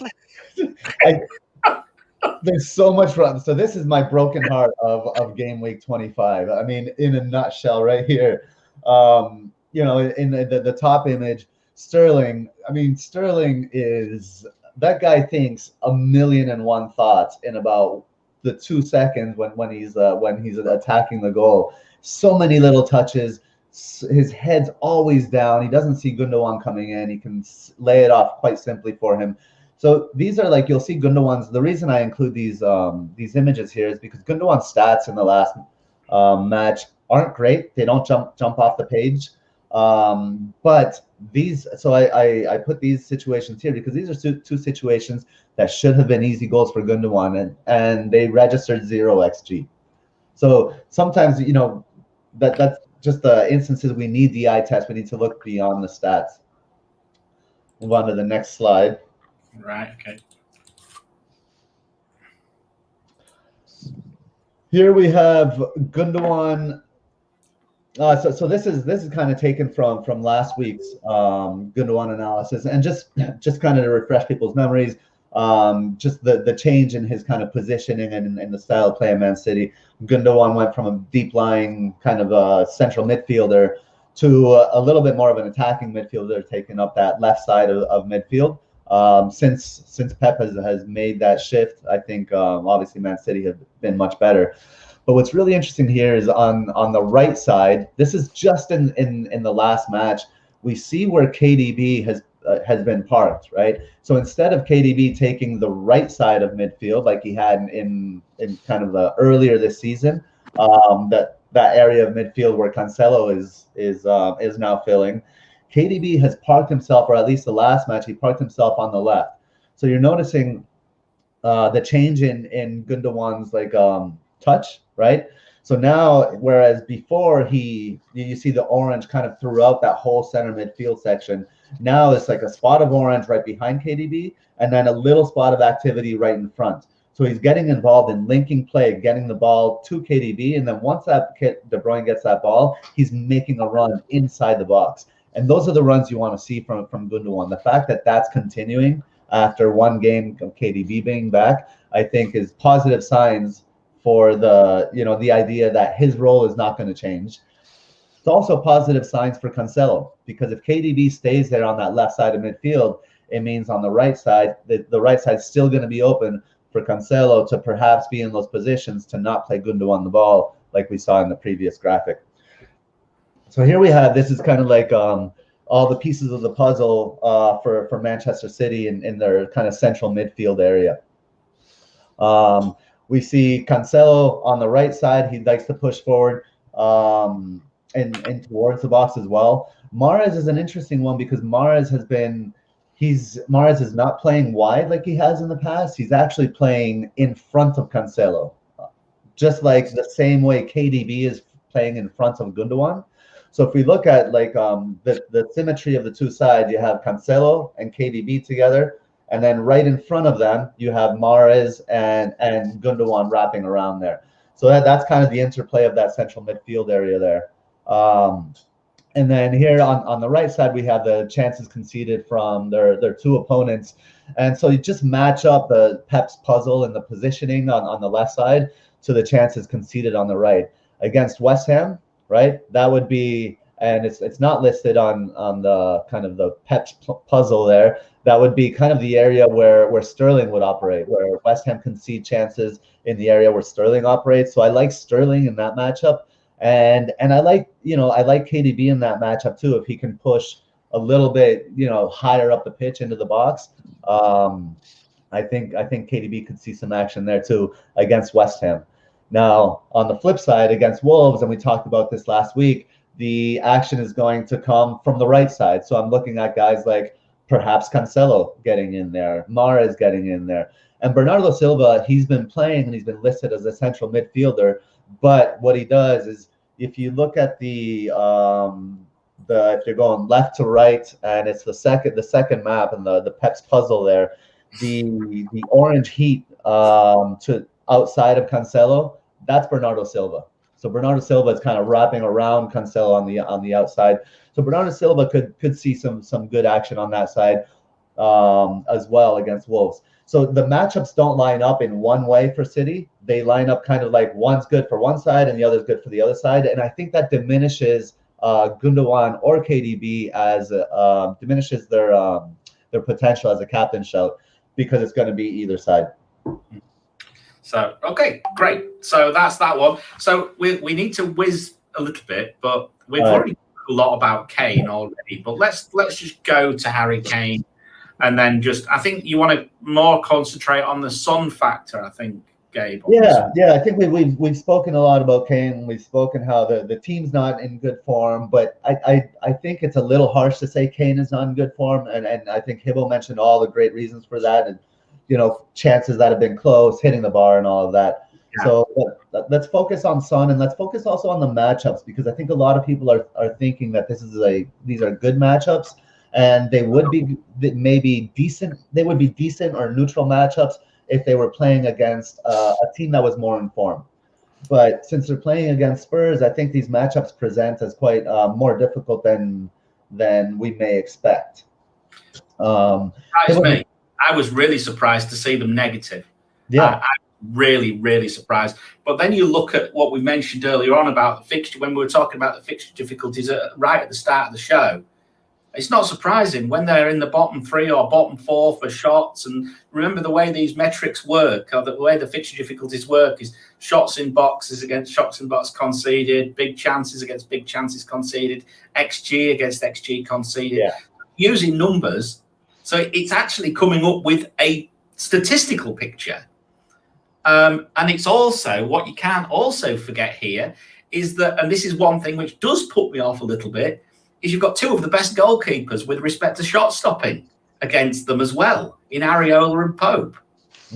There's so much run. So this is my broken heart of game week 25. I mean, in a nutshell, right here. In the top image, Sterling. I mean, Sterling is that guy thinks 1,000,001 thoughts in about the 2 seconds when he's attacking the goal. So many little touches. His head's always down. He doesn't see Gundogan coming in. He can lay it off quite simply for him. So these are you'll see Gundogan's. The reason I include these images here is because Gundogan's stats in the last match aren't great. They don't jump off the page. But these, so I put these situations here because these are two situations that should have been easy goals for Gundogan, and they registered 0 XG. So sometimes, you know, that's just the instances we need the eye test. We need to look beyond the stats. Move on to the next slide. Right. Okay. Here we have Gundogan. So this is kind of taken from last week's Gundogan analysis, and just kind of to refresh people's memories, just the change in his kind of positioning and the style of play in Man City. Gundogan went from a deep lying kind of a central midfielder to a little bit more of an attacking midfielder, taking up that left side of midfield. Since Pep has made that shift, I think obviously Man City have been much better. But what's really interesting here is on the right side. This is just in the last match. We see where KDB has been parked, right? So instead of KDB taking the right side of midfield like he had in kind of the earlier this season, that area of midfield where Cancelo is now filling, KDB has parked himself, or at least the last match, he parked himself on the left. So you're noticing the change in Gundogan's touch, right? So now, whereas before you see the orange kind of throughout that whole center midfield section, now it's like a spot of orange right behind KDB, and then a little spot of activity right in front. So he's getting involved in linking play, getting the ball to KDB, and then once De Bruyne gets that ball, he's making a run inside the box. And those are the runs you want to see from Gundogan. The fact that that's continuing after one game of KDB being back, I think is positive signs for the idea that his role is not going to change. It's also positive signs for Cancelo, because if KDB stays there on that left side of midfield, it means on the right side, the right side is still going to be open for Cancelo to perhaps be in those positions to not play Gundogan the ball like we saw in the previous graphic. So here we have, this is kind of like all the pieces of the puzzle for Manchester City in their kind of central midfield area. We see Cancelo on the right side. He likes to push forward and towards the box as well. Mahrez is an interesting one because Mahrez is not playing wide like he has in the past. He's actually playing in front of Cancelo, just like the same way KDB is playing in front of Gundogan. So if we look at the symmetry of the two sides, you have Cancelo and KDB together. And then right in front of them, you have Mahrez and Gundogan wrapping around there. So that's kind of the interplay of that central midfield area there. And then here on the right side, we have the chances conceded from their two opponents. And so you just match up the Pep's puzzle and the positioning on the left side to the chances conceded on the right. Against West Ham, right? That would be, and it's not listed on the kind of the Pep's puzzle there. That would be kind of the area where Sterling would operate, where West Ham concede chances in the area where Sterling operates. So I like Sterling in that matchup, and I like KDB in that matchup too. If he can push a little bit, higher up the pitch into the box, I think KDB could see some action there too against West Ham. Now on the flip side, against Wolves, and we talked about this last week, the action is going to come from the right side. So I'm looking at guys like perhaps Cancelo getting in there, Mahrez getting in there. And Bernardo Silva, he's been playing and he's been listed as a central midfielder. But what he does is, if you look at if you're going left to right, and it's the second map and the Pep's puzzle there, the orange heat to outside of Cancelo, that's Bernardo Silva. So Bernardo Silva is kind of wrapping around Cancelo on the outside. So Bernardo Silva could see some good action on that side as well against Wolves. So the matchups don't line up in one way for City. They line up kind of like one's good for one side and the other's good for the other side. And I think that diminishes Gundogan or KDB as diminishes their potential as a captain shout, because it's going to be either side. So, okay, great. So that's that one. So we need to whiz a little bit, but we've already talked a lot about Kane already. But let's just go to Harry Kane, and then I think you want to more concentrate on the Son factor, I think. Gabe? On this one? Yeah. I think we've spoken a lot about Kane. We've spoken how the team's not in good form, but I think it's a little harsh to say Kane is not in good form, and I think Hibbo mentioned all the great reasons for that, and chances that have been close, hitting the bar, and all of that. Yeah. So let's focus on Son, and let's focus also on the matchups, because I think a lot of people are thinking that these are good matchups, and they would be maybe decent. They would be decent or neutral matchups if they were playing against a team that was more informed. But since they're playing against Spurs, I think these matchups present as quite more difficult than we may expect. Me. I was really surprised to see them negative. Yeah. I'm really, really surprised. But then you look at what we mentioned earlier on about the fixture, when we were talking about the fixture difficulties right at the start of the show. It's not surprising when they're in the bottom 3 or bottom 4 for shots. And remember, the way these metrics work, or the way the fixture difficulties work, is shots in boxes against shots in box conceded, big chances against big chances conceded, XG against XG conceded, using numbers. So it's actually coming up with a statistical picture. And it's also, what you can't also forget here is that, and this is one thing which does put me off a little bit, is you've got 2 of the best goalkeepers with respect to shot stopping against them as well, in Areola and Pope.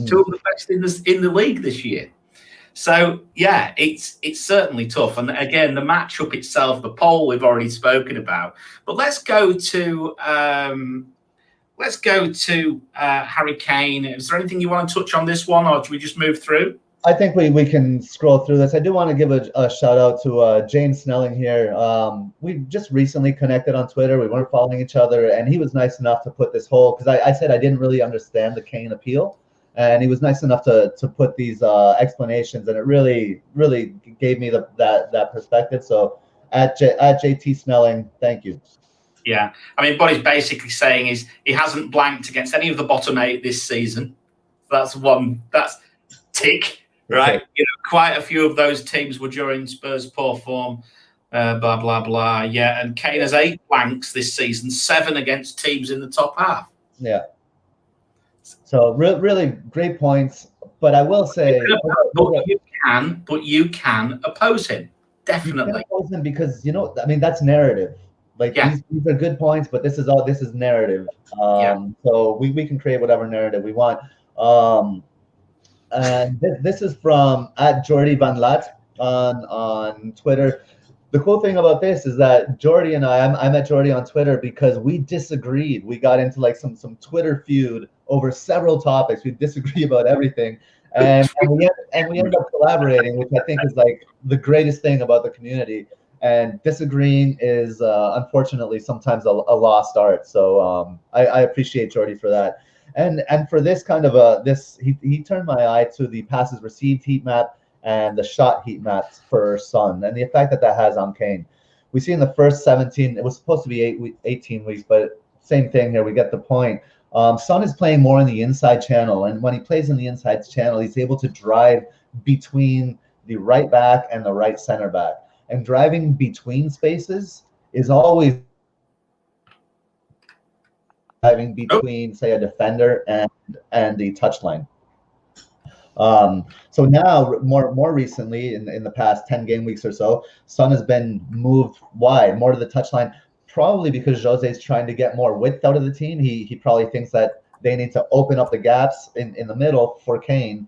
2 of the best in the league this year. So yeah, it's certainly tough. And again, the matchup itself, the poll we've already spoken about. But let's go to Harry Kane. Is there anything you want to touch on this one, or do we just move through? I think we can scroll through this. I do want to give a shout out to James Snelling here. We just recently connected on Twitter. We weren't following each other, and he was nice enough to put this whole, because I said I didn't really understand the Kane appeal, and he was nice enough to put these explanations, and it really gave me that perspective. So at JT Snelling, thank you. Yeah, I mean, what he's basically saying is he hasn't blanked against any of the bottom 8 this season. That's tick. Right, quite a few of those teams were during Spurs' poor form, blah, blah, blah. Yeah, and Kane has 8 blanks this season, 7 against teams in the top half. Yeah. So really great points, but I will say... But you can oppose him, definitely. You can oppose him because, that's narrative. Like, these are good points, but this is narrative. So we can create whatever narrative we want. And this is from @Jordy Van Lat on Twitter. The cool thing about this is that Jordy and I met Jordy on Twitter because we disagreed. We got into like some Twitter feud over several topics. We disagree about everything, and we end up collaborating, which I think is like the greatest thing about the community. And disagreeing is unfortunately sometimes a lost art. So I appreciate Jordy for that. And for this kind of he turned my eye to the passes received heat map and the shot heat maps for Son and the effect that has on Kane. We see in the first 17, it was supposed to be 18 weeks, but same thing here. We get the point. Son is playing more in the inside channel, and when he plays in the inside channel, he's able to drive between the right back and the right center back. And driving between spaces is always driving between, say, a defender and the touchline. So now, more recently, in the past 10 game weeks or so, Son has been moved wide, more to the touchline, probably because Jose's trying to get more width out of the team. He probably thinks that they need to open up the gaps in the middle for Kane.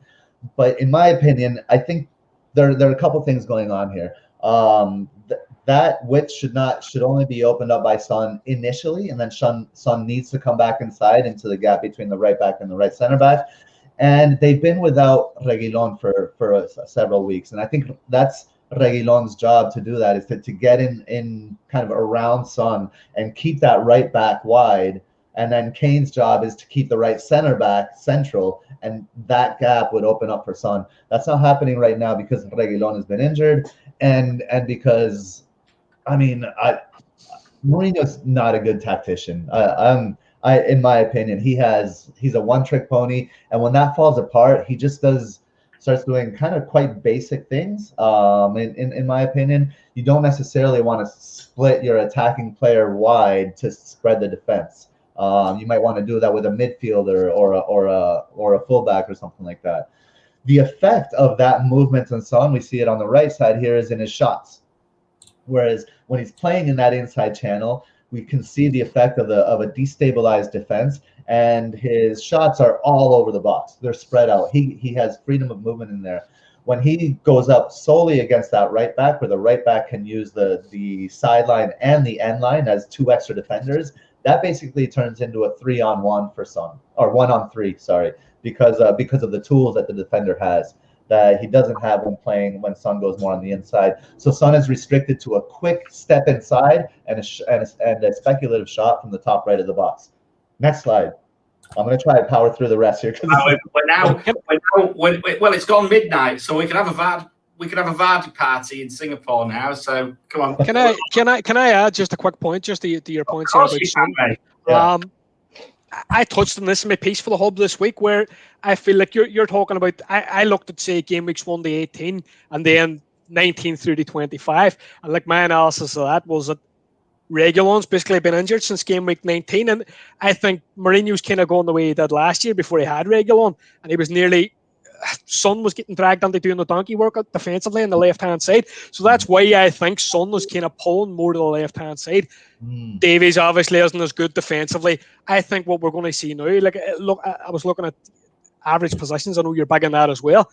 But in my opinion, I think there are a couple things going on here. That width should only be opened up by Son initially, and then Son needs to come back inside into the gap between the right back and the right center back. And they've been without Reguilon for several weeks, and I think that's Reguilon's job to do that, is to get in kind of around Son and keep that right back wide. And then Kane's job is to keep the right center back central, and that gap would open up for Son. That's not happening right now because Reguilon has been injured, and because, I mean, Mourinho's not a good tactician. In my opinion, he's a one-trick pony, and when that falls apart, he just starts doing kind of quite basic things. In my opinion, you don't necessarily want to split your attacking player wide to spread the defense. You might want to do that with a midfielder or a fullback or something like that. The effect of that movement on Son, we see it on the right side here, is in his shots. Whereas when he's playing in that inside channel, we can see the effect of a destabilized defense, and his shots are all over the box. They're spread out. He has freedom of movement in there. When he goes up solely against that right back, where the right back can use the sideline and the end line as two extra defenders, that basically turns into a 3-on-1 for Son, or 1-on-3, sorry, because of the tools that the defender has that he doesn't have when Son goes more on the inside. So Son is restricted to a quick step inside and a speculative shot from the top right of the box. Next slide. I'm going to try to power through the rest here. Well, it's gone midnight, so we can have a VAD party in Singapore now. So come on. Can I add just a quick point, just to your points here about Son? Yeah. I touched on this in my piece for the Hub this week, where I feel like you're talking about. I looked at, say, game weeks 1 to 18, and then 19 through to 25, and like my analysis of that was that Reguilon's basically been injured since game week 19, and I think Mourinho's kind of going the way he did last year before he had Reguilon, and he was nearly. Son was getting dragged into doing the donkey work defensively on the left-hand side. So that's why I think Son was kind of pulling more to the left-hand side. Davies obviously isn't as good defensively. I think what we're going to see now, like, look, I was looking at average positions. I know you're big on that as well.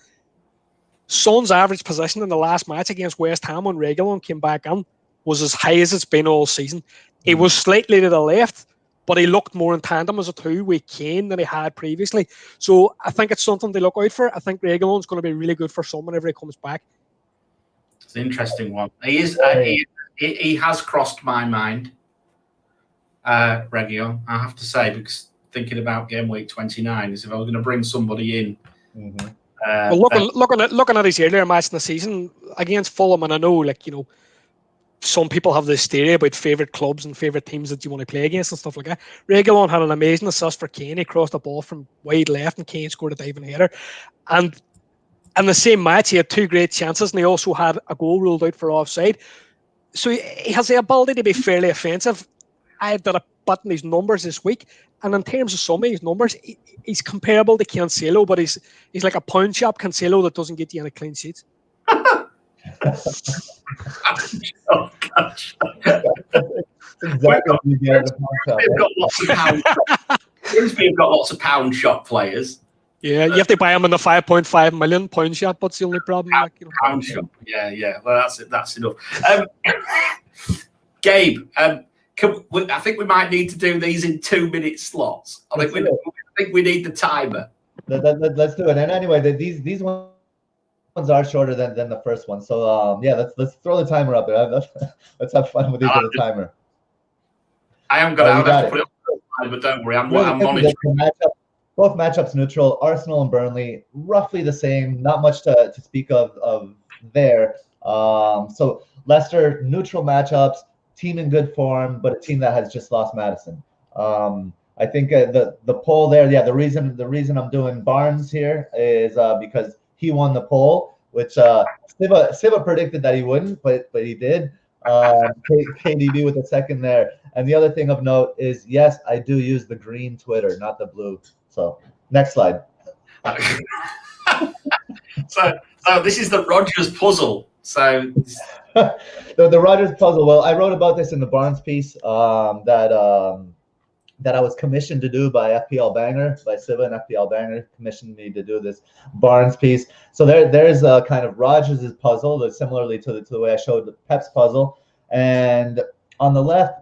Son's average position in the last match against West Ham when Reguilon came back in was as high as it's been all season. He was slightly to the left, but he looked more in tandem as a two with Kane than he had previously. So I think it's something to look out for. I think Reguilon's going to be really good for Son whenever he comes back. It's an interesting one. He is. He has crossed my mind, Reguilon, I have to say, because thinking about game week 29 is if I was going to bring somebody in. Well, looking at his earlier match in the season against Fulham, and I know, like, you know, some people have this theory about favourite clubs and favourite teams that you want to play against and stuff like that. Reguilon had an amazing assist for Kane. He crossed the ball from wide left and Kane scored a diving header. And in the same match, he had two great chances, and he also had a goal ruled out for offside. So he has the ability to be fairly offensive. I did a bit in his numbers this week, and in terms of some of his numbers, he's comparable to Cancelo, but he's like a pound shop Cancelo that doesn't get you any clean sheets. Oh, gosh. Exactly. We've got lots of pound shop players. Yeah, you have to buy them in the 5.5 million pound shop. That's the only problem. Pound shop. Yeah. Well, that's it. That's enough. Gabe, I think we might need to do these in 2-minute slots. I think we need the timer. Let's do it. And anyway, these ones are shorter than the first one. So let's throw the timer up there. Let's have fun with the timer. I am gonna have to put it on, but don't worry, I'm monitoring. Both matchups neutral. Arsenal and Burnley roughly the same. Not much to speak of there. So Leicester neutral matchups. Team in good form, but a team that has just lost Maddison. I think the poll there. Yeah, the reason I'm doing Barnes here is because he won the poll, which Siva predicted that he wouldn't, but he did. KDB with the second there. And the other thing of note is, yes, I do use the green Twitter, not the blue. So next slide. So this is the Rodgers puzzle. So the Rodgers puzzle. Well, I wrote about this in the Barnes piece that I was commissioned to do by FPL Banger, by Siva and FPL Banger commissioned me to do this Barnes piece. So there's a kind of Rodgers' puzzle, that's similarly to the way I showed the Pep's puzzle. And on the left,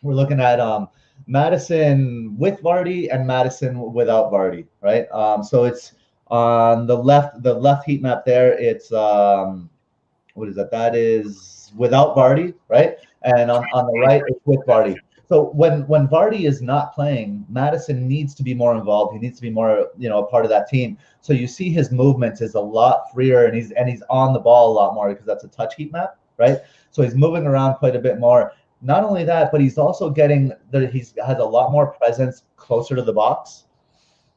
we're looking at Maddison with Vardy and Maddison without Vardy, right? So it's on the left heat map there. It's what is that? That is without Vardy, right? And on the right, it's with Vardy. So when Vardy is not playing, Maddison needs to be more involved. He needs to be more, a part of that team. So you see his movements is a lot freer, and he's on the ball a lot more because that's a touch heat map, right? So he's moving around quite a bit more. Not only that, but he's also he has a lot more presence closer to the box.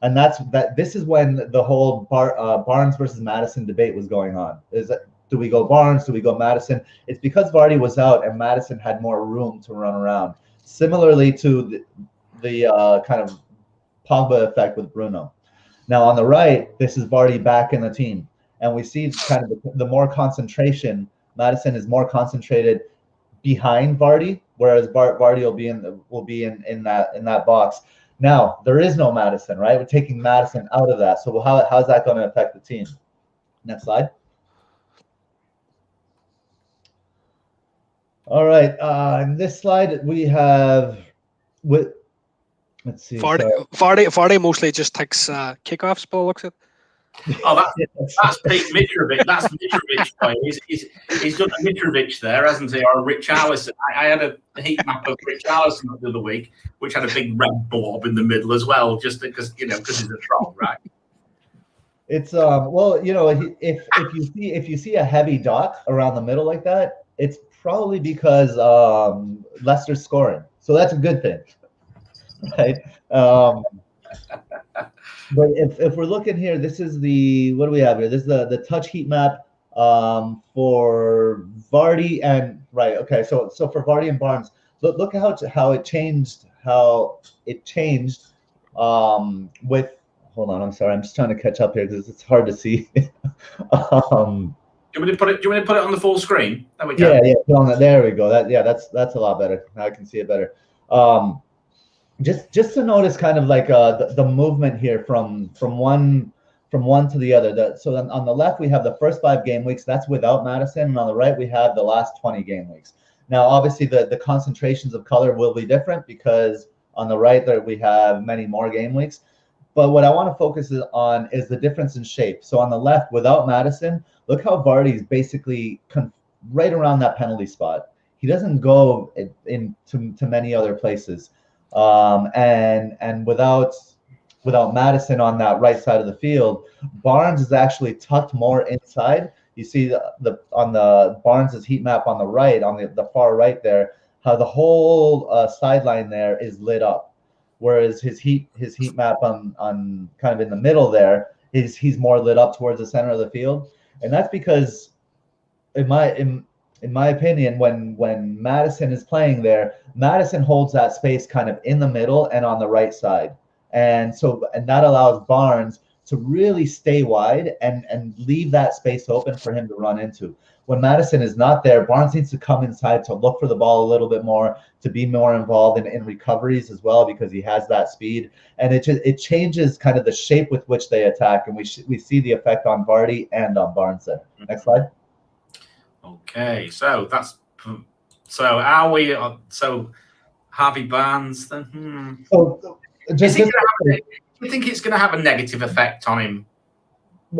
And this is when the whole Barnes versus Maddison debate was going on. Is that, do we go Barnes? Do we go Maddison? It's because Vardy was out and Maddison had more room to run around. Similarly to the kind of Pogba effect with Bruno. Now on the right, this is Vardy back in the team, and we see kind of the more concentration. Maddison is more concentrated behind Vardy, whereas Vardy will be in that box. Now there is no Maddison, right? We're taking Maddison out of that. So how's that going to affect the team? Next slide. All right. In this slide we have with. Let's see. Vardy mostly just takes kickoffs, but looks at. Oh, that's Pete Mitrovic. That's Mitrovic. He's done a Mitrovic there, hasn't he? Or Rich Allison. I had a heat map of Rich Allison the other week, which had a big red blob in the middle as well, just because he's a troll, right? It's well, if you see a heavy dot around the middle like that, it's probably because Leicester's scoring, so that's a good thing, right? But if we're looking here, this is what do we have here? This is the touch heat map for Vardy and right. Okay, so for Vardy and Barnes, look how it changed with. Hold on, I'm sorry, I'm just trying to catch up here because it's hard to see. Do you want me to put it on the full screen? There we go. Yeah. There we go. That's a lot better. Now I can see it better. Just to notice kind of like the movement here from one to the other. So on the left we have the first 5 game weeks. That's without Maddison, and on the right we have the last 20 game weeks. Now obviously the concentrations of color will be different because on the right there we have many more game weeks. But what I want to focus on is the difference in shape. So on the left, without Maddison, look how Vardy's basically right around that penalty spot. He doesn't go into many other places. And without Maddison on that right side of the field, Barnes is actually tucked more inside. You see on the Barnes's heat map on the right, on the far right there, how the whole sideline there is lit up. Whereas his heat map on kind of in the middle there he's more lit up towards the center of the field, and that's because in my opinion, when Maddison is playing there, Maddison holds that space kind of in the middle and on the right side, and that allows Barnes to really stay wide and leave that space open for him to run into. When Maddison is not there, Barnes needs to come inside to look for the ball a little bit more, to be more involved in recoveries as well, because he has that speed. And it changes kind of the shape with which they attack. And we see the effect on Vardy and on Barnes there. Next slide. Okay, so are we? So Harvey Barnes then? So do you think it's going to have a negative effect on him?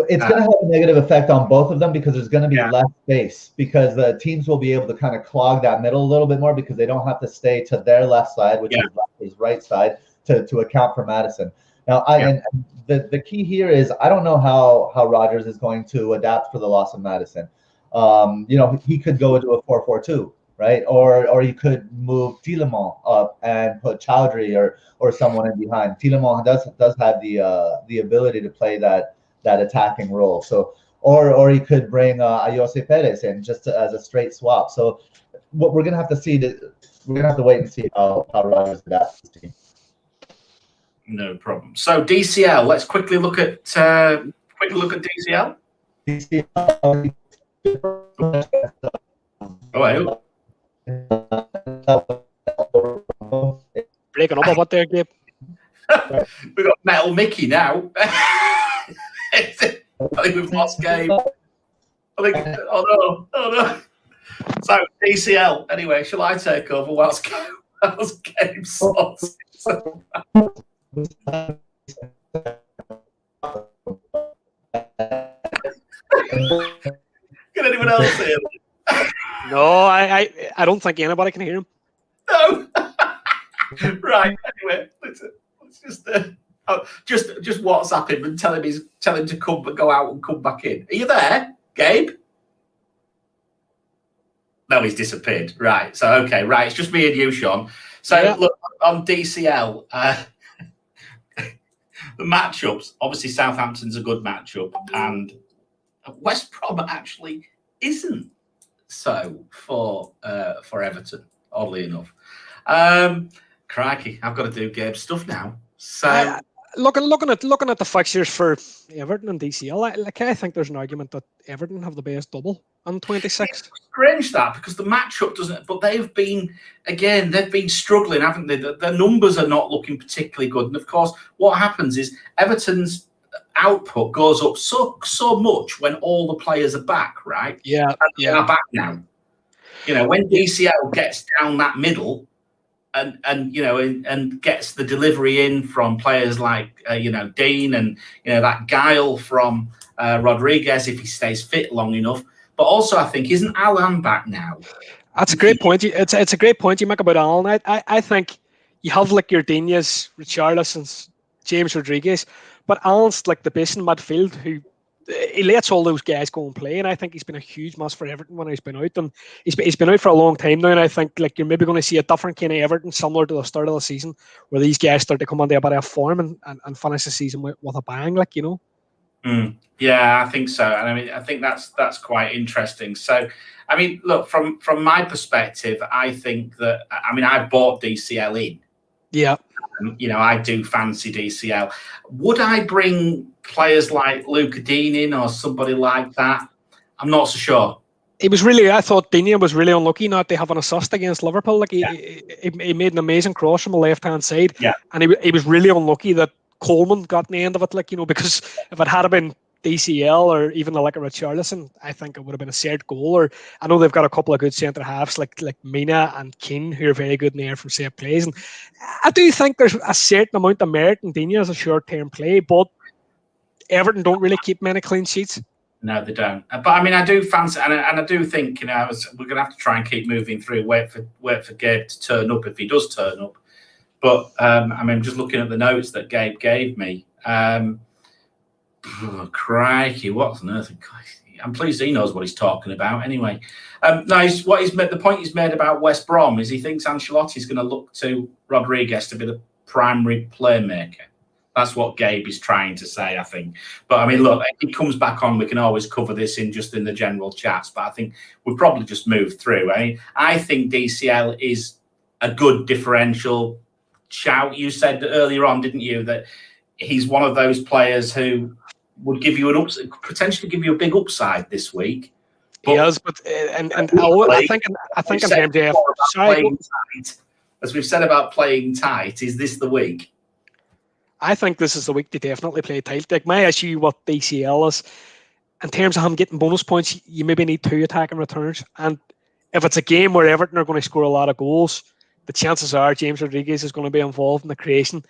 It's going to have a negative effect on both of them because there's going to be less space, because the teams will be able to kind of clog that middle a little bit more because they don't have to stay to their left side, which is his right side, to account for Maddison. Now, and the key here is I don't know how Rodgers is going to adapt for the loss of Maddison. He could go into a 4-4-2, right? Or he could move Tielemans up and put Chowdhury or someone in behind. Tielemans does have the ability to play that attacking role. So, or he could bring Ayose Perez in just as a straight swap. So, what we're gonna have to see we're gonna have to wait and see how Rodgers adapts this team. No problem. So DCL, let's quickly look at DCL. DCL. Breaking up about there, Gabe. We've got Metal Mickey now. I think we've lost Gabe. Oh no. So DCL. Anyway, shall I take over whilst Gabe sorts? Can anyone else hear me? No, I don't think anybody can hear him. No. Right. Anyway, let's just WhatsApp him and tell him to go out and come back in. Are you there, Gabe? No, he's disappeared. Right. So okay. Right. It's just me and you, Sean. So look on DCL. The matchups. Obviously, Southampton's a good matchup, and West Brom actually isn't so for Everton. Oddly enough. Crikey, I've got to do Gabe's stuff now. So looking at the fixtures for Everton and DCL, I think there's an argument that Everton have the best double on 26. It's strange that, because the matchup doesn't. But they've been struggling, haven't they? The numbers are not looking particularly good, and of course, what happens is Everton's output goes up so much when all the players are back, right? Yeah, They are back now. When DCL gets down that middle. And gets the delivery in from players like Dean and that guile from Rodriguez if he stays fit long enough. But also, I think, isn't Alan back now? That's a great point. It's a great point you make about Alan. I think you have like your Dinas, Richarlison's, James Rodriguez, but Alan's like the best in midfield who he lets all those guys go and play, and I think he's been a huge must for Everton when he's been out, and he's been out for a long time now, and I think like you're maybe going to see a different kind of Everton similar to the start of the season where these guys start to come into a bit of form and finish the season with a bang, Yeah, I think so, and I mean I think that's quite interesting. So I mean, look, from my perspective, I think that I've bought DCL in. Yeah. I do fancy DCL. Would I bring players like Luca Dean in or somebody like that? I'm not so sure. I thought Dina was really unlucky not to have an assist against Liverpool. Like he made an amazing cross from the left-hand side. Yeah. And he was really unlucky that Coleman got in the end of it, because if it had been DCL or even like a Richarlison, I think it would have been a shared goal. Or I know they've got a couple of good centre halves like Mina and Keane who are very good in the air from set plays. And I do think there's a certain amount of merit in Dina as a short-term play, but Everton don't really keep many clean sheets. No, they don't. But I do fancy, and I do think we're going to have to try and keep moving through. Wait for Gabe to turn up if he does turn up. But I'm just looking at the notes that Gabe gave me. Crikey, what on earth? I'm pleased he knows what he's talking about. Anyway, the point he's made about West Brom is he thinks Ancelotti's going to look to Rodriguez to be the primary playmaker. That's what Gabe is trying to say, I think. But look, if he comes back on, we can always cover this in the general chats. But I think we'll probably just move through. I think DCL is a good differential shout. You said earlier on, didn't you, that he's one of those players who would give you potentially give you a big upside this week. He does, but I think in terms of as we've said about playing tight, is this the week? I think this is the week they definitely play tight. Like my issue with DCL is, in terms of him getting bonus points, you maybe need 2 attacking returns, and if it's a game where Everton are going to score a lot of goals, the chances are James Rodriguez is going to be involved in the creation.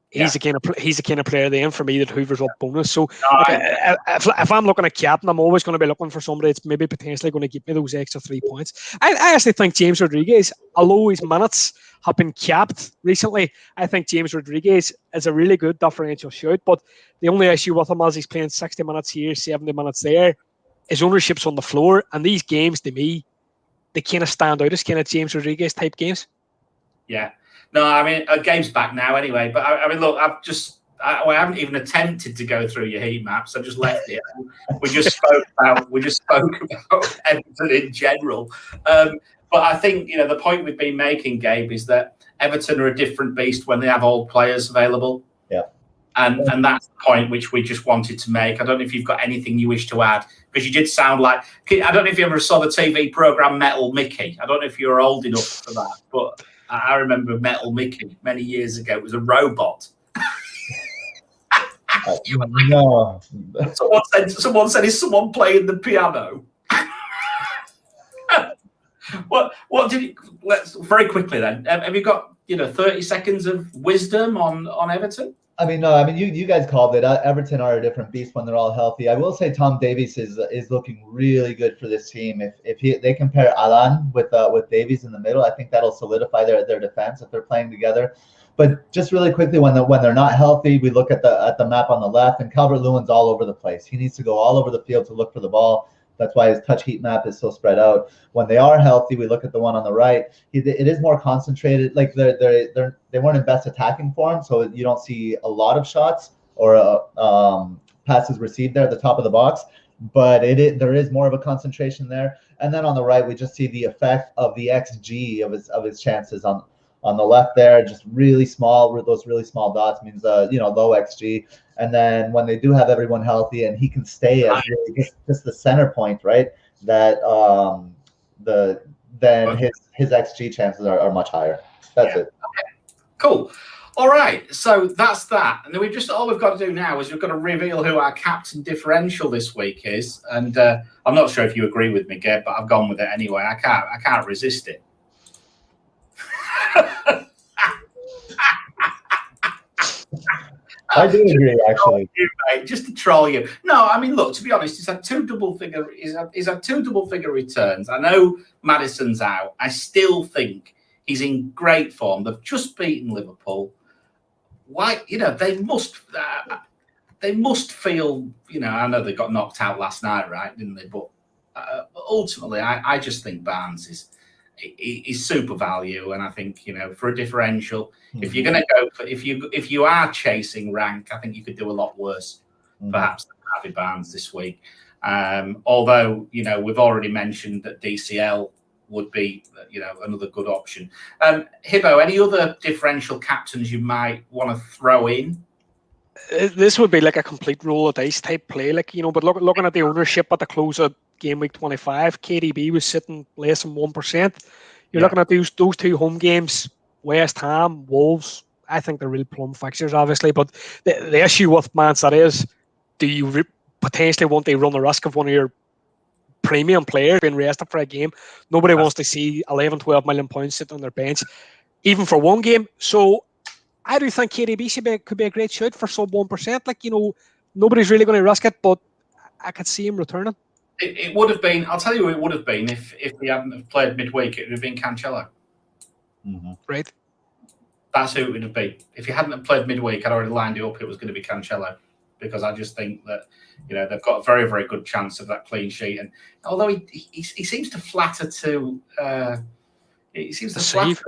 He's the kind of player then for me that hoovers up bonus. So if I'm looking at captain, I'm always going to be looking for somebody that's maybe potentially going to give me those extra 3 points. I actually think James Rodriguez, although his minutes have been capped recently, I think James Rodriguez is a really good differential shout. But the only issue with him is he's playing 60 minutes here, 70 minutes there. His ownership's on the floor, and these games to me, they kind of stand out as kind of James Rodriguez type games. Yeah. No, Gabe's back now anyway. But look, I haven't even attempted to go through your heat maps. I just left it. We just spoke about Everton in general. But I think the point we've been making, Gabe, is that Everton are a different beast when they have old players available. Yeah. And that's the point which we just wanted to make. I don't know if you've got anything you wish to add, because you did sound like, I don't know if you ever saw the TV program Metal Mickey. I don't know if you were old enough for that, but I remember Metal Mickey many years ago. It was a robot. No. Someone said, is someone playing the piano? What did you, let's very quickly then. Have you got 30 seconds of wisdom on Everton? You guys called it. Everton are a different beast when they're all healthy. I will say Tom Davies is looking really good for this team. If they compare Alan with Davies in the middle, I think that'll solidify their defense if they're playing together. But just really quickly, when they're not healthy, we look at the map on the left, and Calvert-Lewin's all over the place. He needs to go all over the field to look for the ball. That's why his touch heat map is so spread out. When they are healthy, we look at the one on the right. It is more concentrated. Like they weren't in best attacking form, so you don't see a lot of shots or passes received there at the top of the box. But there is more of a concentration there. And then on the right, we just see the effect of the XG of his chances on on the left there, just really small. Those really small dots means low XG. And then when they do have everyone healthy and he can stay as really just the center point, right? That then his XG chances are much higher. That's it. Okay. Cool. All right, so that's that. And then all we've got to do now is we've got to reveal who our captain differential this week is. And I'm not sure if you agree with me, Gabe, but I've gone with it anyway. I can't resist it. I do agree, actually. Just to troll you. No, I mean, look. To be honest, he's had two double figure returns. I know Maddison's out. I still think he's in great form. They've just beaten Liverpool. Why? They must feel. I know they got knocked out last night, right? Didn't they? But ultimately, I just think Barnes is super value, and I think for a differential, if you're going to go for if you are chasing rank, I think you could do a lot worse, perhaps than Harvey Barnes this week. Although we've already mentioned that DCL would be another good option. Hibbo, any other differential captains you might want to throw in? This would be like a complete roll of dice type play, but looking at the ownership at the close of game week 25, KDB was sitting less than 1%. You're looking at those two home games, West Ham, Wolves. I think they're real plum fixtures, obviously, but the issue with Man City is, do you potentially want to run the risk of one of your premium players being rested for a game? Nobody wants to see 11, 12 million pounds sitting on their bench, even for one game. So I do think KDB could be a great shoot for sub 1%. Nobody's really going to risk it, but I could see him returning. It would have been. I'll tell you who it would have been if he hadn't played midweek. It would have been Cancelo. Mm-hmm. Right. That's who it would have been. If you hadn't played midweek, I'd already lined you up. It was going to be Cancelo, because I just think that they've got a very, very good chance of that clean sheet. And although he seems to flatter to deceive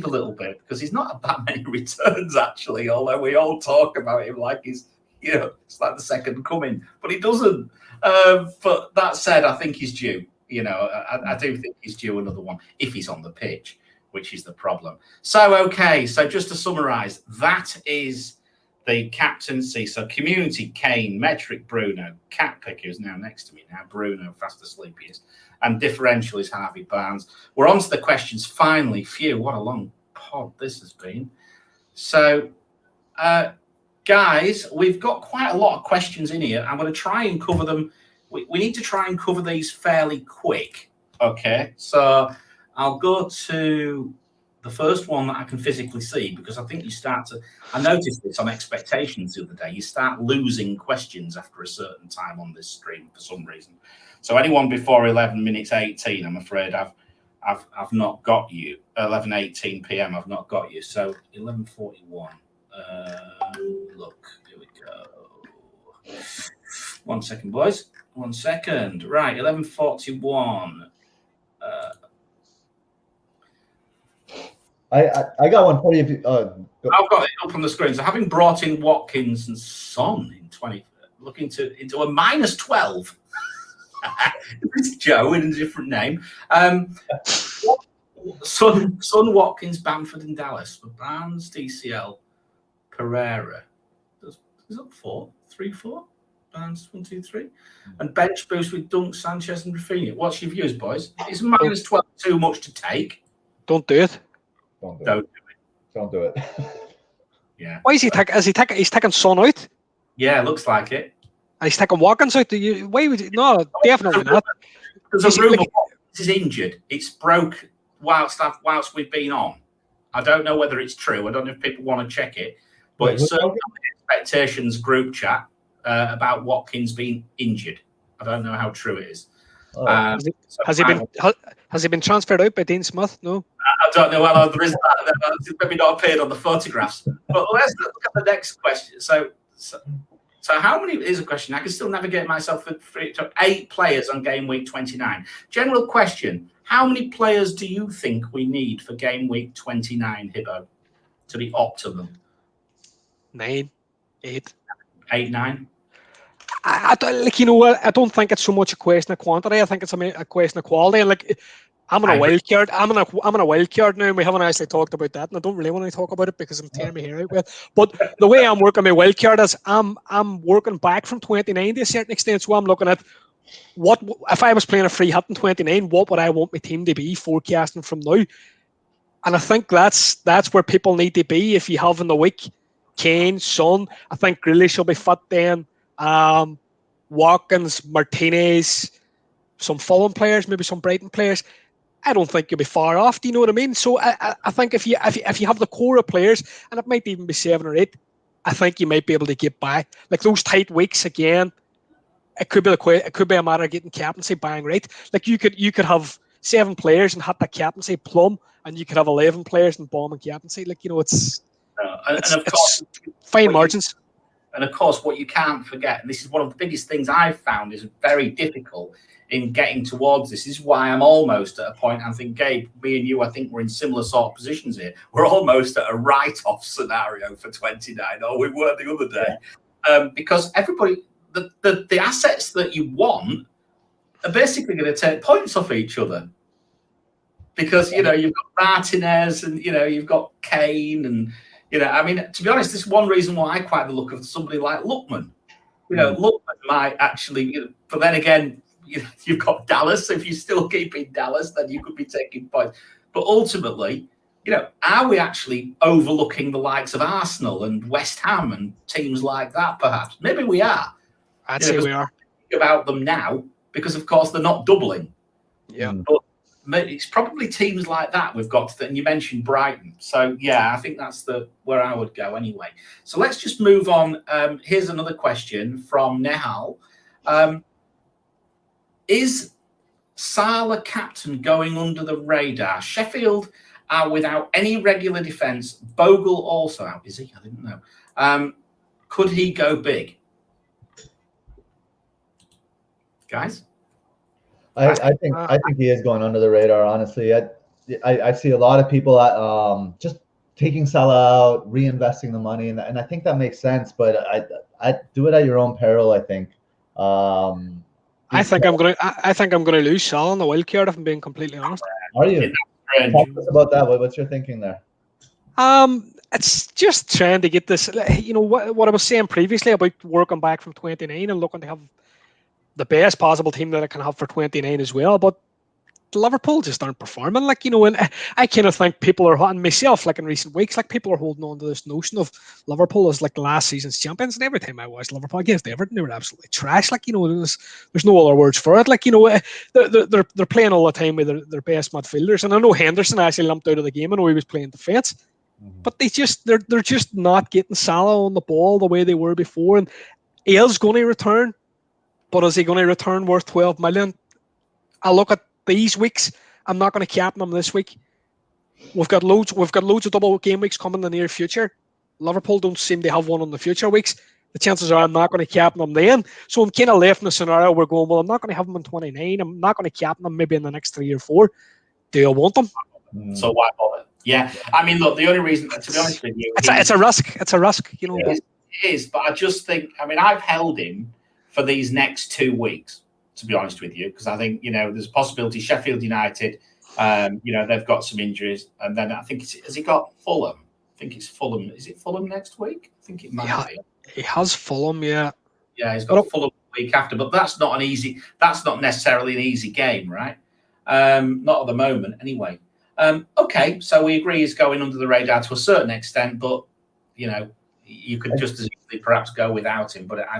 a little bit, because he's not had that many returns actually. Although we all talk about him like he's it's like the second coming, but he doesn't. But that said, I think he's due. I do think he's due another one if he's on the pitch, which is the problem. So just to summarise, that is the captaincy. So community, Kane, metric, Bruno, Catpick, who's now next to me now, Bruno, fast asleep he is, and differential is Harvey Barnes. We're on to the questions finally. Phew, what a long pod this has been. So, guys, we've got quite a lot of questions in here. I'm going to try and cover them. We need to try and cover these fairly quick. Okay, so I'll go to the first one that I can physically see, because I think I noticed this on expectations the other day. You start losing questions after a certain time on this stream for some reason. So anyone before 11 minutes 18, I'm afraid I've not got you. 11:18 p.m. I've not got you. So 11:41. Look, here we go. 1 second, boys. 1 second. Right, 11:41. I got one for you. I've got it up on the screen. So having brought in Watkins and Son in 20, looking into a minus 12. It's Joe in a different name. Son, Watkins, Bamford, and Dallas for Barnes, DCL, Pereira. Is that 4? 3-4? Barnes 1, 2, 3, and bench boost with Dunk, Sanchez, and Rafinha. What's your views, boys? Is minus 12 too much to take? Don't do it. Don't do it. Yeah. Why is he taking? He's taking Son out. Yeah, looks like it. And he's taking Watkins out. Why would you? No, definitely not. There's a rumor he's injured. It's broke whilst we've been on. I don't know whether it's true. I don't know if people want to check it, but it's certainly on the expectations group chat about Watkins being injured. I don't know how true it is. Has he been transferred out by Dean Smith? No. I don't know. Well, there is that. It's maybe not appeared on the photographs. But let's look at the next question. So how many is a question? I can still navigate myself through 8 players on game week 29. General question: how many players do you think we need for game week 29, Hibbo, to be optimum? 9, 8, 9. I don't think it's so much a question of quantity. I think it's a question of quality. And I'm on a wild card. I'm on a wild card now, and we haven't actually talked about that. And I don't really want to talk about it because I'm tearing my hair out with. But the way I'm working my wild card is I'm working back from 29 to a certain extent. So I'm looking at what if I was playing a free hit in 29, what would I want my team to be forecasting from now? And I think that's where people need to be. If you have in the week Kane, Son, I think Grealish will be fit then. Watkins, Martinez, some Fulham players, maybe some Brighton players. I don't think you'll be far off. Do you know what I mean? So I think if you have the core of players, and it might even be 7 or 8, I think you might be able to get by. Like those tight weeks again, it could be a matter of getting captaincy bang right. Like you could have 7 players and have the captaincy plumb, and you could have 11 players and bomb and captaincy. Like it's of course fine margins. And of course, what you can't forget, and this is one of the biggest things I've found is very difficult in getting towards this. This is why I'm almost at a point. I think, Gabe, me and you, I think we're in similar sort of positions here. We're almost at a write-off scenario for 29, or we were the other day, because everybody, the assets that you want are basically going to take points off each other. Because you've got Martinez and you've got Kane and I mean, to be honest, this is one reason why I quite the look of somebody like Lookman. Lookman might actually, but then again, you've got Dallas. If you're still keeping Dallas, then you could be taking points. But ultimately, are we actually overlooking the likes of Arsenal and West Ham and teams like that? Perhaps, maybe we are. I'd say we are. Think about them now because, of course, they're not doubling. Yeah, but it's probably teams like that we've got to, and you mentioned Brighton. So, yeah, I think that's where I would go anyway. So let's just move on. Here's another question from Nehal. Is Salah captain going under the radar? Sheffield are without any regular defence. Bogle also out. Is he? I didn't know. Could he go big? Guys? I think he is going under the radar. Honestly, I see a lot of people just taking Salah out, reinvesting the money, and I think that makes sense. But I do it at your own peril. I think. I think I'm gonna lose Salah on the wild card. If I'm being completely honest. Are you? Talk to us about that. What's your thinking there? It's just trying to get this. What I was saying previously about working back from 29 and looking to have the best possible team that I can have for 29 as well. But Liverpool just aren't performing. And I kind of think people are, and myself, in recent weeks, people are holding on to this notion of Liverpool as last season's champions. And every time I watch Liverpool against Everton, they were absolutely trash. There's no other words for it. They're playing all the time with their best midfielders. And I know Henderson actually lumped out of the game. I know he was playing defence. Mm-hmm. But they're just not getting Salah on the ball the way they were before. And Aile's going to return. But is he going to return worth 12 million? I look at these weeks. I'm not going to captain him this week. We've got loads of double game weeks coming in the near future. Liverpool don't seem to have one in the future weeks. The chances are I'm not going to captain him then. So I'm kind of left in a scenario where going, well, I'm not going to have him in 29. I'm not going to captain him maybe in the next 3 or 4. Do you want him? So why bother? Yeah. I mean, look, the only reason, to be honest with you, it's a risk. It's a risk. It is, but I just think, I've held him for these next 2 weeks, to be honest with you, because I think, there's a possibility Sheffield United, they've got some injuries. And then I think, has he got Fulham? I think it's Fulham. Is it Fulham next week? I think it might be. He has Fulham, yeah. Yeah, he's got Fulham the week after, but that's not necessarily an easy game, right? Not at the moment, anyway. Okay, so we agree he's going under the radar to a certain extent, but, you could just as easily perhaps go without him. But I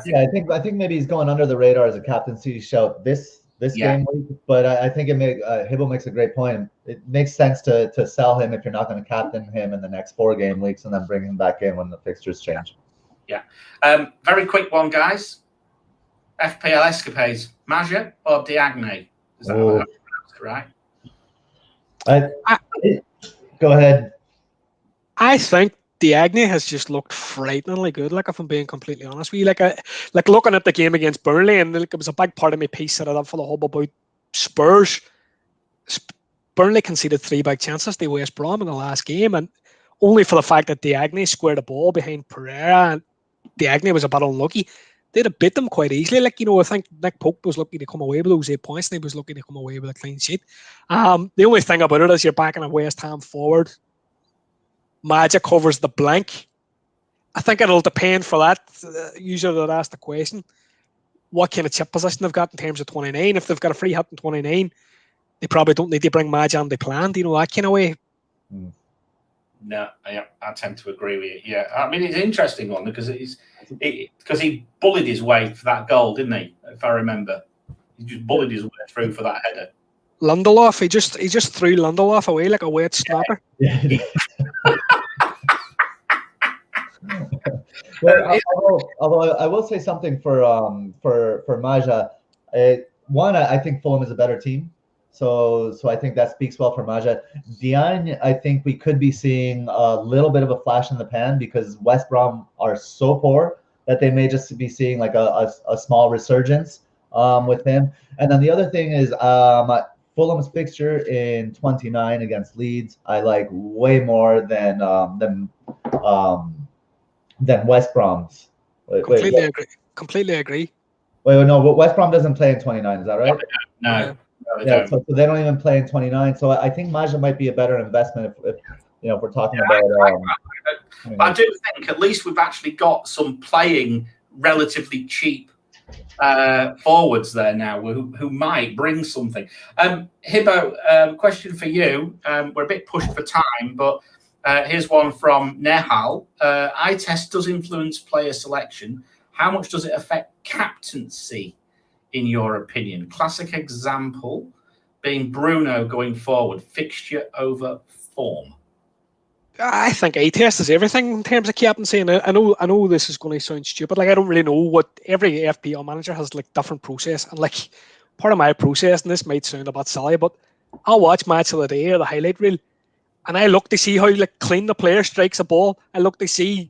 think maybe he's going under the radar as a captaincy shout this game week. But I think Hibbo makes a great point. It makes sense to sell him if you're not going to captain him in the next 4 game weeks and then bring him back in when the fixtures change. Yeah. Very quick one, guys. FPL escapades, Maja or Diagne? Is that how I pronounce it right? Go ahead. I think Diagne has just looked frighteningly good. If I'm being completely honest with you, looking at the game against Burnley, and it was a big part of my piece that I did for the Hub about Spurs. Burnley conceded 3 big chances to West Brom in the last game, and only for the fact that Diagne squared a ball behind Pereira, and Diagne was a bit unlucky. they'd have beat them quite easily. Like, I think Nick Pope was lucky to come away with those 8 points, and he was lucky to come away with a clean sheet. The only thing about it is you're backing a West Ham forward. Magic covers the blank. I think it'll depend for that. Usually they'll ask the question, what kind of chip position they've got in terms of 29. If they've got a free hit in 29, they probably don't need to bring Magic on the plan, that kind of way. No, I tend to agree with you. Yeah, I mean, it's an interesting one because he bullied his way for that goal, didn't he? If I remember, he just bullied his way through for that header. Lindelof, he just threw Lindelof away like a wet snapper. Yeah. Well, although I will say something for Maja. One, I think Fulham is a better team. So I think that speaks well for Maja. Diagne, I think we could be seeing a little bit of a flash in the pan because West Brom are so poor that they may just be seeing like a small resurgence with him. And then the other thing is Fulham's fixture in 29 against Leeds, I like way more than West Brom's. Completely agree. Wait, no, West Brom doesn't play in 29, is that right? No. Yeah, so they don't even play in 29. So I think Maja might be a better investment if we're talking about. But I do think at least we've actually got some playing relatively cheap forwards there now who might bring something. Hibbo, question for you. We're a bit pushed for time, but here's one from Nehal. Eye test does influence player selection. How much does it affect captaincy, in your opinion? Classic example being Bruno going forward, fixture over form. I think eye test is everything in terms of captaincy, and I know this is going to sound stupid. Like, I don't really know what every FPL manager has, like, different process, and like part of my process, and this might sound a bit silly, but I'll watch match of the day or the highlight reel, and I look to see how like clean the player strikes a ball. I look to see,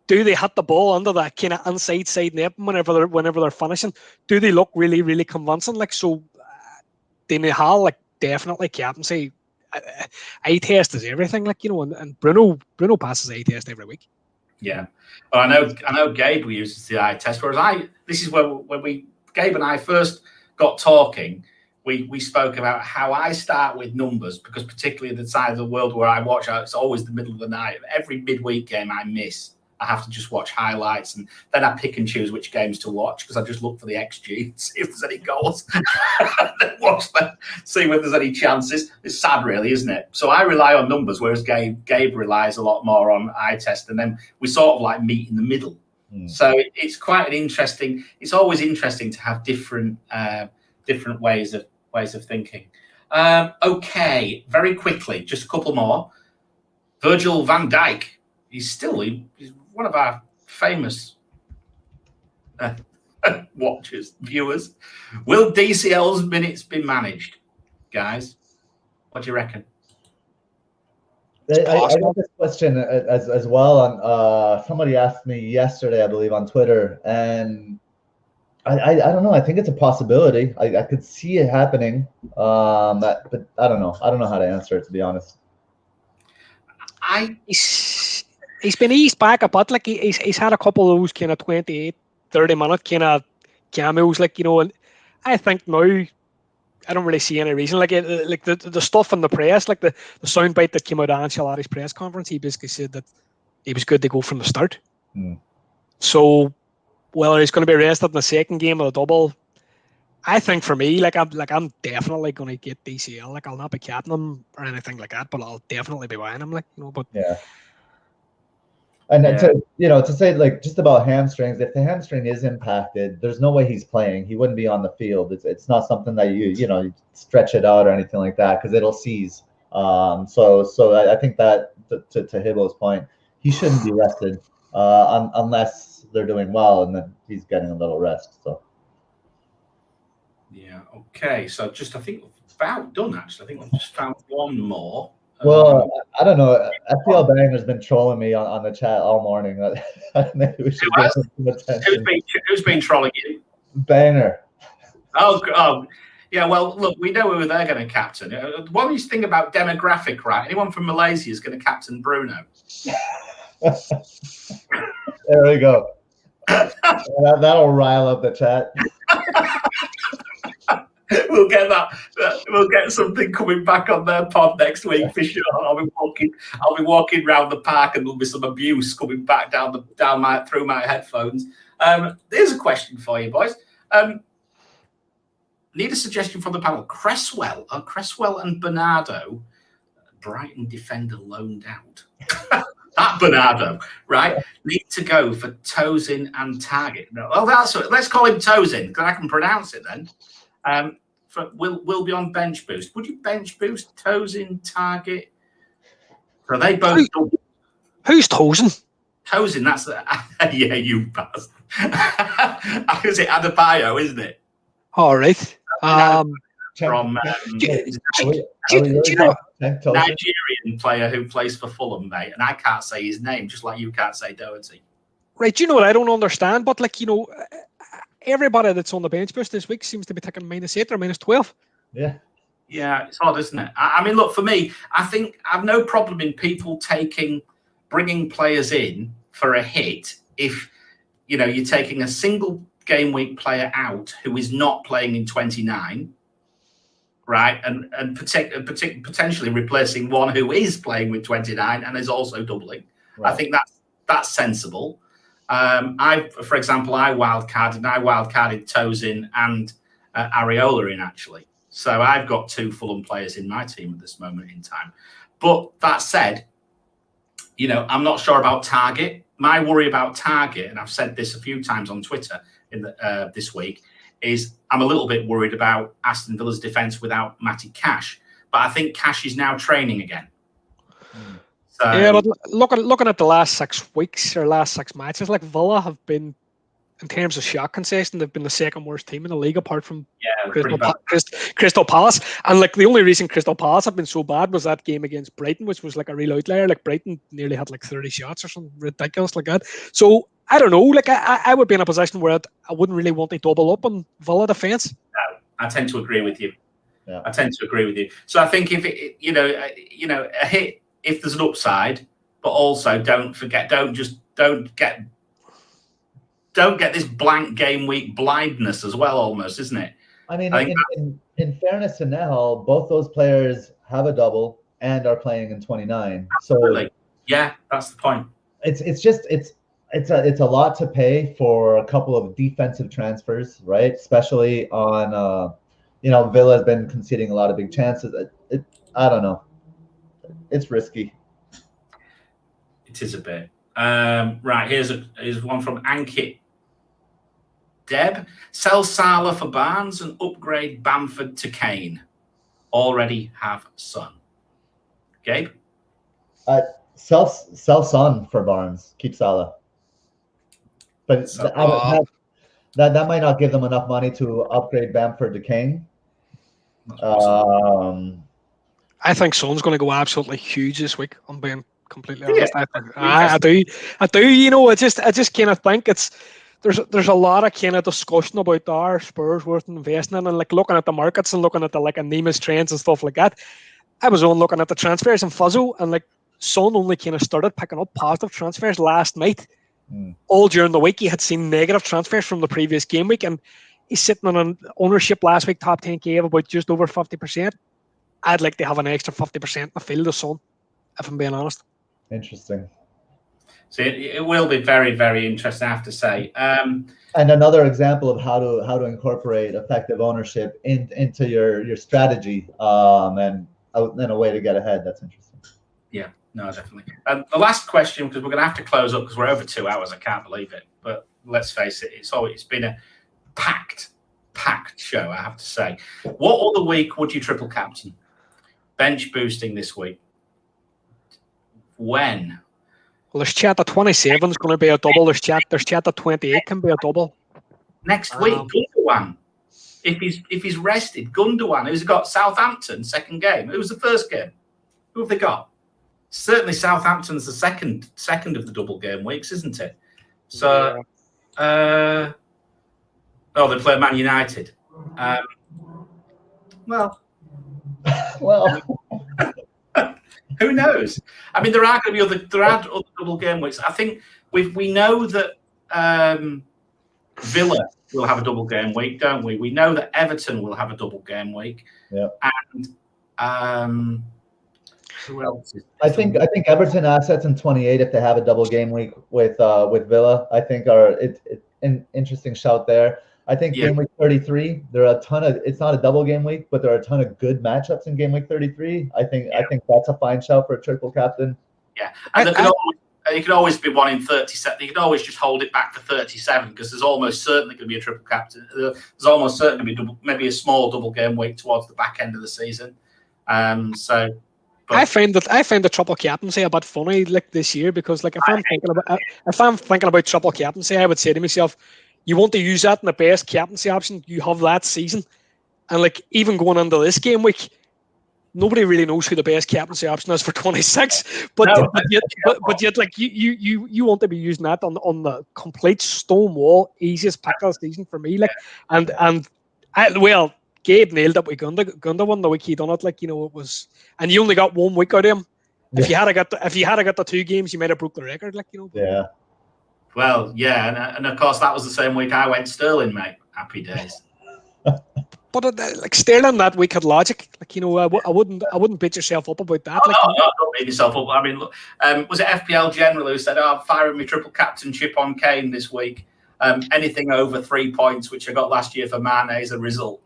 do they hit the ball under that kind of inside side net whenever they're finishing? Do they look really, really convincing? Like, so they may have like definitely captaincy. Eye test is everything, like, and Bruno passes eye test every week. Yeah, well, I know Gabe uses the eye test, whereas this is when Gabe and I first got talking. We spoke about how I start with numbers because particularly the side of the world where I watch, it's always the middle of the night. Every midweek game I miss. I have to just watch highlights, and then I pick and choose which games to watch because I just look for the XG, see if there's any goals, then watch them, see if there's any chances. It's sad, really, isn't it? So I rely on numbers, whereas Gabe relies a lot more on eye test, and then we sort of like meet in the middle. So it's quite an interesting. It's always interesting to have different ways of thinking. Okay, very quickly, just a couple more. Virgil van Dijk. He's one of our famous viewers. Will DCL's minutes be managed, guys? What do you reckon? I got this question as well. On somebody asked me yesterday, I believe, on Twitter, and I don't know. I think it's a possibility. I could see it happening, but I don't know. I don't know how to answer it, to be honest. He's been eased back a bit. Like, he's had a couple of those kind of 28, 30-minute kind of cameos. Like, and I think now I don't really see any reason. Like, the stuff in the press, like the soundbite that came out of Ancelotti's press conference, he basically said that he was good to go from the start. So whether he's going to be rested in the second game of the double, I think for me, I'm definitely going to get DCL. Like, I'll not be capping him or anything like that, but I'll definitely be buying him. Like, but yeah. And to say, like, just about hamstrings, if the hamstring is impacted, there's no way he's playing. He wouldn't be on the field. It's not something that you stretch it out or anything like that because it'll seize. So I think that to Hibbo's point, he shouldn't be rested unless they're doing well, and then he's getting a little rest. So. Yeah. Okay. So I think we're about done. Actually, I think we've just found one more. Well, I don't know. FPL Banger's been trolling me on the chat all morning. Maybe we should get some attention. Who's been trolling you? Banger. Oh, yeah. Well, look, we know who they're going to captain. What do you think about demographic, right? Anyone from Malaysia is going to captain Bruno. There we go. That'll rile up the chat. We'll get that. We'll get something coming back on their pod next week for sure. I'll be walking around the park, and there'll be some abuse coming back through my headphones. Here's a question for you, boys. Need a suggestion from the panel. Cresswell and Bernardo, Brighton defender loaned out. That Bernardo, right? Need to go for Tozin and Target. No, well, let's call him Tozin because I can pronounce it then. Will be on bench boost. Would you bench boost Tozin, Target? Are they both? Who's Tozin? Tozin, that's yeah, you bastard. Is it Adebayo, isn't it? All right. From do you know Nigerian player who plays for Fulham, mate, and I can't say his name, just like you can't say Doherty. Right, do you know what I don't understand? But everybody that's on the bench boost this week seems to be taking -8 or -12. Yeah. Yeah, it's odd, isn't it? I mean, look, for me, I think I've no problem in people bringing players in for a hit if, you're taking a single game week player out who is not playing in 29, right? And potentially replacing one who is playing with 29 and is also doubling. Right. I think that's sensible. For example, I wildcarded Tozin and Areola in actually. So I've got 2 Fulham players in my team at this moment in time. But that said, I'm not sure about Target. My worry about Target, and I've said this a few times on Twitter this week, is I'm a little bit worried about Aston Villa's defence without Matty Cash. But I think Cash is now training again. So, yeah, but looking at the last 6 weeks or last 6 matches, like Villa have been, in terms of shot concession, they've been the second worst team in the league apart from Crystal Palace. And the only reason Crystal Palace have been so bad was that game against Brighton, which was a real outlier. Brighton nearly had 30 shots or something ridiculous like that. So I don't know. I would be in a position where I wouldn't really want to double up on Villa defence. No, I tend to agree with you. Yeah. I tend to agree with you. So I think if a hit, if there's an upside, but also don't get this blank game week blindness as well, almost, isn't it? I mean, in fairness to Nehal, both those players have a double and are playing in 29. Absolutely. So yeah, that's the point. It's a lot to pay for a couple of defensive transfers, right? Especially on Villa has been conceding a lot of big chances. I don't know. It's risky. It is a bit. Right, here's one from Ankit. Deb, sell Salah for Barnes and upgrade Bamford to Kane. Already have Son. Gabe? Sell Son for Barnes. Keep Salah. But that might not give them enough money to upgrade Bamford to Kane. I think Son's going to go absolutely huge this week. I'm being completely honest. I do. I just kind of think there's a lot of kind of discussion about our Spurs worth investing in, and looking at the markets and looking at the anonymous trends and stuff like that. I was on looking at the transfers and Fuzzo, and Son only kind of started picking up positive transfers last night. All during the week, he had seen negative transfers from the previous game week, and he's sitting on an ownership last week, top 10k of about just over 50%. I'd like to have an extra 50% in the field of Son, if I'm being honest. Interesting. So it will be very, very interesting, I have to say. And another example of how to incorporate effective ownership into your strategy, and a way to get ahead. That's interesting. Yeah, no, definitely. The last question, because we're going to have to close up because we're over 2 hours. I can't believe it. But let's face it, it's been a packed show, I have to say. What other week would you triple captain? Bench boosting this week. When? Well, there's chat that 27 is going to be a double. There's chat that 28 can be a double. Next week, Gundogan. If he's rested, Gundogan, who's got Southampton, second game. Who was the first game? Who have they got? Certainly Southampton's the second of the double game weeks, isn't it? So, they play Man United. Well, who knows? I mean, there are other double game weeks. I think we know that Villa will have a double game week, don't we? We know that Everton will have a double game week. Yeah. And who else? I think Everton assets in 28 if they have a double game week with Villa. I think it's an interesting shout there. I think game week 33, there are a ton of. It's not a double game week, but there are a ton of good matchups in game week 33. I think that's a fine shout for a triple captain. Yeah, and it could always be one in 37. You could always just hold it back to 37 because there's almost certainly going to be a triple captain. There's almost certainly going to be maybe a small double game week towards the back end of the season. I find the triple captaincy a bit funny like this year because like if I'm thinking about triple captaincy, I would say to myself, you want to use that in the best captaincy option you have that season, and like even going into this game week, nobody really knows who the best captaincy option is for 26. But yet like you want to be using that on the complete stonewall easiest pick of the season for me. Like Gabe nailed it with Gunda one the week he done it. Like, you know, it was, and you only got 1 week out of him. If you had got the 2 games, you might have broke the record. Like, you know. Yeah. Well, yeah, and of course that was the same week I went Sterling, mate. Happy days. But like Sterling that week had logic. Like, you know, I wouldn't beat yourself up about that. Like, no, don't beat yourself up. I mean, look, was it FPL General who said, "I'm firing my triple captain chip on Kane this week. Anything over 3 points, which I got last year for Mane, is a result."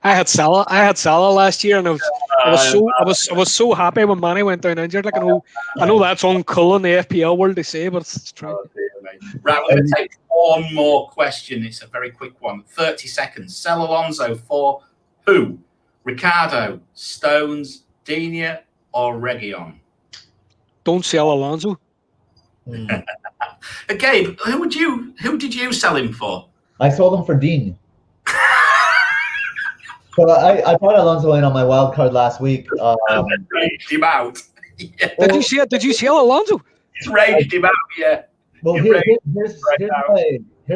I had Salah last year, and I was so happy when Manny went down injured. Like I know that's uncool in the FPL world to say, but it's true. Oh, dear, right, we're going to take one more question. It's a very quick one. 30 seconds. Sell Alonso for who? Ricardo, Stones, Digne, or Reguilon? Don't sell Alonso. Gabe, who did you sell him for? I sold him for Digne. So I brought Alonso in on my wild card last week. Raged him out. Yeah. Did you sell Alonso? It's raged him out, yeah. Well, here's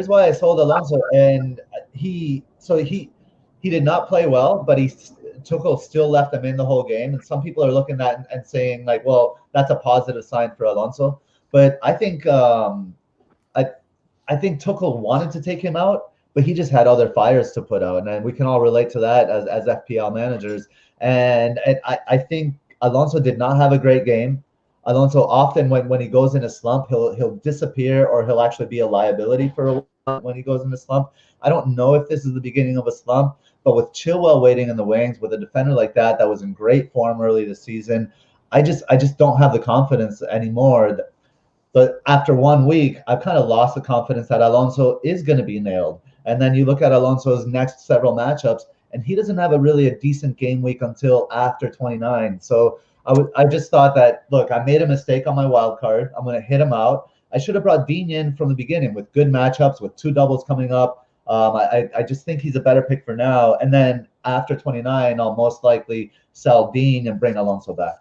why I sold Alonso, and he did not play well, but Tuchel still left him in the whole game, and some people are looking at it and saying like, well, that's a positive sign for Alonso. But I think I think Tuchel wanted to take him out, but he just had other fires to put out, and we can all relate to that as FPL managers. And I think Alonso did not have a great game. Alonso often, when he goes in a slump, he'll disappear, or he'll actually be a liability for a while when he goes in a slump. I don't know if this is the beginning of a slump, but with Chilwell waiting in the wings, with a defender like that was in great form early this season, I just don't have the confidence anymore. But after 1 week, I've kind of lost the confidence that Alonso is going to be nailed. And then you look at Alonso's next several matchups, and he doesn't have a decent game week until after 29. So I just thought that, look, I made a mistake on my wild card. I'm going to hit him out. I should have brought Digne in from the beginning with good matchups, with 2 doubles coming up. I just think he's a better pick for now. And then after 29, I'll most likely sell Digne and bring Alonso back.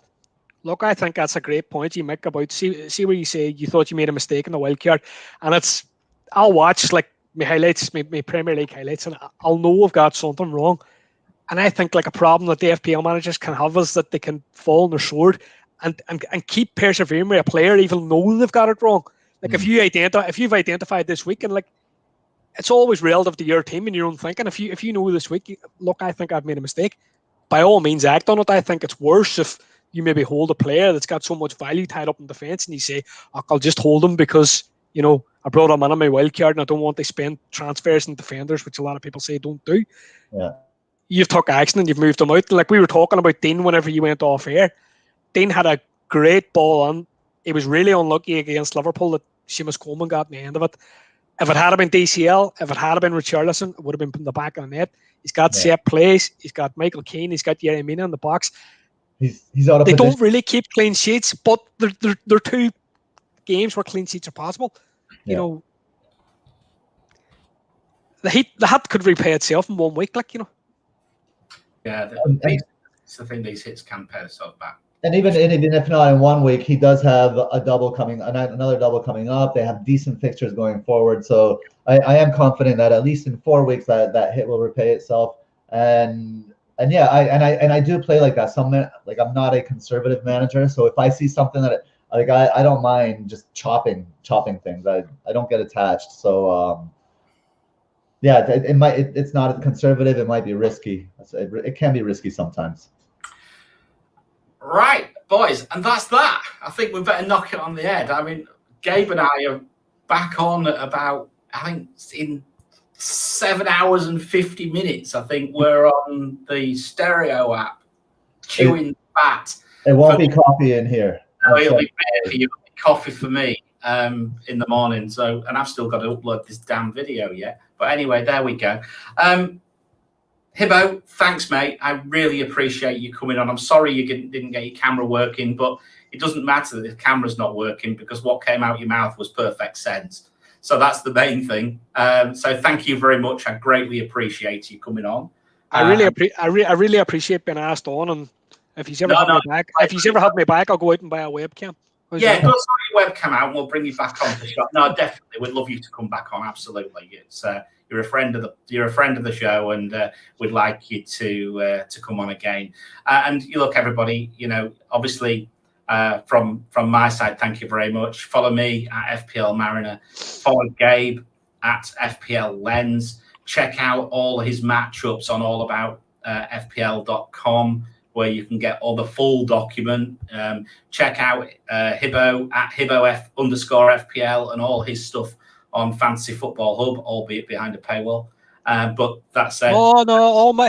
Look, I think that's a great point you make about see where you say you thought you made a mistake in the wild card, and I'll watch like my highlights, my Premier League highlights, and I'll know I've got something wrong. And I think like a problem that the FPL managers can have is that they can fall on their sword and keep persevering with a player even though they've got it wrong. Like if you've identified this week, and like it's always relative to your team and your own thinking. If you know this week, look, I think I've made a mistake. By all means, act on it. I think it's worse if you maybe hold a player that's got so much value tied up in defence and you say, I'll just hold him because, you know, I brought him in on my wild card and I don't want to spend transfers and defenders, which a lot of people say don't do. Yeah. You've took action and you've moved him out. Like we were talking about Dean whenever you went off air. Dean had a great ball on. He was really unlucky against Liverpool that Seamus Coleman got in the end of it. If it had been DCL, if it had been Richarlison, it would have been in the back of the net. He's got set plays. He's got Michael Keane. He's got Yerry Mina in the box. He's out of They position. don't really keep clean sheets, but they're 2 games where clean sheets are possible. You know, the hat could repay itself in 1 week, like, you know. Yeah, it's the thing. These hits can pay themselves back. And even if not in 1 week, he does have another double coming up. They have decent fixtures going forward. So I am confident that at least in 4 weeks that hit will repay itself. And I do play like that. I'm not a conservative manager, so if I see something that Like I don't mind just chopping things. I don't get attached. So yeah, it's not conservative. It might be risky. It can be risky sometimes. Right, boys, and that's that. I think we better knock it on the head. I mean, Gabe and I are back on at about, I think, in 7 hours and 50 minutes. I think we're on the stereo app, chewing fat. It won't be coffee in here. No, it'll be beer for you, coffee for me in the morning. So, and I've still got to upload this damn video yet. But anyway, there we go. Hibbo, thanks, mate. I really appreciate you coming on. I'm sorry you didn't get your camera working, but it doesn't matter that the camera's not working because what came out your mouth was perfect sense. So that's the main thing. So thank you very much. I greatly appreciate you coming on. I really appreciate being asked on, and if he's ever had me back, I'll go out and buy a webcam. Yeah, go sort your webcam out and we'll bring you back on the shop. No, definitely, we'd love you to come back on. Absolutely, it's you're a friend of the show, and we'd like you to come on again. And you look, everybody, you know, obviously from my side, thank you very much. Follow me at FPL Mariner. Follow Gabe at FPL Lens. Check out all his matchups on allaboutfpl.com. where you can get all the full document. Check out Hibbo at Hibbo_FPL and all his stuff on Fantasy Football Hub, albeit behind a paywall. But that's it. Oh no, all my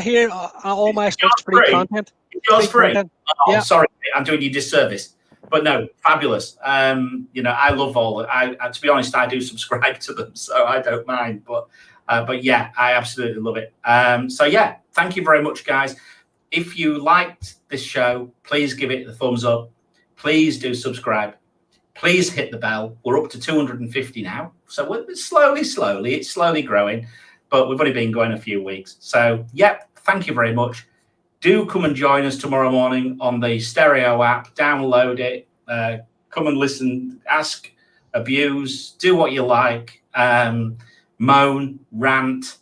stuff's free content. Yours free. Content. Oh, yeah. Sorry, I'm doing you disservice. But no, fabulous. You know, I love all. To be honest, I do subscribe to them, so I don't mind. But yeah, I absolutely love it. So yeah, thank you very much, guys. If you liked this show, please give it a thumbs up. Please do subscribe. Please hit the bell. We're up to 250 now. So we're slowly, it's slowly growing, but we've only been going a few weeks. So, yep, thank you very much. Do come and join us tomorrow morning on the stereo app. Download it. Come and listen. Ask, abuse. Do what you like. Moan, rant,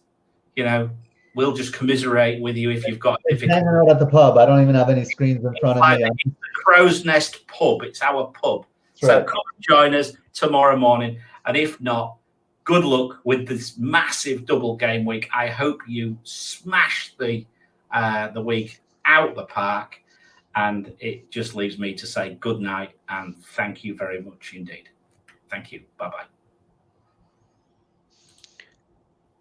you know. We'll just commiserate with you if you've got difficulty. Hanging out at the pub. I don't even have any screens in front of me. It's the Crow's Nest pub. It's our pub. That's so right. Come and join us tomorrow morning. And if not, good luck with this massive double game week. I hope you smash the week out the park. And it just leaves me to say good night and thank you very much indeed. Thank you. Bye-bye.